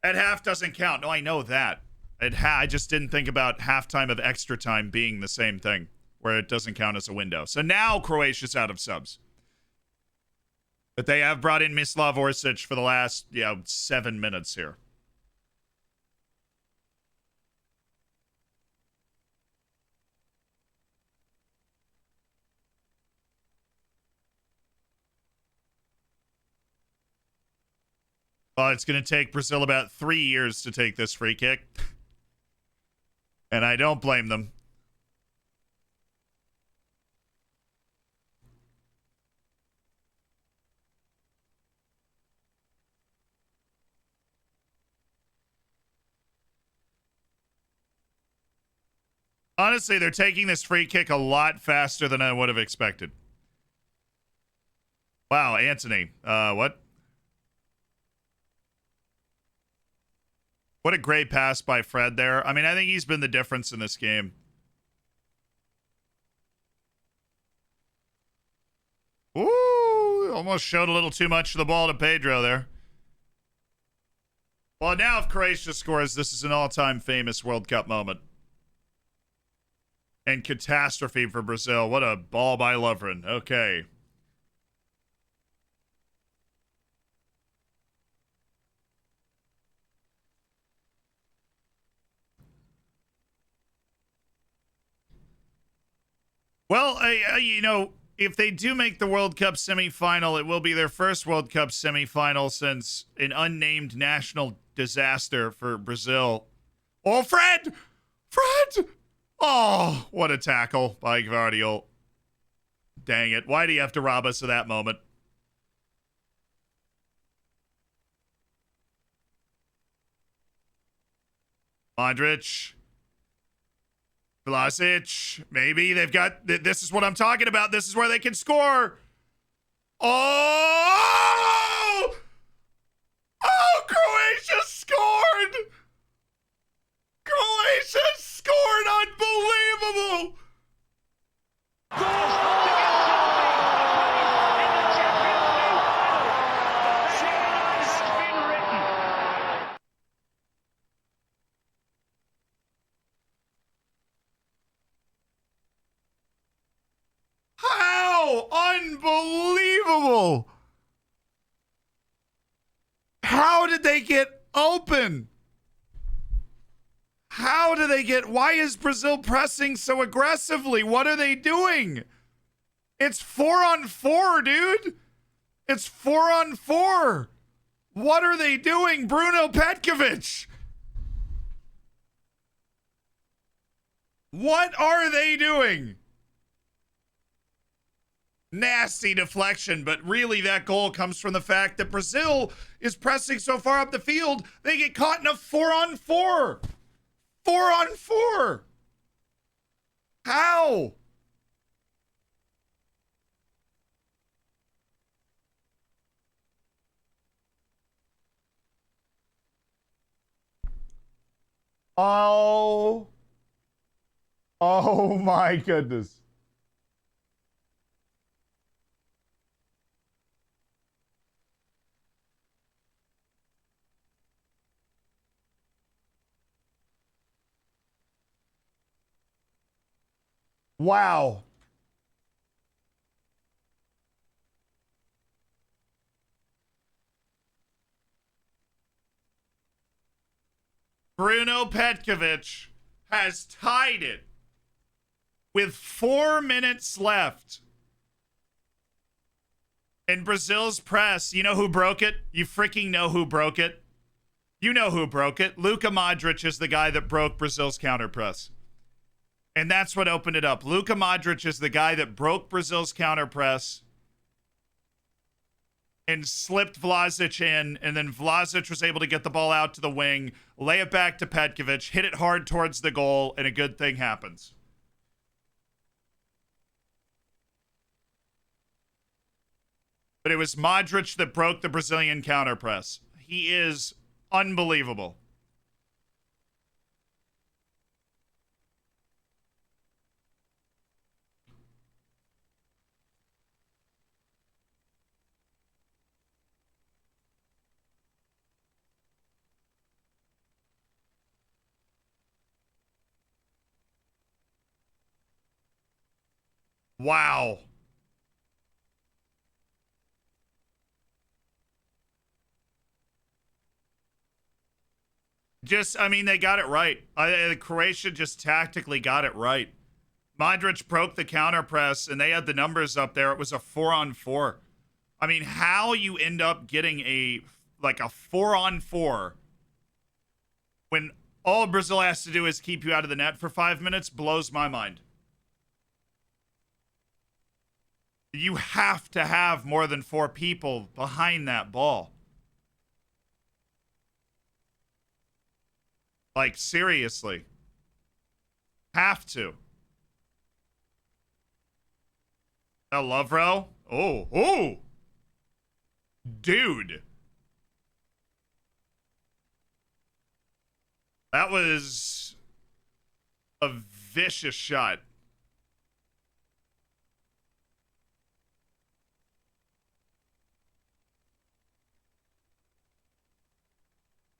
At half doesn't count. No, I know that. I just didn't think about halftime of extra time being the same thing, where it doesn't count as a window. So now Croatia's out of subs. But they have brought in Mislav Orsic for the last, 7 minutes here. It's going to take Brazil about 3 years to take this free kick. And I don't blame them. Honestly, they're taking this free kick a lot faster than I would have expected. Wow, Anthony. What? What a great pass by Fred there. I mean, I think he's been the difference in this game. Ooh, almost showed a little too much of the ball to Pedro there. Well, now if Croatia scores, this is an all-time famous World Cup moment. And catastrophe for Brazil. What a ball by Lovren. Okay. Well, if they do make the World Cup semifinal, it will be their first World Cup semifinal since an unnamed national disaster for Brazil. Oh, Fred! Fred! Oh, what a tackle by Gvardiol. Dang it. Why do you have to rob us of that moment? Modric. Vlasic, maybe they've got, this is what I'm talking about. This is where they can score. Oh! Oh, Croatia scored! Croatia scored! Unbelievable! Unbelievable! How did they get open? How do they get... Why is Brazil pressing so aggressively? What are they doing? It's 4-on-4, dude. It's 4-on-4. What are they doing? Bruno Petkovic. What are they doing? Nasty deflection, but really that goal comes from the fact that Brazil is pressing so far up the field, they get caught in a 4-on-4. 4-on-4. How? Oh my goodness. Wow. Bruno Petkovic has tied it with 4 minutes left. And Brazil's press, you know who broke it? You freaking know who broke it. You know who broke it. Luka Modric is the guy that broke Brazil's counter press. And that's what opened it up. Luka Modric is the guy that broke Brazil's counterpress and slipped Vlasic in, and then Vlasic was able to get the ball out to the wing, lay it back to Petkovic, hit it hard towards the goal, and a good thing happens. But it was Modric that broke the Brazilian counterpress. He is unbelievable. Wow. I mean, they got it right. Croatia just tactically got it right. Modric broke the counter press, and they had the numbers up there. It was a 4-on-4. I mean, how you end up getting a 4-on-4 when all Brazil has to do is keep you out of the net for 5 minutes blows my mind. You have to have more than 4 people behind that ball. Like, seriously. Have to. Now, Lovro? Oh. Dude. That was a vicious shot.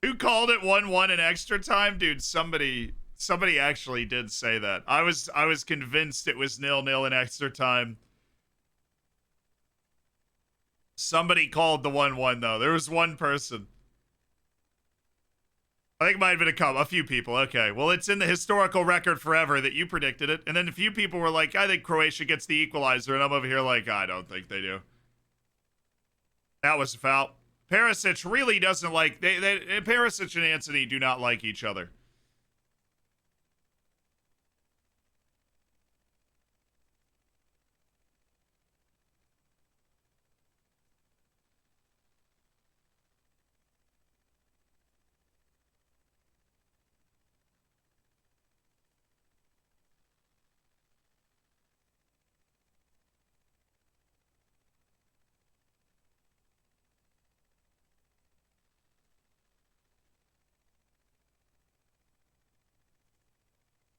Who called it 1-1 in extra time? Dude, somebody actually did say that. I was convinced it was 0-0 in extra time. Somebody called the 1-1 though. There was one person. I think it might have been a few people. Okay. Well, it's in the historical record forever that you predicted it. And then a few people were like, I think Croatia gets the equalizer. And I'm over here like, I don't think they do. That was a foul. Perisic really doesn't like... Perisic and Antony do not like each other.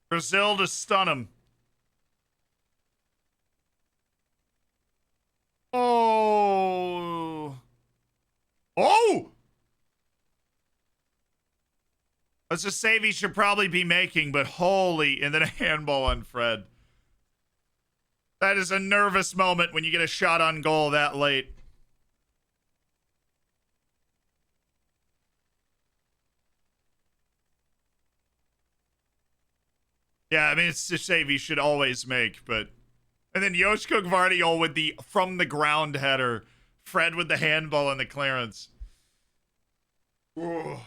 Brazil to stun him. Oh. That's a save he should probably be making, but holy, and then a handball on Fred. That is a nervous moment when you get a shot on goal that late. Yeah, I mean, it's a save he should always make, but... And then Joško Gvardiol with the from-the-ground header. Fred with the handball and the clearance. Ooh.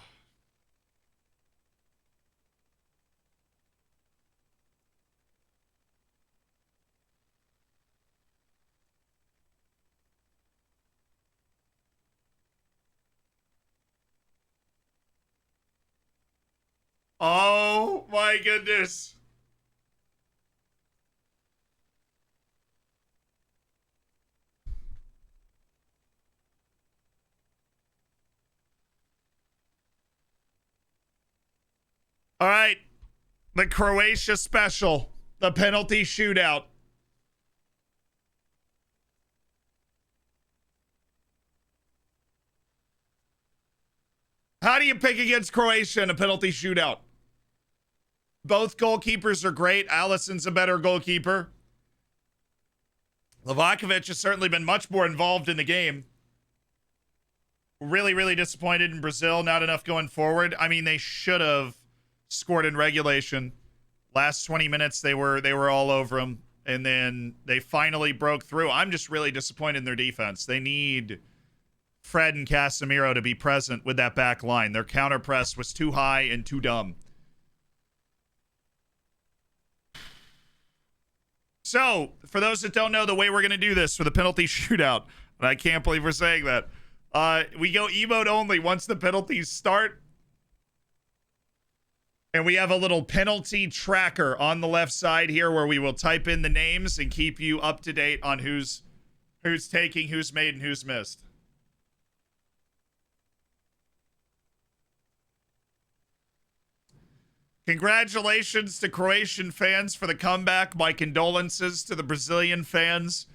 Oh, my goodness. All right, the Croatia special, the penalty shootout. How do you pick against Croatia in a penalty shootout? Both goalkeepers are great. Alisson's a better goalkeeper. Livakovic has certainly been much more involved in the game. Really, really disappointed in Brazil. Not enough going forward. I mean, they should have scored in regulation. Last 20 minutes, they were all over them. And then they finally broke through. I'm just really disappointed in their defense. They need Fred and Casemiro to be present with that back line. Their counter press was too high and too dumb. So, for those that don't know the way we're going to do this for the penalty shootout, and I can't believe we're saying that, we go emote only once the penalties start. And we have a little penalty tracker on the left side here where we will type in the names and keep you up to date on who's taking, who's made, and who's missed. Congratulations to Croatian fans for the comeback. My condolences to the Brazilian fans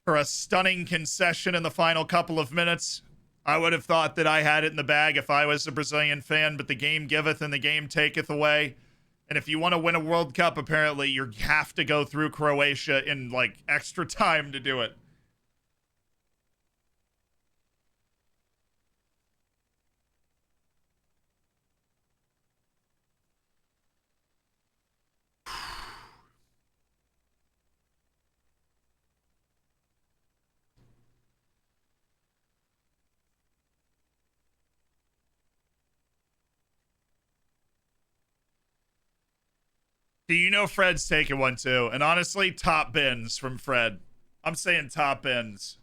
for a stunning concession in the final couple of minutes. I would have thought that I had it in the bag if I was a Brazilian fan, but the game giveth and the game taketh away. And if you want to win a World Cup, apparently you have to go through Croatia in like extra time to do it. Do you know Fred's taking one too? And honestly, top bins from Fred. I'm saying top bins.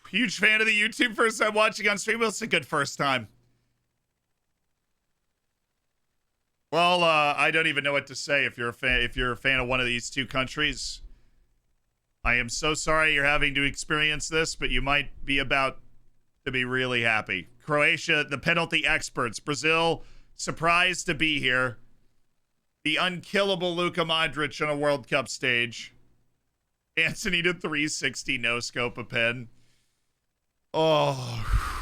Huge fan of the YouTube, first time watching on stream. Well, it's a good first time. Well, I don't even know what to say if you're a fan of one of these two countries. I am so sorry you're having to experience this, but you might be about to be really happy. Croatia, the penalty experts. Brazil, surprised to be here. The unkillable Luka Modric on a World Cup stage. Anthony to 360 no scope a pen. Oh.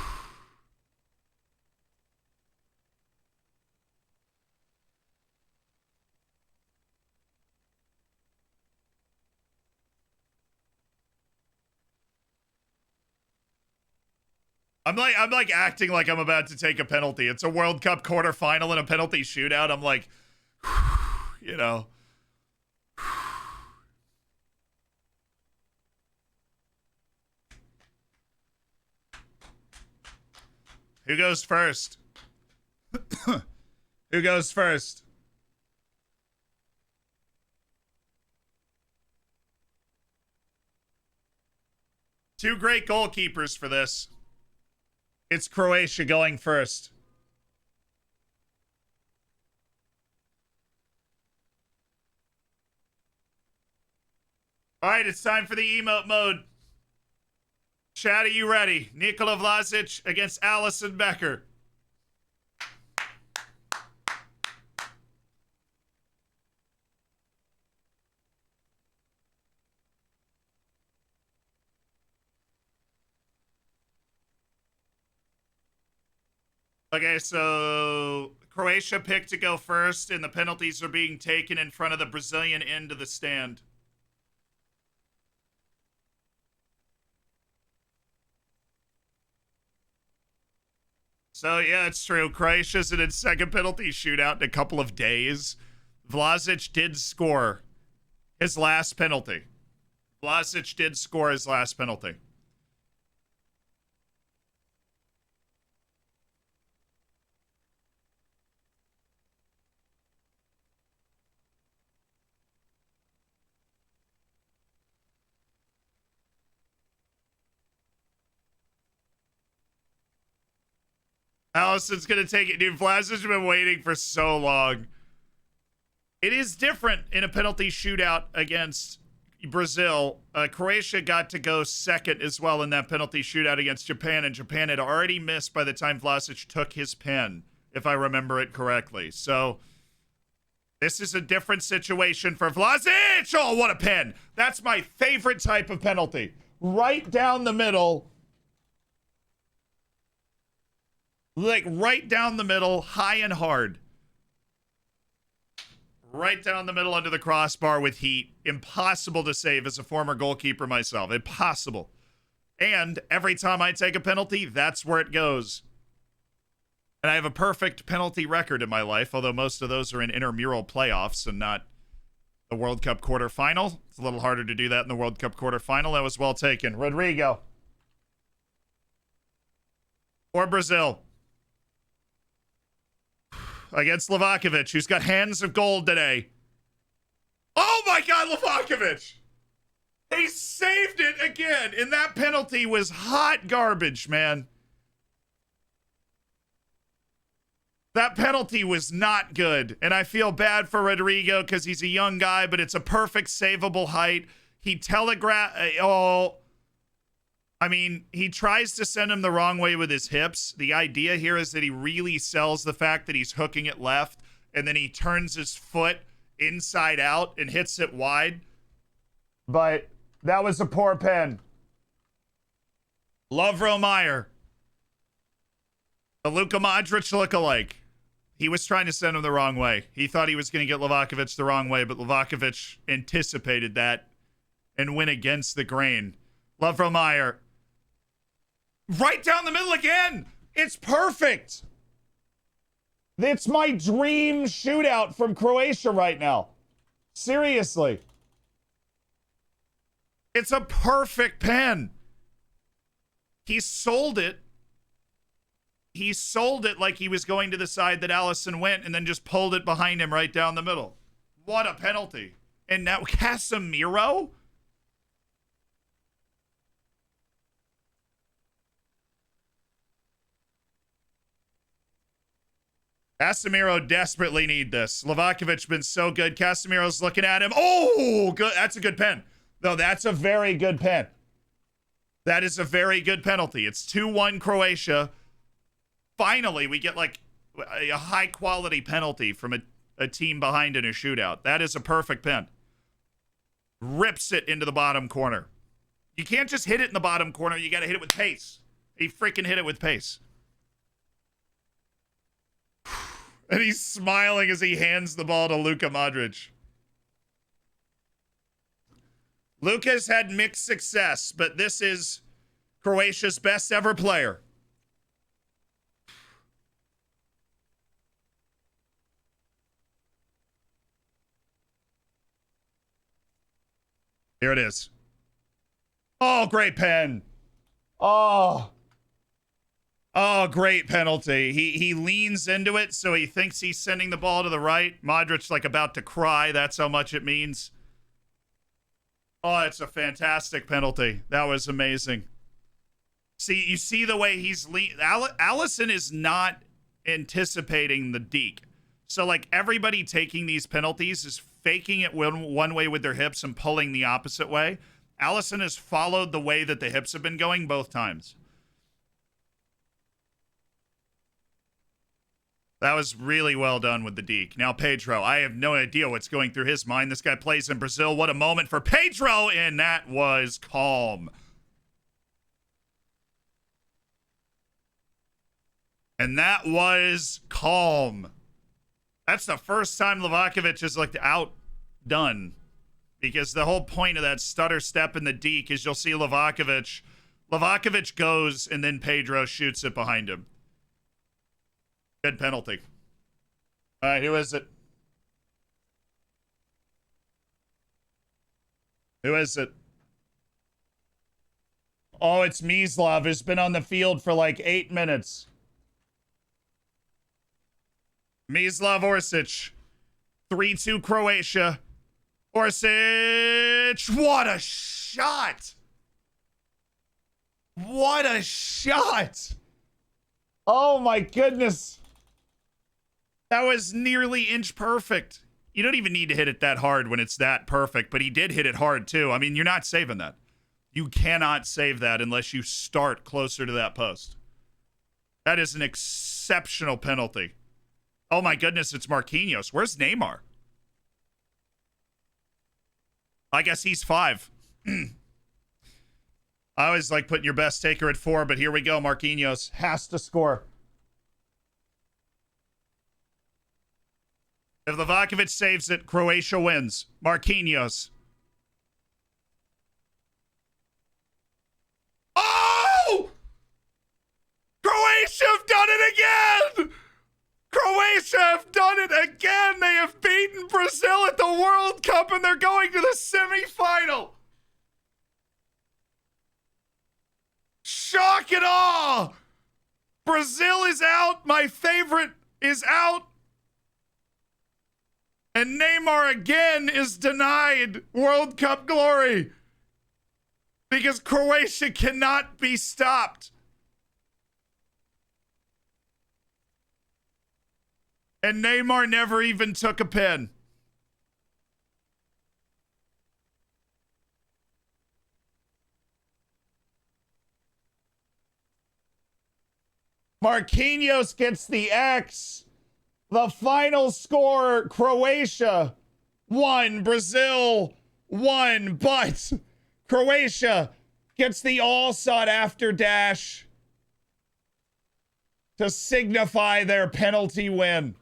I'm like acting like I'm about to take a penalty. It's a World Cup quarterfinal and a penalty shootout. I'm like, you know. Who goes first? Who goes first? Two great goalkeepers for this. It's Croatia going first. All right, it's time for the emote mode. Chad, are you ready? Nikola Vlasic against Allison Becker. Okay, so Croatia picked to go first, and the penalties are being taken in front of the Brazilian end of the stand. So, yeah, it's true. Croatia's in its second penalty shootout in a couple of days. Vlasic did score his last penalty. Vlasic did score his last penalty. Allison's going to take it. Dude, Vlasic's been waiting for so long. It is different in a penalty shootout against Brazil. Croatia got to go second as well in that penalty shootout against Japan, and Japan had already missed by the time Vlasic took his pen, if I remember it correctly. So this is a different situation for Vlasic. Oh, what a pen. That's my favorite type of penalty. Right down the middle. Like right down the middle, high and hard. Right down the middle under the crossbar with heat. Impossible to save as a former goalkeeper myself. Impossible. And every time I take a penalty, that's where it goes. And I have a perfect penalty record in my life, although most of those are in intramural playoffs and not the World Cup quarterfinal. It's a little harder to do that in the World Cup quarterfinal. That was well taken. Rodrigo. Or Brazil. Against Livakovic, who's got hands of gold today. Oh my God, Livakovic! He saved it again, and that penalty was hot garbage, man. That penalty was not good, and I feel bad for Rodrigo because he's a young guy, but it's a perfect savable height. He he tries to send him the wrong way with his hips. The idea here is that he really sells the fact that he's hooking it left, and then he turns his foot inside out and hits it wide. But that was a poor pen. Lovro Meyer. The Luka Modric lookalike. He was trying to send him the wrong way. He thought he was going to get Livakovic the wrong way, but Livakovic anticipated that and went against the grain. Lovro Meyer. Right down the middle again. It's perfect. It's my dream shootout from Croatia right now. Seriously. It's a perfect pen. He sold it. He sold it like he was going to the side that Allison went and then just pulled it behind him right down the middle. What a penalty. And now Casemiro? Casemiro desperately need this. Livakovic been so good. Casemiro's looking at him. Oh, good. That's a good pen. No, that's a very good pen. That is a very good penalty. It's 2-1 Croatia. Finally, we get like a high-quality penalty from a team behind in a shootout. That is a perfect pen. Rips it into the bottom corner. You can't just hit it in the bottom corner. You got to hit it with pace. He freaking hit it with pace. And he's smiling as he hands the ball to Luka Modric. Luka's had mixed success, but this is Croatia's best ever player. Here it is. Oh, great pen. Oh, great penalty. He leans into it, so he thinks he's sending the ball to the right. Modric's like about to cry. That's how much it means. Oh, it's a fantastic penalty. That was amazing. See, you see the way he's Allison is not anticipating the deke. So, like, everybody taking these penalties is faking it one way with their hips and pulling the opposite way. Allison has followed the way that the hips have been going both times. That was really well done with the deke. Now Pedro, I have no idea what's going through his mind. This guy plays in Brazil. What a moment for Pedro, and that was calm. And that was calm. That's the first time Livakovic is like outdone. Because the whole point of that stutter step in the deke is you'll see Livakovic. Livakovic goes, and then Pedro shoots it behind him. Good penalty. All right, who is it? Who is it? Oh, it's Mislav, who's been on the field for like 8 minutes. Mislav Orsic. 3-2 Croatia. Orsic. What a shot. What a shot. Oh my goodness. That was nearly inch perfect. You don't even need to hit it that hard when it's that perfect, but he did hit it hard too. I mean, you're not saving that. You cannot save that unless you start closer to that post. That is an exceptional penalty. Oh my goodness, it's Marquinhos. Where's Neymar? I guess he's 5. I always like putting your best taker at 4, but here we go. Marquinhos has to score. If Livakovic saves it, Croatia wins. Marquinhos. Oh! Croatia have done it again. They have beaten Brazil at the World Cup, and they're going to the semifinal. Shock and awe. Brazil is out. My favorite is out. And Neymar again is denied World Cup glory because Croatia cannot be stopped. And Neymar never even took a pen. Marquinhos gets the X. The final score, Croatia 1, Brazil 1, but Croatia gets the all sought after dash to signify their penalty win.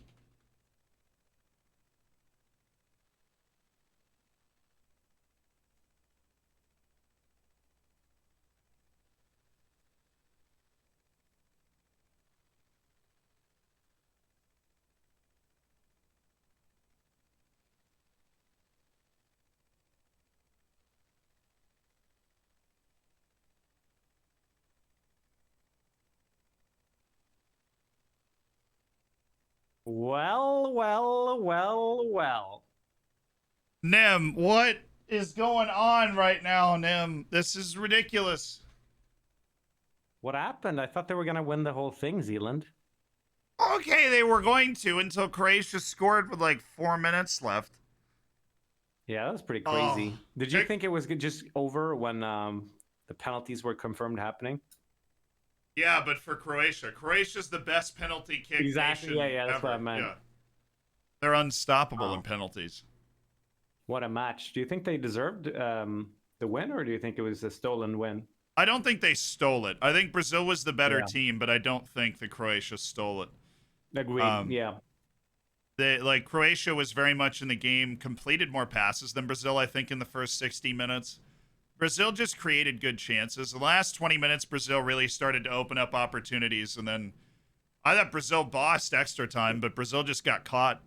Well. Nim, what is going on right now, Nim? This is ridiculous. What happened? I thought they were going to win the whole thing, Zealand. Okay, they were going to until Croatia scored with like 4 minutes left. Yeah, that was pretty crazy. Did you it- think it was just over when the penalties were confirmed happening? Yeah, but for Croatia. Croatia's the best penalty kick Exactly, nation yeah, that's ever. what I meant. Yeah. They're unstoppable in penalties. What a match. Do you think they deserved the win, or do you think it was a stolen win? I don't think they stole it. I think Brazil was the better Yeah. team, but I don't think that Croatia stole it. Agreed, yeah. Croatia was very much in the game, completed more passes than Brazil, I think, in the first 60 minutes. Brazil just created good chances. The last 20 minutes, Brazil really started to open up opportunities, and then I thought Brazil bossed extra time, but Brazil just got caught.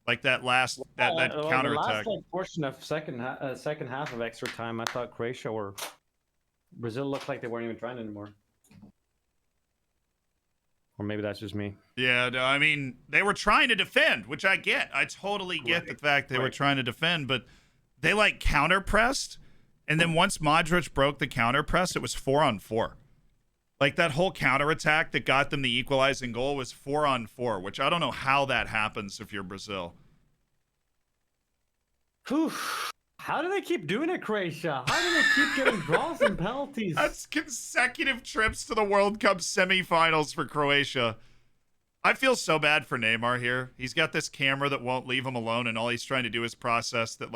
Like that last that counterattack. The last portion of second half of extra time, I thought Brazil looked like they weren't even trying anymore. Or maybe that's just me. Yeah, no, I mean, they were trying to defend, which I get. I totally get the fact they were trying to defend, but they counter pressed, and then once Modric broke the counter press, it was 4-on-4. Like that whole counterattack that got them the equalizing goal was 4-on-4, which I don't know how that happens if you're Brazil. Whew. How do they keep doing it, Croatia? How do they keep getting draws and penalties? That's consecutive trips to the World Cup semifinals for Croatia. I feel so bad for Neymar here. He's got this camera that won't leave him alone, and all he's trying to do is process that,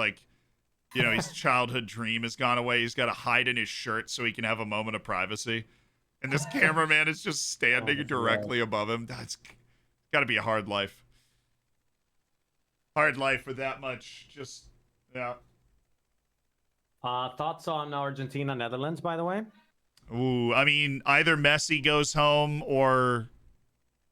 his childhood dream has gone away. He's got to hide in his shirt so he can have a moment of privacy. And this cameraman is just standing directly above him. That's got to be a hard life. Hard life with that much. Just, yeah. Thoughts on Argentina, Netherlands, by the way? Ooh, I mean, either Messi goes home or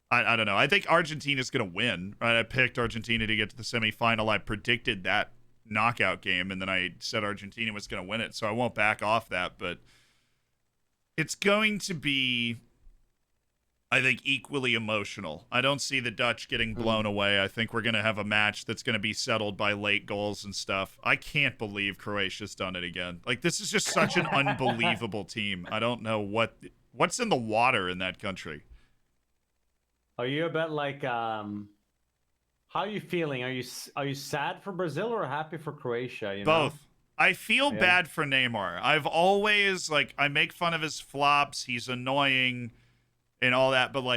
I don't know. I think Argentina's going to win. Right? I picked Argentina to get to the semifinal. I predicted that knockout game, and then I said Argentina was going to win it, so I won't back off that. But it's going to be, I think, equally emotional. I don't see the Dutch getting blown away. I think we're going to have a match that's going to be settled by late goals and stuff. I can't believe Croatia's done it again. This is just such an unbelievable team. I don't know what's in the water in that country. Are you a bit how are you feeling? Are you sad for Brazil or happy for Croatia? You know? Both. I feel bad for Neymar. I've always, I make fun of his flops. He's annoying and all that, but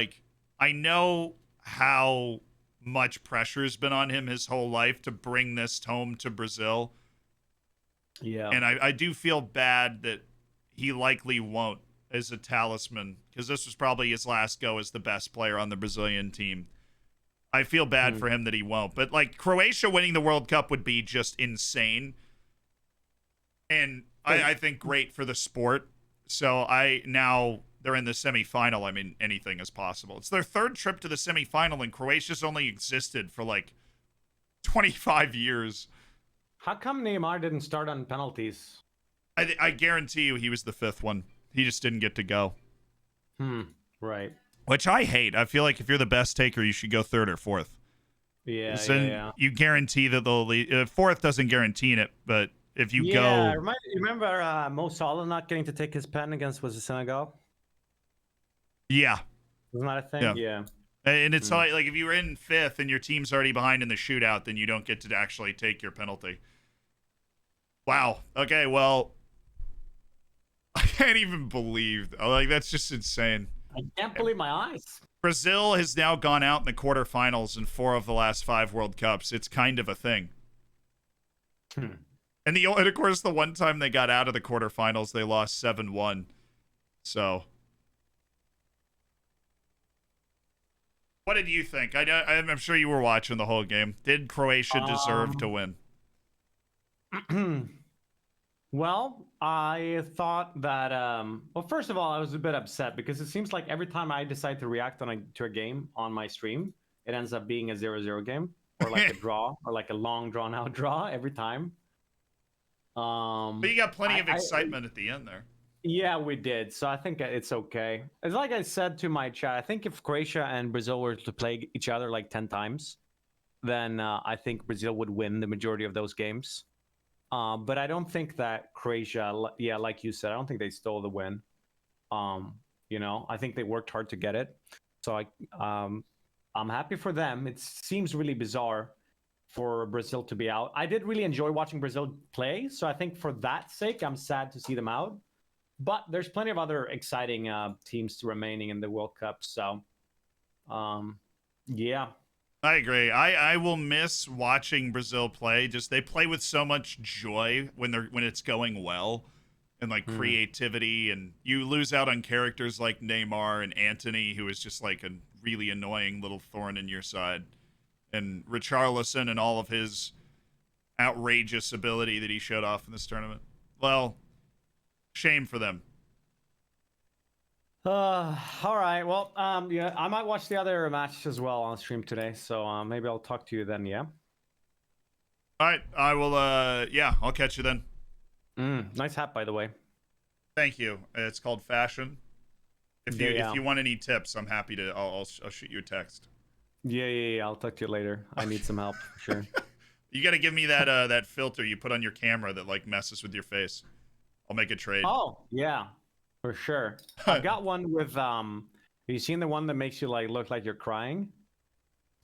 I know how much pressure's been on him his whole life to bring this home to Brazil. Yeah. And I do feel bad that he likely won't as a talisman, because this was probably his last go as the best player on the Brazilian team. I feel bad for him that he won't. But Croatia winning the World Cup would be just insane. And I think great for the sport. So I now they're in the semifinal, I mean, anything is possible. It's their third trip to the semifinal, and Croatia's only existed for like 25 years. How come Neymar didn't start on penalties? I guarantee you he was the fifth one. He just didn't get to go. Right. Which I hate. I feel like if you're the best taker, you should go third or fourth. Yeah, So you guarantee that they'll lead. Fourth doesn't guarantee it, but if you Yeah, go... remember Mo Salah not getting to take his pen against, was it Senegal? Yeah. Wasn't that a thing? Yeah. And it's like if you were in fifth and your team's already behind in the shootout, then you don't get to actually take your penalty. Wow. Okay, well, I can't even believe. Like, that's just insane. I can't believe my eyes. Brazil has now gone out in the quarterfinals in 4 of the last 5 World Cups. It's kind of a thing. And of course, the one time they got out of the quarterfinals, they lost 7-1. So, what did you think? I'm sure you were watching the whole game. Did Croatia deserve to win? Well, I thought that, well, first of all, I was a bit upset because it seems like every time I decide to react to a game on my stream, it ends up being a 0-0 game or like a draw or like a long drawn out draw every time. But you got plenty of excitement at the end there. Yeah, we did. So I think it's okay. It's like I said to my chat, I think if Croatia and Brazil were to play each other like 10 times, then I think Brazil would win the majority of those games. But I don't think that Croatia, yeah, like you said, I don't think they stole the win. You know, I think they worked hard to get it. So I'm happy for them. It seems really bizarre for Brazil to be out. I did really enjoy watching Brazil play. So I think for that sake, I'm sad to see them out. But there's plenty of other exciting teams remaining in the World Cup. So, yeah. I agree. I will miss watching Brazil play. Just they play with so much joy when it's going well, and like creativity, and you lose out on characters like Neymar and Antony, who is just like a really annoying little thorn in your side, and Richarlison and all of his outrageous ability that he showed off in this tournament. Well, shame for them. All right. Well, yeah, I might watch the other match as well on stream today. So maybe I'll talk to you then. Yeah. All right. I will. Yeah, I'll catch you then. Nice hat, by the way. Thank you. It's called Fashion. If you want any tips, I'm happy to. I'll shoot you a text. Yeah. I'll talk to you later. I need some help for sure. You got to give me that that filter you put on your camera that like messes with your face. I'll make a trade. Oh yeah. For sure. I've got one with have you seen the one that makes you like look like you're crying?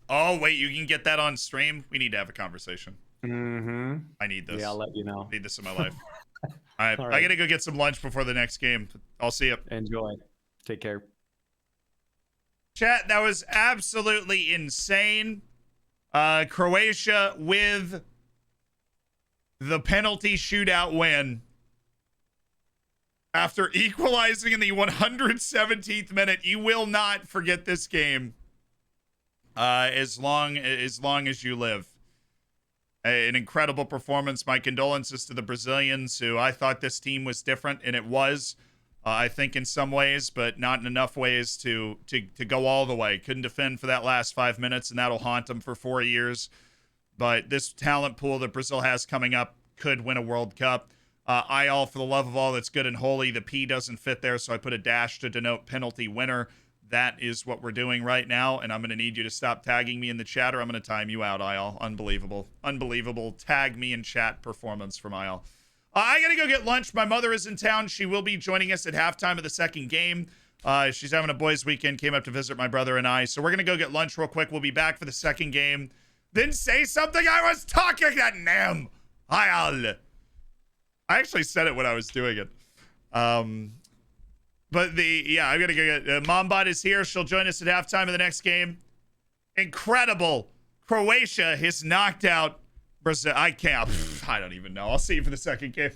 Oh wait, you can get that on stream? We need to have a conversation. I need this. Yeah, I'll let you know. I need this in my life. All right. I gotta go get some lunch before the next game. I'll see you. Enjoy. Take care. Chat, that was absolutely insane. Croatia with the penalty shootout win. After equalizing in the 117th minute, you will not forget this game as long as you live. An incredible performance. My condolences to the Brazilians, who I thought this team was different, and it was, I think, in some ways, but not in enough ways to go all the way. Couldn't defend for that last 5 minutes, and that'll haunt them for 4 years. But this talent pool that Brazil has coming up could win a World Cup. All for the love of all that's good and holy. The P doesn't fit there, so I put a dash to denote penalty winner. That is what we're doing right now, and I'm going to need you to stop tagging me in the chat, or I'm going to time you out, Ayal. Unbelievable. Unbelievable. Tag me in chat performance from Ayal. I got to go get lunch. My mother is in town. She will be joining us at halftime of the second game. She's having a boys' weekend, came up to visit my brother and I, so we're going to go get lunch real quick. We'll be back for the second game. Then say something. I was talking at Nam. Ayal. I actually said it when I was doing it. But I'm gonna go get Mombot is here. She'll join us at halftime of the next game. Incredible. Croatia has knocked out Brazil. I don't even know. I'll see you for the second game.